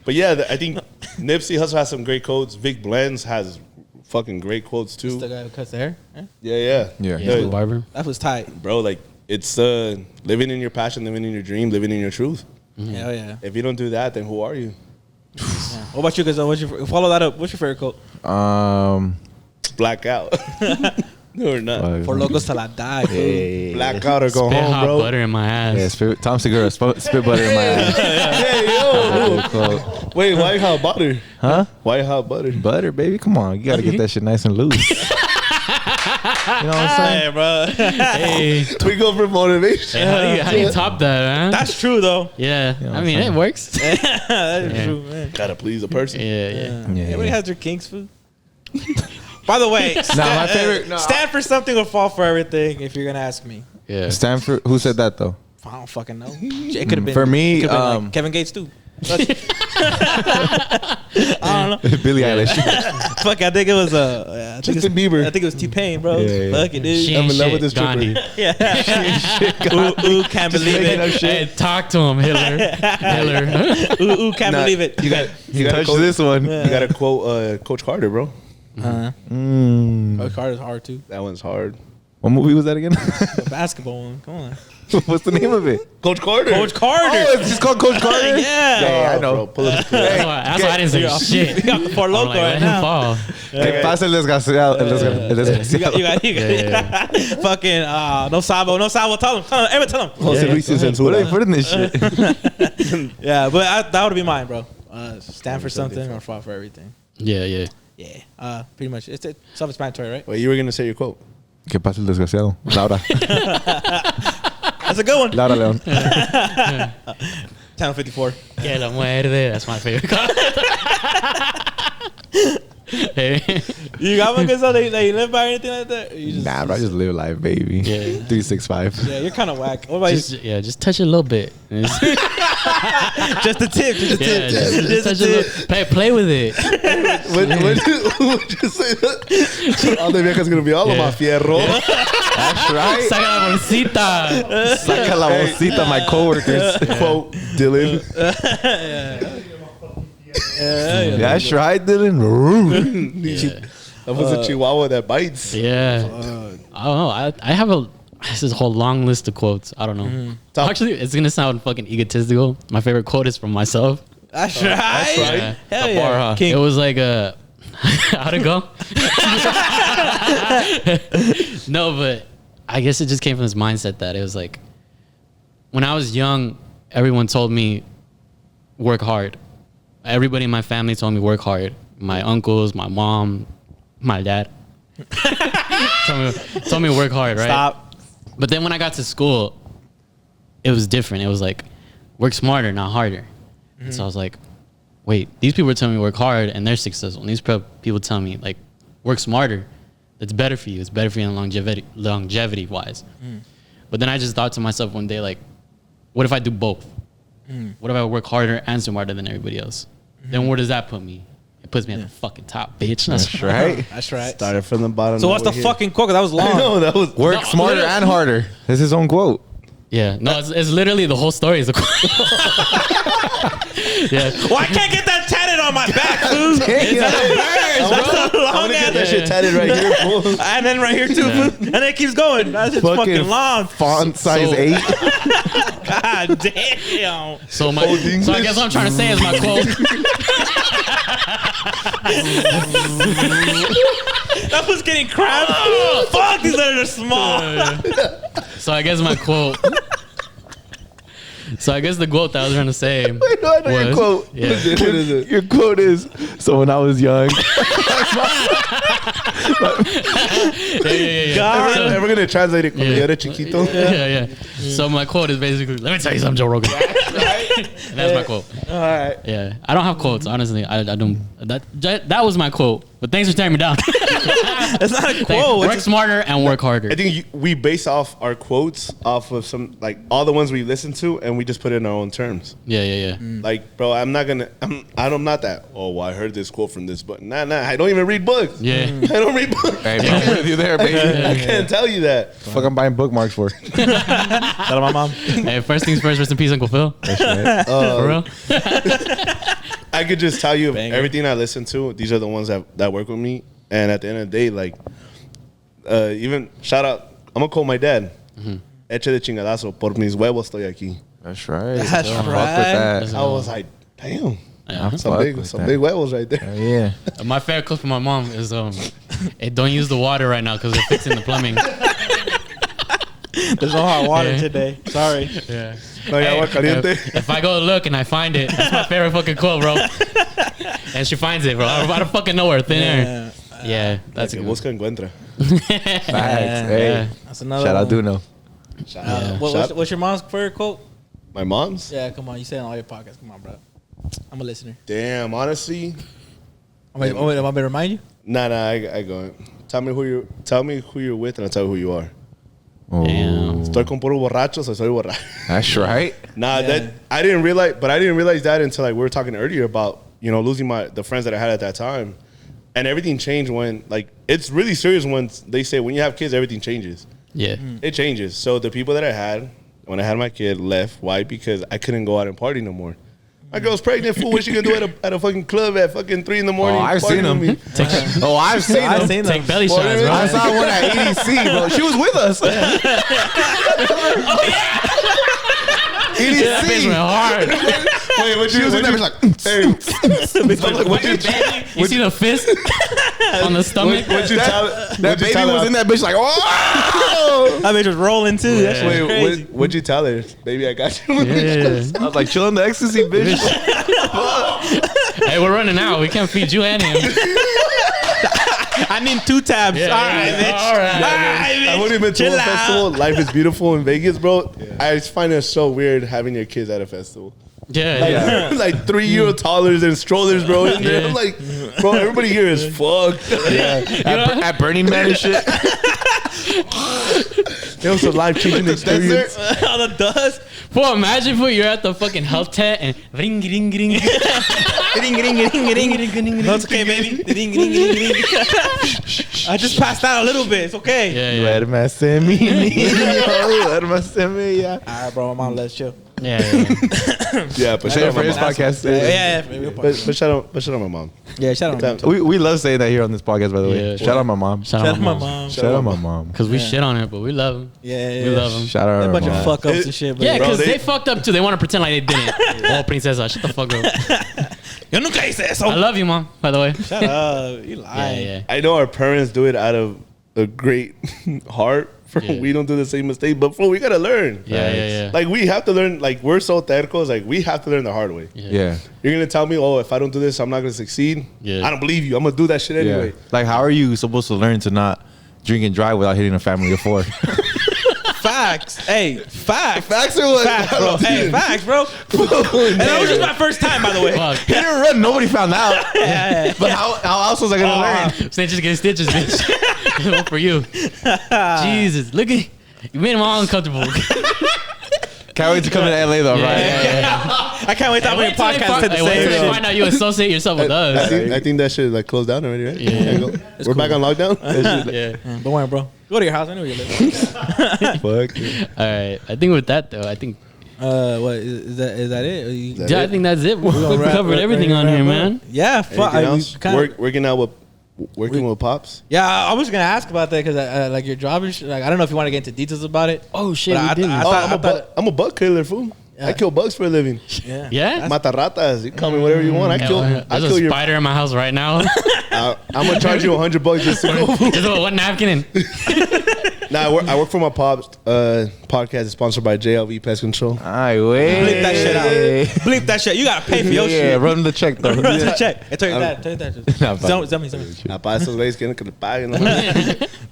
But yeah, I think Nipsey Hussle has some great quotes. Vic Blends has fucking great quotes too. The guy who cuts the hair. Yeah. Yeah, barber. That was tight. Bro, like, it's living in your passion, living in your dream, living in your truth. Hell yeah. If you don't do that, then who are you? What about you, guys? Follow that up. What's your favorite quote? Blackout. No, or not. For locos till I die. Dude. Blackout or go Spit home, hot bro. butter in my ass. Yeah, Tom Segura, spit butter in my ass. Hey, yo. Quote. Wait, why hot butter? Huh? Why hot butter? Butter, baby, come on, you gotta get that shit nice and loose. You know what I'm saying? Hey, bro. Hey, We go for motivation. how do you top that, man? That's true, though. Yeah, know what I I'm mean, saying? it works. That's Yeah. true, man. Gotta please a person. Yeah. Everybody has their kinks, food. By the way, my favorite- stand for something or fall for everything. If you're gonna ask me, Yeah. Stanford, who said that though? I don't fucking know. It could have been For me, it could've been like Kevin Gates too. I don't know. Billie Eilish. Fuck, I think it was Justin Bieber. I think it was T-Pain, bro. Yeah. Fuck it, dude. She I'm ain't in love shit, with this Gandhi. stripper. Yeah. Ooh, can't believe it. Hey, talk to him, Hiller. Ooh, can't Nah, believe it. You gotta Touch quote, this one. You gotta quote Coach Carter, bro. Coach Carter's hard too. That one's hard. What movie was that again? The basketball one. Come on. What's the name of it? Coach Carter. Coach Carter. Oh, it's just called Coach Carter. Yeah. I know. Bro, pull up the That's why I didn't say shit. You got the Four I'm Loko like, right let him now. fall. Que pasa el desgraciado. El desgraciado. You got fucking no sabo. Tell him. Everyone tell him. Jose Luis What are Ventura. they putting this shit? Yeah, but that would be mine, bro. Stand for something or fall for everything. Yeah. Yeah. Pretty much. It's self-explanatory, right? Wait, you were gonna say your quote. Que pasa el desgraciado. Laura. That's a good one. Laura Leon. 10:54. Que la muerde. That's my favorite comment. Hey. You got one good stuff that you live by or anything like that? Or you just, Nah, bro, I just live life, baby. Yeah. 365. Yeah, you're kind of whack. What about Just touch it a little bit. you? Just a tip. Just a tip. Just touch it a little. Play with it. What you say that? All the viejas gonna be all of my fierro. That's right. Saca la bolsita. Saca la bolsita, my coworkers. Quote Dylan. That's right, Dylan. That was a chihuahua that bites. Yeah. I don't know. I have this is a whole long list of quotes. I don't know. Actually, it's gonna sound fucking egotistical. My favorite quote is from myself. That's right. Yeah. Hell The yeah. bar, huh? King. It was like how'd it go? No, but I guess it just came from this mindset that it was like when I was young, everyone told me work hard. Everybody in my family told me work hard. My uncles, my mom, my dad told me to work hard, right? Stop. But then when I got to school, it was different. It was like work smarter, not harder. And so I was like, wait, these people are telling me to work hard and they're successful. And these people tell me like work smarter. That's better for you. It's better for you in longevity wise. But then I just thought to myself one day, like, what if I do both? What if I work harder and smarter than everybody else? Then where does that put me? It puts me at the fucking top, bitch. That's right. That's right. Started from the bottom. So now what's the we're here. fucking quote? 'Cause that was long. I know that was Work smarter and harder. That's his own quote. Yeah, no, it's literally the whole story is a yeah. Well, I can't get that tatted on my back, fool. That's so I'm long gonna get that ass. shit tatted right here, fool. And then right here too, fool. And it keeps going. That's just fucking long. Font size So- 8. God damn. So I guess what I'm trying to say is my quote. That was getting cramped. Fuck, these letters are small. So I guess my quote. So I guess the quote that I was trying to say. I know your was- quote. Yeah. What is it? Your quote is, so when I was young. Yeah. God. So- We're gonna translate it. Cuando Yeah. yo era chiquito. yeah. So my quote is basically, let me tell you something, Joe Rogan. That's my quote. All right. Yeah, I don't have quotes, honestly. I don't. That was my quote. But thanks for tearing me down. It's not a quote. Work smarter and work harder. I think we base off our quotes off of some like all the ones we listen to, and we just put it in our own terms. Yeah. Like, bro, I'm not that. Oh, well, I heard this quote from this book. Nah, I don't even read books. Yeah. I don't read books. Hey, bro, I'm with you there, baby. I can't tell you that. Fuck, I'm buying bookmarks for. Shout out my mom. Hey, first things first, rest in peace, Uncle Phil. For real? I could just tell you Banger. everything I listen to. These are the ones that work with me. And at the end of the day, like, even shout out. I'm gonna call my dad. Eche de chingadazo por mis huevos estoy aquí. That's right. That's Fuck with right. that. I was like, damn, Yeah. some Fuck big with that. huevos right there. Yeah. My favorite clip from my mom is hey, don't use the water right now because they're fixing the plumbing. There's no hot water Yeah. today. Sorry. Yeah. No hay agua caliente. If I go look and I find it, that's my favorite fucking quote, bro. And she finds it, bro. Out of fucking nowhere, thin air. Yeah, that's a Que good one. busca encuentra. Facts. Hey. Yeah. That's another Shout out one. Duno. Yeah. What's your mom's favorite quote? My mom's. Yeah, come on. You say it on all your podcasts. Come on, bro. I'm a listener. Damn, honestly, Am I going to remind you? nah. I go. Tell me who you're with, and I'll tell you who you are. Oh, Damn. Estoy con puro borrachos, o soy borracho. that's right. Nah, Yeah. that I didn't realize that until like we were talking earlier about losing the friends that I had at that time, and everything changed when like it's really serious when they say when you have kids everything changes. Yeah. It changes. So the people that I had when I had my kid left. Why? Because I couldn't go out and party no more. My girl's pregnant. Fool, what she gonna do at a fucking club at fucking 3 a.m? Oh, I've partying seen them. with me? I've seen I've them. seen Take them. belly Well, shots, bro. I saw one at EDC, bro. She was with us. That bitch went hard. Wait, what She was in there, like, You see the fist on the stomach? What you tell that baby was in that bitch, like, oh! That bitch was rolling too. That shit was Wait, crazy. what'd you tell her? Baby, I got you. Yeah. I was like, chilling the ecstasy, bitch. Hey, we're running out. We can't feed you and him. I need 2 tabs. Yeah, All right, bitch. All right. bitch. I wouldn't even to Chill a out. festival. Life is beautiful in Vegas, bro. I just find it so weird having your kids at a festival. Yeah. Like 3-year toddlers and strollers, bro. In there. Yeah. I'm like, bro, everybody here is fucked. At Burning Man and shit. It was a life-changing experience. All the dust. Well, imagine if you're at the fucking health tent and ring, ring, ring. Ring, ring, ring, ring. No, it's okay, baby. Ring, ring, ring, ring. I just passed out a little bit. It's okay. Yeah. Duérmase, mi niño. Duérmase, mi ya. All right, bro. Mom, let's chill. Yeah. Yeah, but Say shout it out for my his mom. podcast. Yeah. But shout out my mom. Yeah, shout out. We love saying that here on this podcast, by the way. Yeah. Shout out my mom. Shout Shout out out my mom. mom. Shout out my mom. Because we shit on her, but we love him. Yeah, We love him. Shout out A our bunch of mom. fuck ups and shit. But Yeah, Bro, because they- they fucked up too. They want to pretend like they didn't. Oh, princesa, shut the fuck up. Yo nunca hice eso. I love you, mom, by the way. Shut up. You Yeah, lying. yeah. I know our parents do it out of a great heart. Yeah. We don't do the same mistake, but we gotta learn. Yeah. Like we have to learn. Like we're so tercos. Like we have to learn the hard way. Yeah. You're gonna tell me, oh, if I don't do this, I'm not gonna succeed. Yeah. I don't believe you. I'm gonna do that shit Yeah. anyway. Like, how are you supposed to learn to not drink and drive without hitting a family of 4? Facts. Hey, facts. Facts or what? Facts, bro. Hey, facts, bro. And that was just my first time, by the way. Fuck. He didn't run. Nobody found out. Yeah. But how else was I gonna learn? Snitches get stitches, bitch. One for you. Jesus, look at you made him all uncomfortable. Can't wait to come to LA though, right? I can't wait to have your podcast to the Wait same till they shit. find out you associate yourself with us. I think that shit like closed down already, right? Yeah. We're back on lockdown. Yeah. Don't worry, bro. Go to your house. I know where you live. Fuck. All right. I think with that though, I think What is that? Is that it? I think that's it. We covered everything on here, man. Yeah. Fuck. Anything else? Working with pops. Yeah, I was gonna ask about that because like your job is like I don't know if you want to get into details about it. Oh shit, But we I didn't. thought- I'm a bug killer, fool. Yeah. I kill bugs for a living. Yeah. Yeah. Mata ratas. You call me whatever you want. I There's kill a your. spider in my house right now. I'm gonna charge you $100 just to go. Just one napkin and Nah, I work for my pops. Podcast is sponsored by JLV Pest Control. Ay, wait. Bleep that shit out. Bleep that shit. You gotta pay for your Yeah, shit. run the check though. Run the check. Hey, tell your dad. Tell your dad. Nah, fine. Tell me. Pa esos güeyes quieren que le paguen.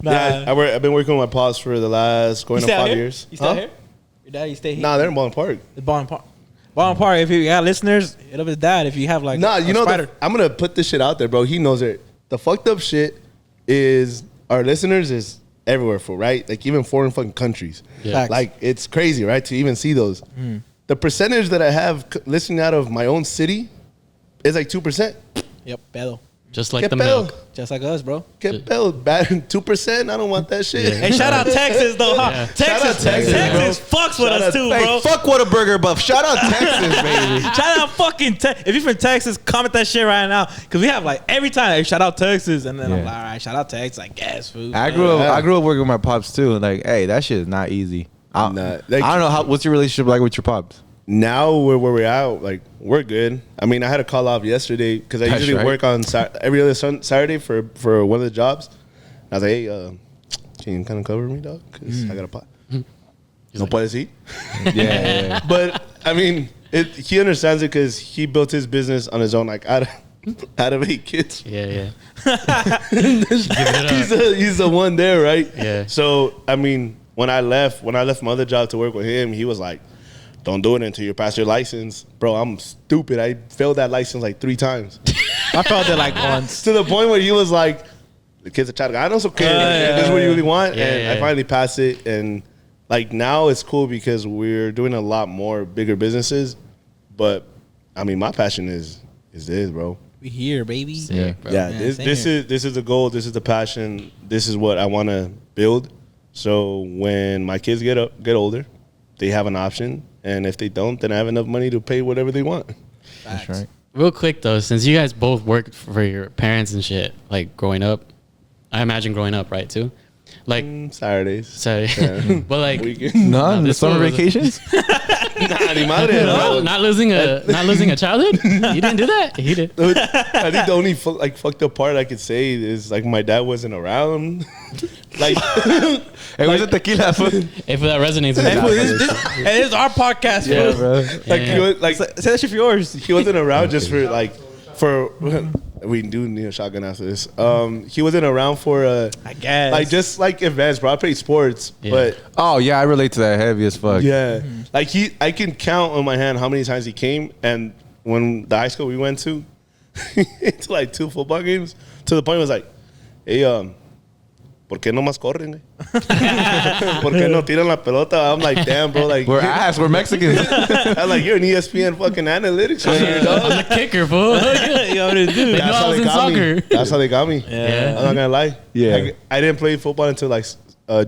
Nah. Yeah, I've been working with my pops for the last going You on stay out 5 here? years. You still here? Your dad, you stay here? Nah, they're in Baldwin Park. The Baldwin Park. Baldwin Park. If you got listeners, hit up his dad. If you have like Nah, you a know, spider. I'm gonna put this shit out there, bro. He knows it. The fucked up shit is our listeners is everywhere, for right? Like even foreign fucking countries. Yeah. Facts. Like it's crazy, right? To even see those. The percentage that I have listening out of my own city is like 2%. Yep, pedo. just like Get the bell. milk. Just like us, bro. Get belled. Bad 2%. I don't want that shit. Hey, shout out Texas though, huh? Yeah. Texas, Shout out Texas, Texas fucks with Shout us out- too, Hey, bro. fuck what a burger buff. Shout out Texas, baby. Shout out fucking Texas. If you're from Texas, comment that shit right now. Cause we have like every time, hey, shout out Texas. And then I'm Yeah. like, all right, shout out Texas. I guess, food. I grew up working with my pops too. Like, hey, that shit is not easy. I Like- don't know what's your relationship like with your pops? Now where we're at, like we're good. I mean, I had a call off yesterday because I That's usually right. work on every other Saturday for one of the jobs. I was like, hey, can you kind of cover me, dog? Because I got a pot. No puedes ir. Yeah. But I mean, he understands it because he built his business on his own, like out of 8 kids. Yeah. He's the one there, right? Yeah. So I mean, when I left my other job to work with him, he was like, don't do it until you pass your license. Bro, I'm stupid. I failed that license like 3 times. I felt it like once. To the point where he was like, the kid's a child. I know it's okay. This is what you really want. Yeah, and yeah. I finally passed it. And like now it's cool because we're doing a lot more bigger businesses. But I mean, my passion is this, bro. We here, baby. Yeah. Bro. Yeah, Yeah, this same is the goal. This is the passion. This is what I want to build. So when my kids get older, they have an option. And if they don't, then I have enough money to pay whatever they want. That's right. Real quick though, since you guys both worked for your parents and shit, like growing up, I imagine growing up, right, too? Like, Saturdays. sorry, Yeah. but like, Weekend. No, in the this summer was- vacations? Nah, ni madre, bro. not losing a childhood. You didn't do that. He did. I think the only fucked up part I could say is like my dad wasn't around. Like, Hey, where's the tequila? Fool? Hey, for that resonates with Hey, me. fool, this is our podcast, yeah, fool. bro. Like, Yeah. he was, like Say that shit for yours. he wasn't around just for we do need a shotgun after this. He wasn't around for I guess. like just like events, bro. I played sports, Yeah. but Oh, yeah, I relate to that heavy as fuck. yeah, like I can count on my hand how many times he came. And when the high school we went to, to like 2 football games, to the point it was like, hey, ¿por qué no más corren? ¿Por qué no tiran la pelota? I'm like, damn, bro. Like, We're ass. We're Mexicans. I'm like, you're an ESPN fucking analytics here, dog. I'm the kicker, fool. you know what to do. They knew I was in soccer. That's how they got me. Yeah. I'm not gonna lie. Yeah. I didn't play football until like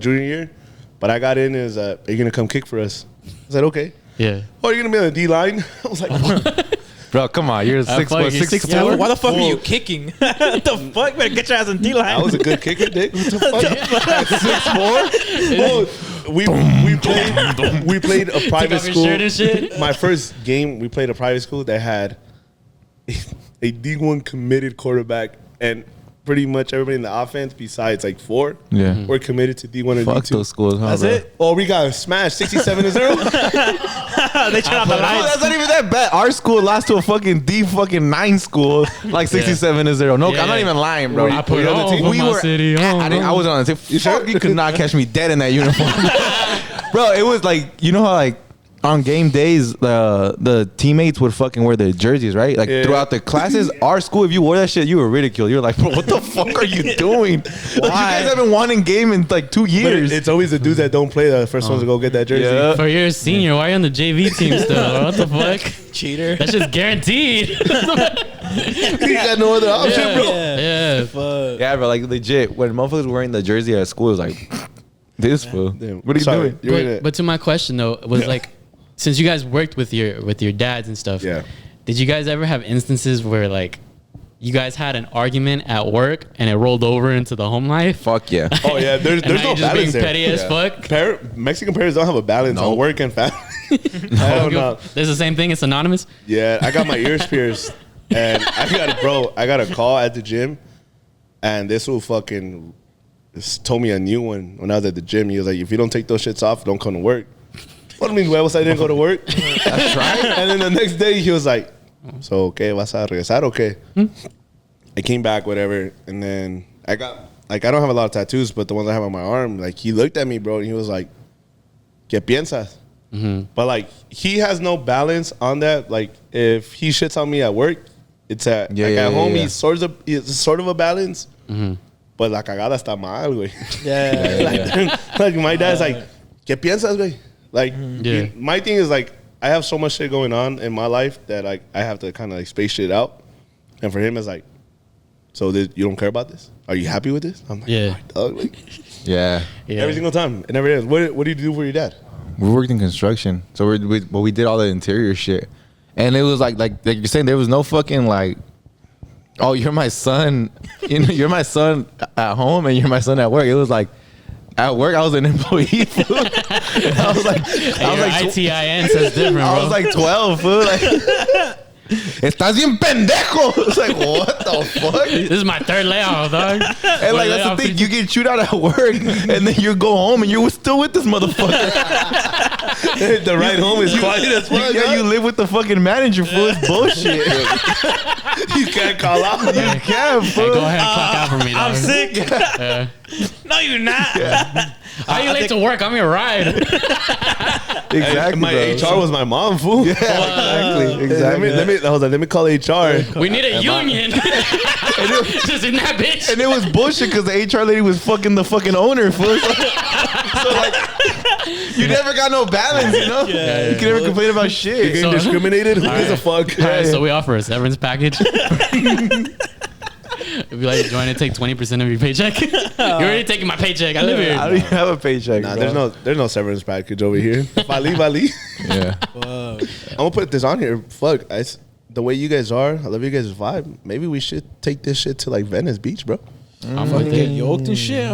junior year, but I got in as are you gonna come kick for us? I said okay. Yeah. Oh, you're gonna be on the D line? I was like, what? Bro, come on. You're fuck, you're 6'4". Yeah, Why the fuck are you Fool. kicking? What the fuck? Better get your ass on D-line. I was a good kicker, Dick. What the fuck? 6'4". We played a Take private off your school. shirt and shit. My first game, we played a private school that had a D1 committed quarterback, and pretty much everybody in the offense, besides like 4, Yeah. were committed to D1 and Fuck D2. those schools, huh, That's bro? it. Oh, we got smashed 67-0. They turn out the No, lights. that's not even that bad. Our school lost to a fucking D9 school, like 67-0. No, Yeah. I'm not even lying, bro. I put it on the on team? for We my were. city. I was on the team. You could not catch me dead in that uniform, bro. It was like, you know how like on game days, the teammates would fucking wear the jerseys, right? Like throughout the classes, our school, if you wore that shit, you were ridiculed. You were like, bro, what the fuck are you doing? Like, you guys haven't won in game in like 2 years. But it's always the dudes that don't play that are the first ones to go get that jersey. Yeah. For your senior, why are you on the JV team still? What the fuck? Cheater. That's just guaranteed. You got no other option, bro. Yeah. Fuck. Yeah, bro, like legit, when motherfuckers were wearing the jersey at school, it was like, this fool. Damn. What are you Sorry, doing? you're in it. But to my question though, was like, since you guys worked with your dads and stuff, Yeah. did you guys ever have instances where like you guys had an argument at work and it rolled over into the home life? Fuck yeah. Oh yeah, there's And now no you're just being balance there. petty as fuck. Mexican parents don't have a balance on work and family. Hell no. There's the same thing. It's synonymous. Yeah, I got my ears pierced, and I got a call at the gym, and this fool fucking told me a new one when I was at the gym. He was like, "If you don't take those shits off, don't come to work." What do you mean, huevos? I didn't go to work. That's right. And then the next day, he was like, "So, okay, vas a regresar, okay?" I came back, whatever, and then I got like I don't have a lot of tattoos, but the ones I have on my arm, like he looked at me, bro, and he was like, "¿Qué piensas?" But like he has no balance on that. Like if he shits on me at work, it's at at home. He's sort of a balance. But la cagada está mal, güey. Like my dad's like, ¿Qué piensas, güey? Like my thing is like I have so much shit going on in my life that like I have to kind of like space shit out. And for him, it's like, so you don't care about this? Are you happy with this? I'm like, Yeah. dog, like, Yeah. every single time. It never is. What do you do for your dad? We worked in construction, so we did all the interior shit, and it was like you're saying, there was no fucking like, oh, you're my son, you're my son at home and you're my son at work. It was like, at work I was an employee. Fool. I was like, ITIN says different, bro. I was like 12, fool. Like, estás bien pendejo. It's like, what the fuck? This is my third layoff, dog. And like that's the thing, you get chewed out at work, and then you go home and you're still with this motherfucker. The ride home is quiet as fuck. Yeah, you live with the fucking manager, fool. It's bullshit. You can't call out. You can't, Hey, fool. go ahead and clock out for me, dog. I'm sick. Yeah. No, you're not. How you late to work? I'm your ride. Exactly. My bro. HR was my mom, fool. Yeah, exactly. Let me call HR. We need a union. Just in that bitch. And it was bullshit because the HR lady was fucking the fucking owner, fool. So like, you never got no balance, you know? You can never complain about shit. Getting discriminated? Who gives a fuck? All right, so we offer a severance package. If you like join and take 20% of your paycheck. You're already taking my paycheck. I live here. I don't even have a paycheck. Nah, bro. there's no severance package over here. If I leave. Yeah. I'm gonna put this on here. Fuck, the way you guys are, I love you guys' vibe. Maybe we should take this shit to like Venice Beach, bro. I'm Fucking with get it. yoked and shit.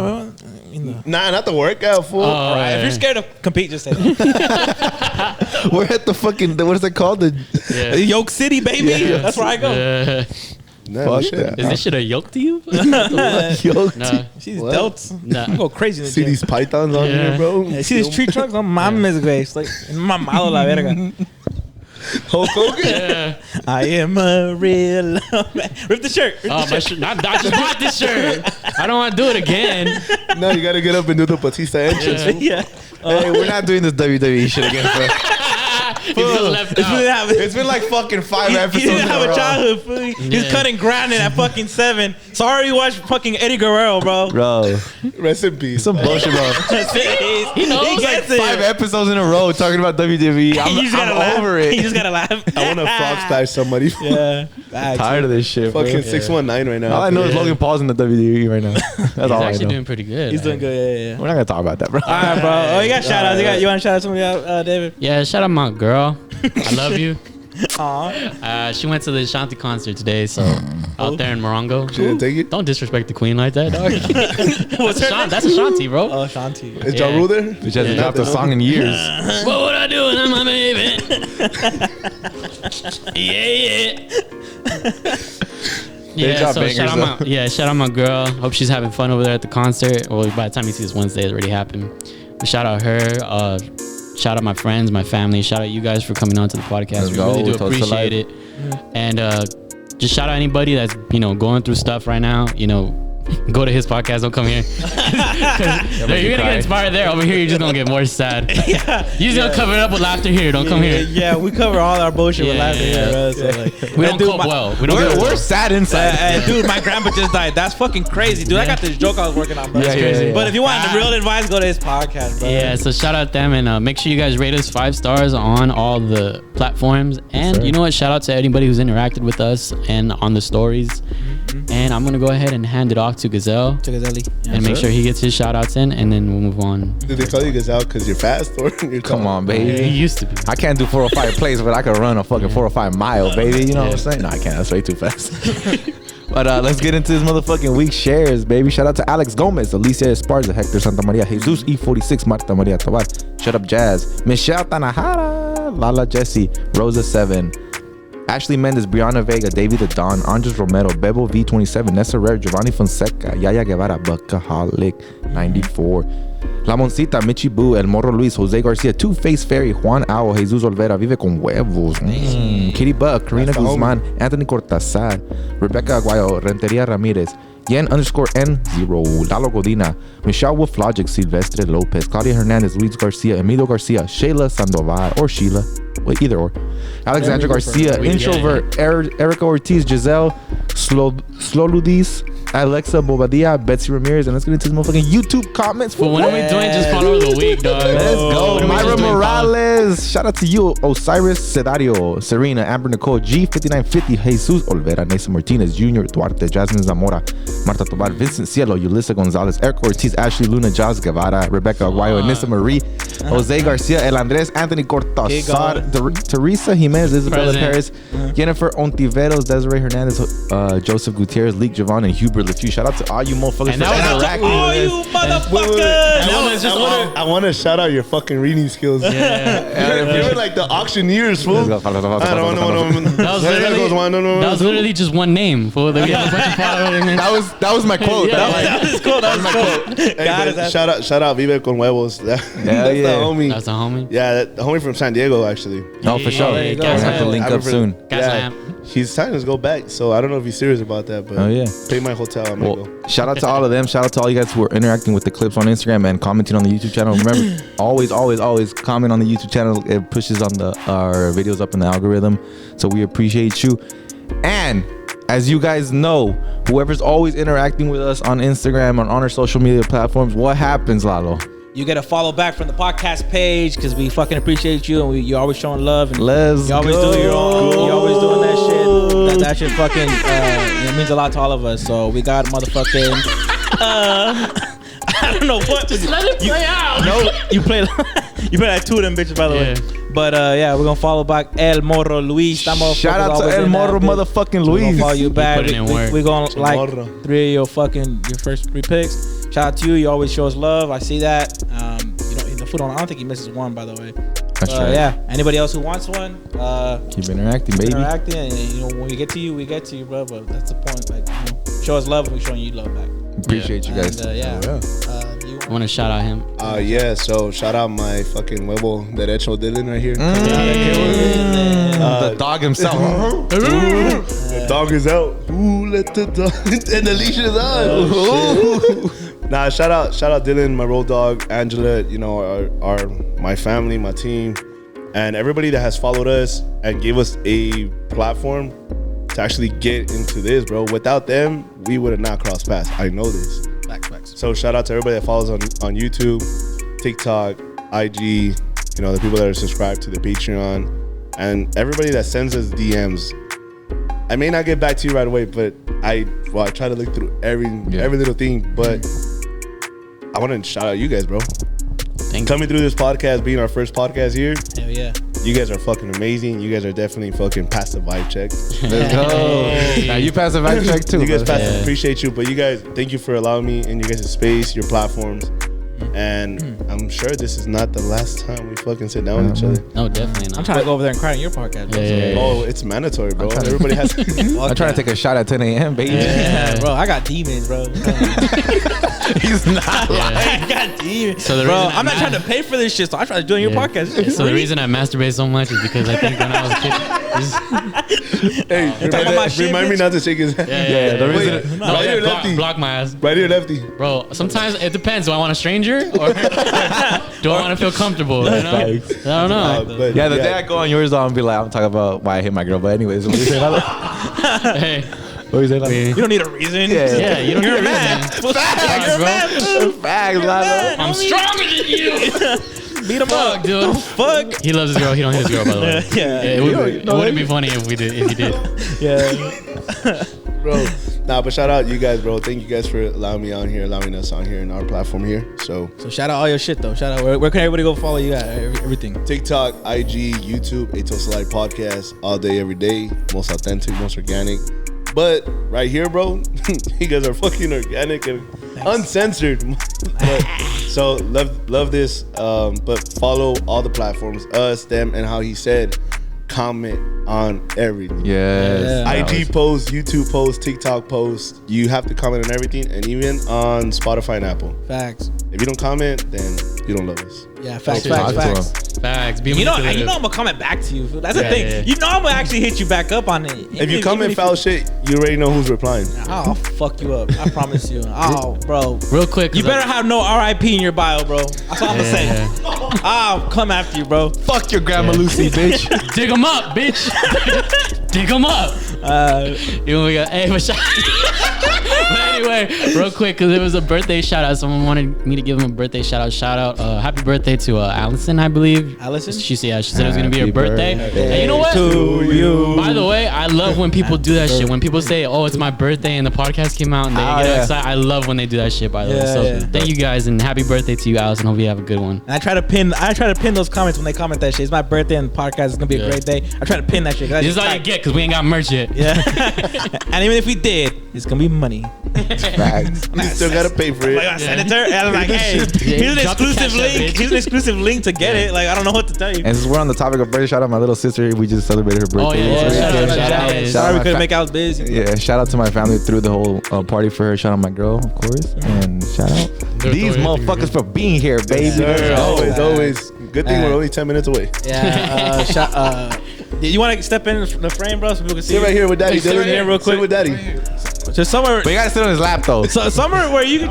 Nah, not the workout, fool. Oh, Right, if you're scared to compete, just say that. We're at the fucking, what is it called? Yeah. Yoke City, baby. That's where I go. Yeah. Nah, Fuck shit. that. Is this shit a yoke to you? Yoked. Nah. She's What? delts. Nah. I go crazy in the See gym. these pythons on Yeah. here, bro? Yeah, see these tree trunks? No mames, güey. It's like, mamado la verga. Hulk Hogan? Yeah. I am a real man. Rip the shirt. Rip Oh, the my shirt. shirt. I just bought this shirt. I don't want to do it again. No, you gotta get up and do the Batista entrance. Yeah. Yeah. Hey, we're not doing this WWE shit again, bro. He feels left It's really out. It's been like fucking 5 He episodes didn't in have a a row. childhood, fool. He's Yeah. cutting grounding at fucking 7. Sorry you watched fucking Eddie Guerrero, bro. Bro, Rest in peace. some bullshit, bro. He knows. He Like, gets it. 5 episodes in a row talking about WWE. You just gotta I'm laugh. over it. You just gotta laugh. I want to frog splash somebody. Yeah. Tired of this shit, bro. Fucking 619 right now. All I know is Yeah. Logan Paul's in the WWE right now. That's he's all I actually know. doing pretty good. He's doing good. Yeah. We're not gonna talk about that, bro. All right, bro. Oh, you got shout outs. You want to shout out somebody out, David? Yeah, shout out my girl. I love you. Aw. She went to the Ashanti concert today, so out there in Morongo. She didn't take it? Don't disrespect the queen like that, dog. What's her name? That's Ashanti, bro. Oh, Shanti. Is Ja Rule there? Bitch hasn't Yeah. dropped a song in years. What would I do without my baby? Yeah. Yeah, drop so bangers, shout out my girl. Hope she's having fun over there at the concert. Well, by the time you see this Wednesday, it already happened. But shout out her. Shout out my friends, my family. Shout out you guys for coming on to the podcast. Let's We go. really do Toast to appreciate life. it. And just shout out anybody that's going through stuff right now. go to his podcast. Don't come here. You're gonna get inspired there. Over here, you're just gonna get more sad. You're just gonna cover it up with laughter here. Don't come here. Yeah, we cover all our bullshit with laughter here, bro. So like, we don't cope well. We're sad inside. dude, my grandpa just died. That's fucking crazy, dude. I got this joke I was working on, bro. That's crazy. But if you want the real advice, go to his podcast, bro. Yeah, so shout out them and make sure you guys rate us 5 stars on all the platforms. And you know what? Shout out to anybody who's interacted with us and on the stories. And I'm gonna go ahead and hand it off to Gazelle. And make sure he gets his shout outs in, and then we'll move on. Did they call you Gazelle because you're fast or you're Come on, baby. He used to be. I can't do 405 plays, but I can run a fucking 405 mile, baby. You know what I'm saying? No, I can't. That's way too fast. But let's get into this motherfucking week shares, baby. Shout out to Alex Gomez, Alicia Esparza, Hector Santa Maria, Jesus E46, Marta Maria Tobar, Shut Up Jazz, Michelle Tanahara, Lala Jessie, Rosa 7, Ashley Mendez, Brianna Vega, Davey the Don, Andres Romero, Bebo V27, Nessa Rare, Giovanni Fonseca, Yaya Guevara, Buckaholic 94, La Moncita, Michi Boo, El Morro Luis, Jose Garcia, Two Face Fairy, Juan Ao, Jesus Olvera, Vive con Huevos, Kitty Buck, Karina Guzman, Anthony Cortazar, Rebecca Aguayo, Renteria Ramirez, Yen_N0, Lalo Godina, Michelle Wolf Logic, Silvestre Lopez, Claudia Hernandez, Luis Garcia, Emilio Garcia, Shayla Sandoval, or Sheila, well, either or, Alexandra Garcia, Introvert, Erica Ortiz, Giselle Sloludis, Alexa Bobadilla, Betsy Ramirez, and let's get into this motherfucking YouTube comments. But when are we doing just follow the week, dog? Let's go. Myra Morales. Shout out to you. Osiris Sedario, Serena, Amber Nicole, G5950, Jesus Olvera, Nesa Martinez, Junior Duarte, Jasmine Zamora, Marta Tobar, Vincent Cielo, Yulissa Gonzalez, Eric Ortiz, Ashley Luna, Jazz Guevara, Rebecca Aguayo, Nessa Marie, Jose Garcia, El Andres, Anthony Cortazar, Teresa Jimenez, Isabella Perez, Jennifer Ontiveros, Desiree Hernandez, Joseph Gutierrez, Leek Javon, and Hubert LeFew. Shout out to all you motherfuckers And for that was interacting Oh, with you us. motherfucker! I want to shout out your fucking reading skills. You were like the auctioneers, fool. That was literally just one name. Fool. We have a bunch of followers. That was my quote. That was cool. That was cool. Hey, but shout out Vive con Huevos. That's the homie. That's a homie. Yeah, the homie from San Diego, actually. No, for sure. there you We're go. gonna have to link up soon. He's telling us to go back, so I don't know if he's serious about that, but pay my hotel, I'm gonna go. Shout out to all of them. Shout out to all you guys who are interacting with the clips on Instagram and commenting on the YouTube channel. Remember, always comment on the YouTube channel. It pushes on our videos up in the algorithm. So we appreciate you. And as you guys know, whoever's always interacting with us on Instagram and on our social media platforms, what happens, Lalo? You get a follow back from the podcast page because we fucking appreciate you and you're always showing love. And Let's you always go. do your own. You always doing that shit. That shit fucking it means a lot to all of us. So we got motherfucking. I don't know what. Just let it play out. No, you play like two of them bitches, by the way. But yeah, we're gonna follow back El Morro Luis. Shout out to El Morro motherfucking We're Luis. gonna follow you back. put it in work. We're gonna like Morro. 3 of your first 3 picks. Shout out to you. You always show us love. I see that. You know, in the foot on. I don't think he misses one, by the way. That's right. Yeah. Anybody else who wants one? Keep interacting, baby. Interacting, and you know when we get to you, we get to you, bro. But that's the point. Like, you know, show us love, and we're showing you love back. Appreciate you guys. And, I want to shout out him. So shout out my fucking huevo derecho Dylan right here. The dog himself. The dog is out. Ooh, let the dog. And the leash is on. Nah, shout out Dylan, my road dog, Angela, you know, our my family, my team, and everybody that has followed us and gave us a platform to actually get into this, bro. Without them, we would have not crossed paths. I know this. Facts. So shout out to everybody that follows on YouTube, TikTok, IG, you know, the people that are subscribed to the Patreon, and everybody that sends us DMs. I may not get back to you right away, but I try to look through every little thing, but I want to shout out you guys, bro. Coming through this podcast, being our first podcast here. Hell yeah. You guys are fucking amazing. You guys are definitely fucking past the vibe check. Let's go. Now you pass the vibe check too. You guys brother. passed it. Appreciate you. But you guys, thank you for allowing me in your guys' space, your platforms. And I'm sure this is not the last time we fucking sit down with each other. No, definitely not. I'm trying to go over there and cry on your podcast, bro. Yeah. Oh, it's mandatory, bro. Everybody has to. I'm trying to take a shot at 10 a.m., baby. Yeah, bro, I got demons, bro. He's not lying. I got demons. So the bro, reason I'm not trying to pay for this shit, so I try to do on your podcast. So the reason I masturbate so much is because I think when I was a kid, Hey, talking about shit, remind me bitch? not to shake his hand. Yeah. the Wait, reason- right here, block, lefty. block my ass. Right here, lefty. Bro, sometimes it depends. Do I want a stranger or do I want to feel comfortable? You know? I don't know. But Yeah, the day I go on yours, I'll be like, I'm talking about why I hate my girl. But anyways, what do you say about that? Hey, What do you say about You don't need a reason. yeah, you don't You're need a man. reason. You're a man. that? Facts, Lalo. I'm stronger than you. Beat him Fuck, up. dude. Fuck. He loves his girl. He don't hit his girl, by the way. Yeah. It wouldn't be funny if he did. Yeah. bro. Nah, but shout out you guys, bro. Thank you guys for allowing me on here, allowing us on here in our platform here. So So shout out all your shit though. Shout out where can everybody go follow you at? Everything. TikTok, IG, YouTube, Ato Salai podcast, all day, every day. Most authentic, most organic. But right here, bro, you guys are fucking organic and uncensored. But, so love this. But follow all the platforms, us, them, and how he said, comment on everything. Yes. Yeah. IG post, YouTube post, TikTok post. You have to comment on everything, and even on Spotify and Apple. Facts. If you don't comment, then you don't love us. Yeah, facts, Okay. facts, Talk to facts. Facts. Be You know I'm manipulative. gonna comment back to you. That's the Yeah, thing. yeah. You know I'm gonna actually hit you back up on it. If you Even comment if foul shit, you already know who's replying. I'll fuck you up. I promise you. Oh, bro. Real quick. You better have no RIP in your bio, bro. That's all I'm gonna say. I'll come after you, bro. Fuck your grandma Lucy, bitch. dig him up, bitch. Dig him up. Even we got, hey, but anyway, real quick, because it was a birthday shout out. Someone wanted me to give him a birthday shout out. Happy birthday to Allison, I believe. Allison? She said it was gonna be her Happy birthday. birthday And you know what? to you. By the way, I love when people do that shit. When people say, "Oh, it's my birthday," and the podcast came out, and they get yeah. excited. I love when they do that shit. By the way, Yeah, so yeah. thank you guys and happy birthday to you, Allison. Hope you have a good one. And I try to pin those comments when they comment that shit. It's my birthday and the podcast is gonna be a Yeah. great day. I try to pin that shit. 'Cause This is that's all you tight. get because we ain't got merch yet. Yeah. And even if we did, it's gonna be money. Facts. You still gotta pay for Like it. I sent it to her, and I'm like, hey, here's an Drop the exclusive cash app, link. bitch. Here's an exclusive link to get it. Like I don't know what to tell you. And since we're on the topic of birthday, shout out my little sister. We just celebrated her birthday. Oh, yeah, yesterday. shout out, Yeah, shout out. shout Sorry out we my couldn't make. I was busy. Yeah, shout out to my family through the whole party for her. Shout out my girl, of course, and shout out They're these throwing motherfuckers for being here, baby. Sir, always, Yeah. always. Good thing we're only 10 minutes away. Yeah. You want to step in the frame, bro, so people can see Sit right you? here with Daddy. Sit right here real quick. Sit with Daddy. Just somewhere. But you gotta sit on his lap though. So somewhere where you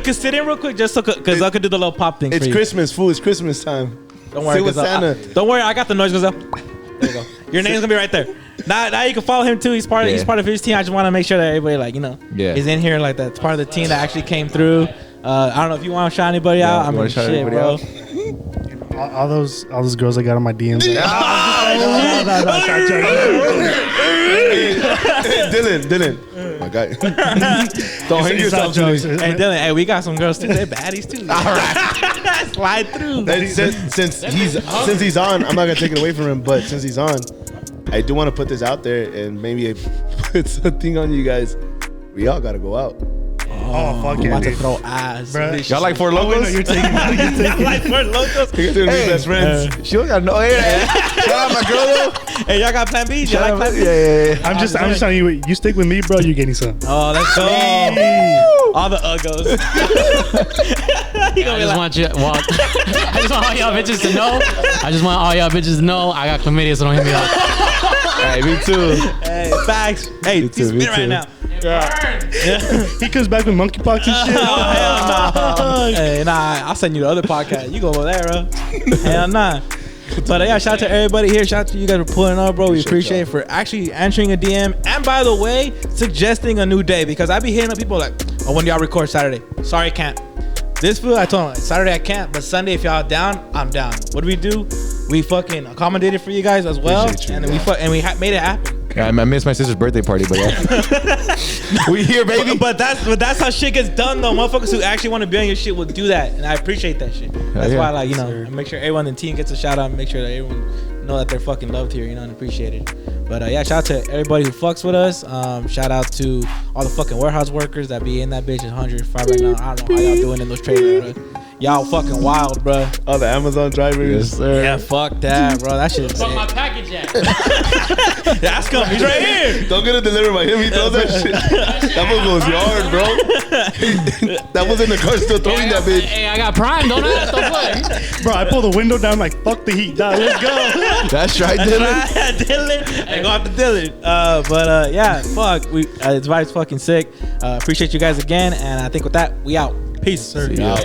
can sit in real quick, just so because I could do the little pop thing. It's for you. Christmas, fool. It's Christmas time. Don't worry, Sit with 'cause Santa. don't worry, I got the noise gazelle. There you go. Your name's gonna be right there. Now you can follow him too. He's part of his team. I just want to make sure that everybody Yeah. is in here like that. It's part of the team that actually came through. I don't know if you want to shout anybody out. I you mean, wanna shout shit, anybody bro. out? All those girls I got on my DMs. Dylan. My guy. Don't hang yourself, Joey. Hey Dylan, hey, we got some girls too. They're baddies too. All right, slide through. Since he's on, I'm not gonna take it away from him. But since he's on, I do want to put this out there and maybe put something on you guys. We all gotta go out. Oh, fuck I'm yeah, about to dude. throw eyes. Bruh. Y'all like Four Oh, wait, no, Locos? you're taking it. like for locals. You're gonna be best friends. She don't got no. Hey, shout out my girl though. Hey, y'all got Plan B? Y'all Shout like out, Plan B? yeah. I'm just telling you, you stick with me, bro. You're getting some. Oh, let's go. All the uggos. I just want you. Well, I just want all y'all bitches to know. I got chlamydia, so don't hit me up. Hey, me too. Hey, facts. Hey, Me too, he's me spinning right too. now. He comes back with monkeypox and shit. Oh, hell nah. Hey, nah, I'll send you the other podcast. You go over there, bro. Hell nah. But yeah, shout out to everybody here. Shout out to you guys for pulling up, bro. We appreciate it for actually answering a DM. And by the way, suggesting a new day. Because I be hitting up people like, oh, when do y'all record Saturday? Sorry, I can't. This fool, I told him, Saturday I can't, but Sunday if y'all down, I'm down. What do? We fucking accommodated for you guys as well. Appreciate you, And yeah. we made it happen. Yeah, I missed my sister's birthday party, but yeah. We here, baby. But that's how shit gets done though. Motherfuckers who actually want to be on your shit will do that, and I appreciate that shit. That's yeah. why, like, you know, I make sure everyone in the team gets a shout out, and make sure that everyone know that they're fucking loved here, you know, and appreciated. But yeah, shout out to everybody who fucks with us. Shout out to all the fucking warehouse workers that be in that bitch at 105 right now. I don't know how y'all doing in those trailers, bro. Y'all fucking wild, bro. Oh, the Amazon drivers. Yes, sir. Yeah, fuck that, bro. That shit's Fuck my package at. that's coming. He's right here. Don't get it delivered by him. He throws that shit. That one goes yard, bro. That was in the car still throwing that bitch. Hey, I got Prime. Don't I? What? Bro, I pull the window down like, fuck the heat, dog. Let's go. That's right, Dylan. Dylan. I go after Dylan. But yeah, fuck. His vibe's fucking sick. Appreciate you guys again. And I think with that, we out. Peace. See ya.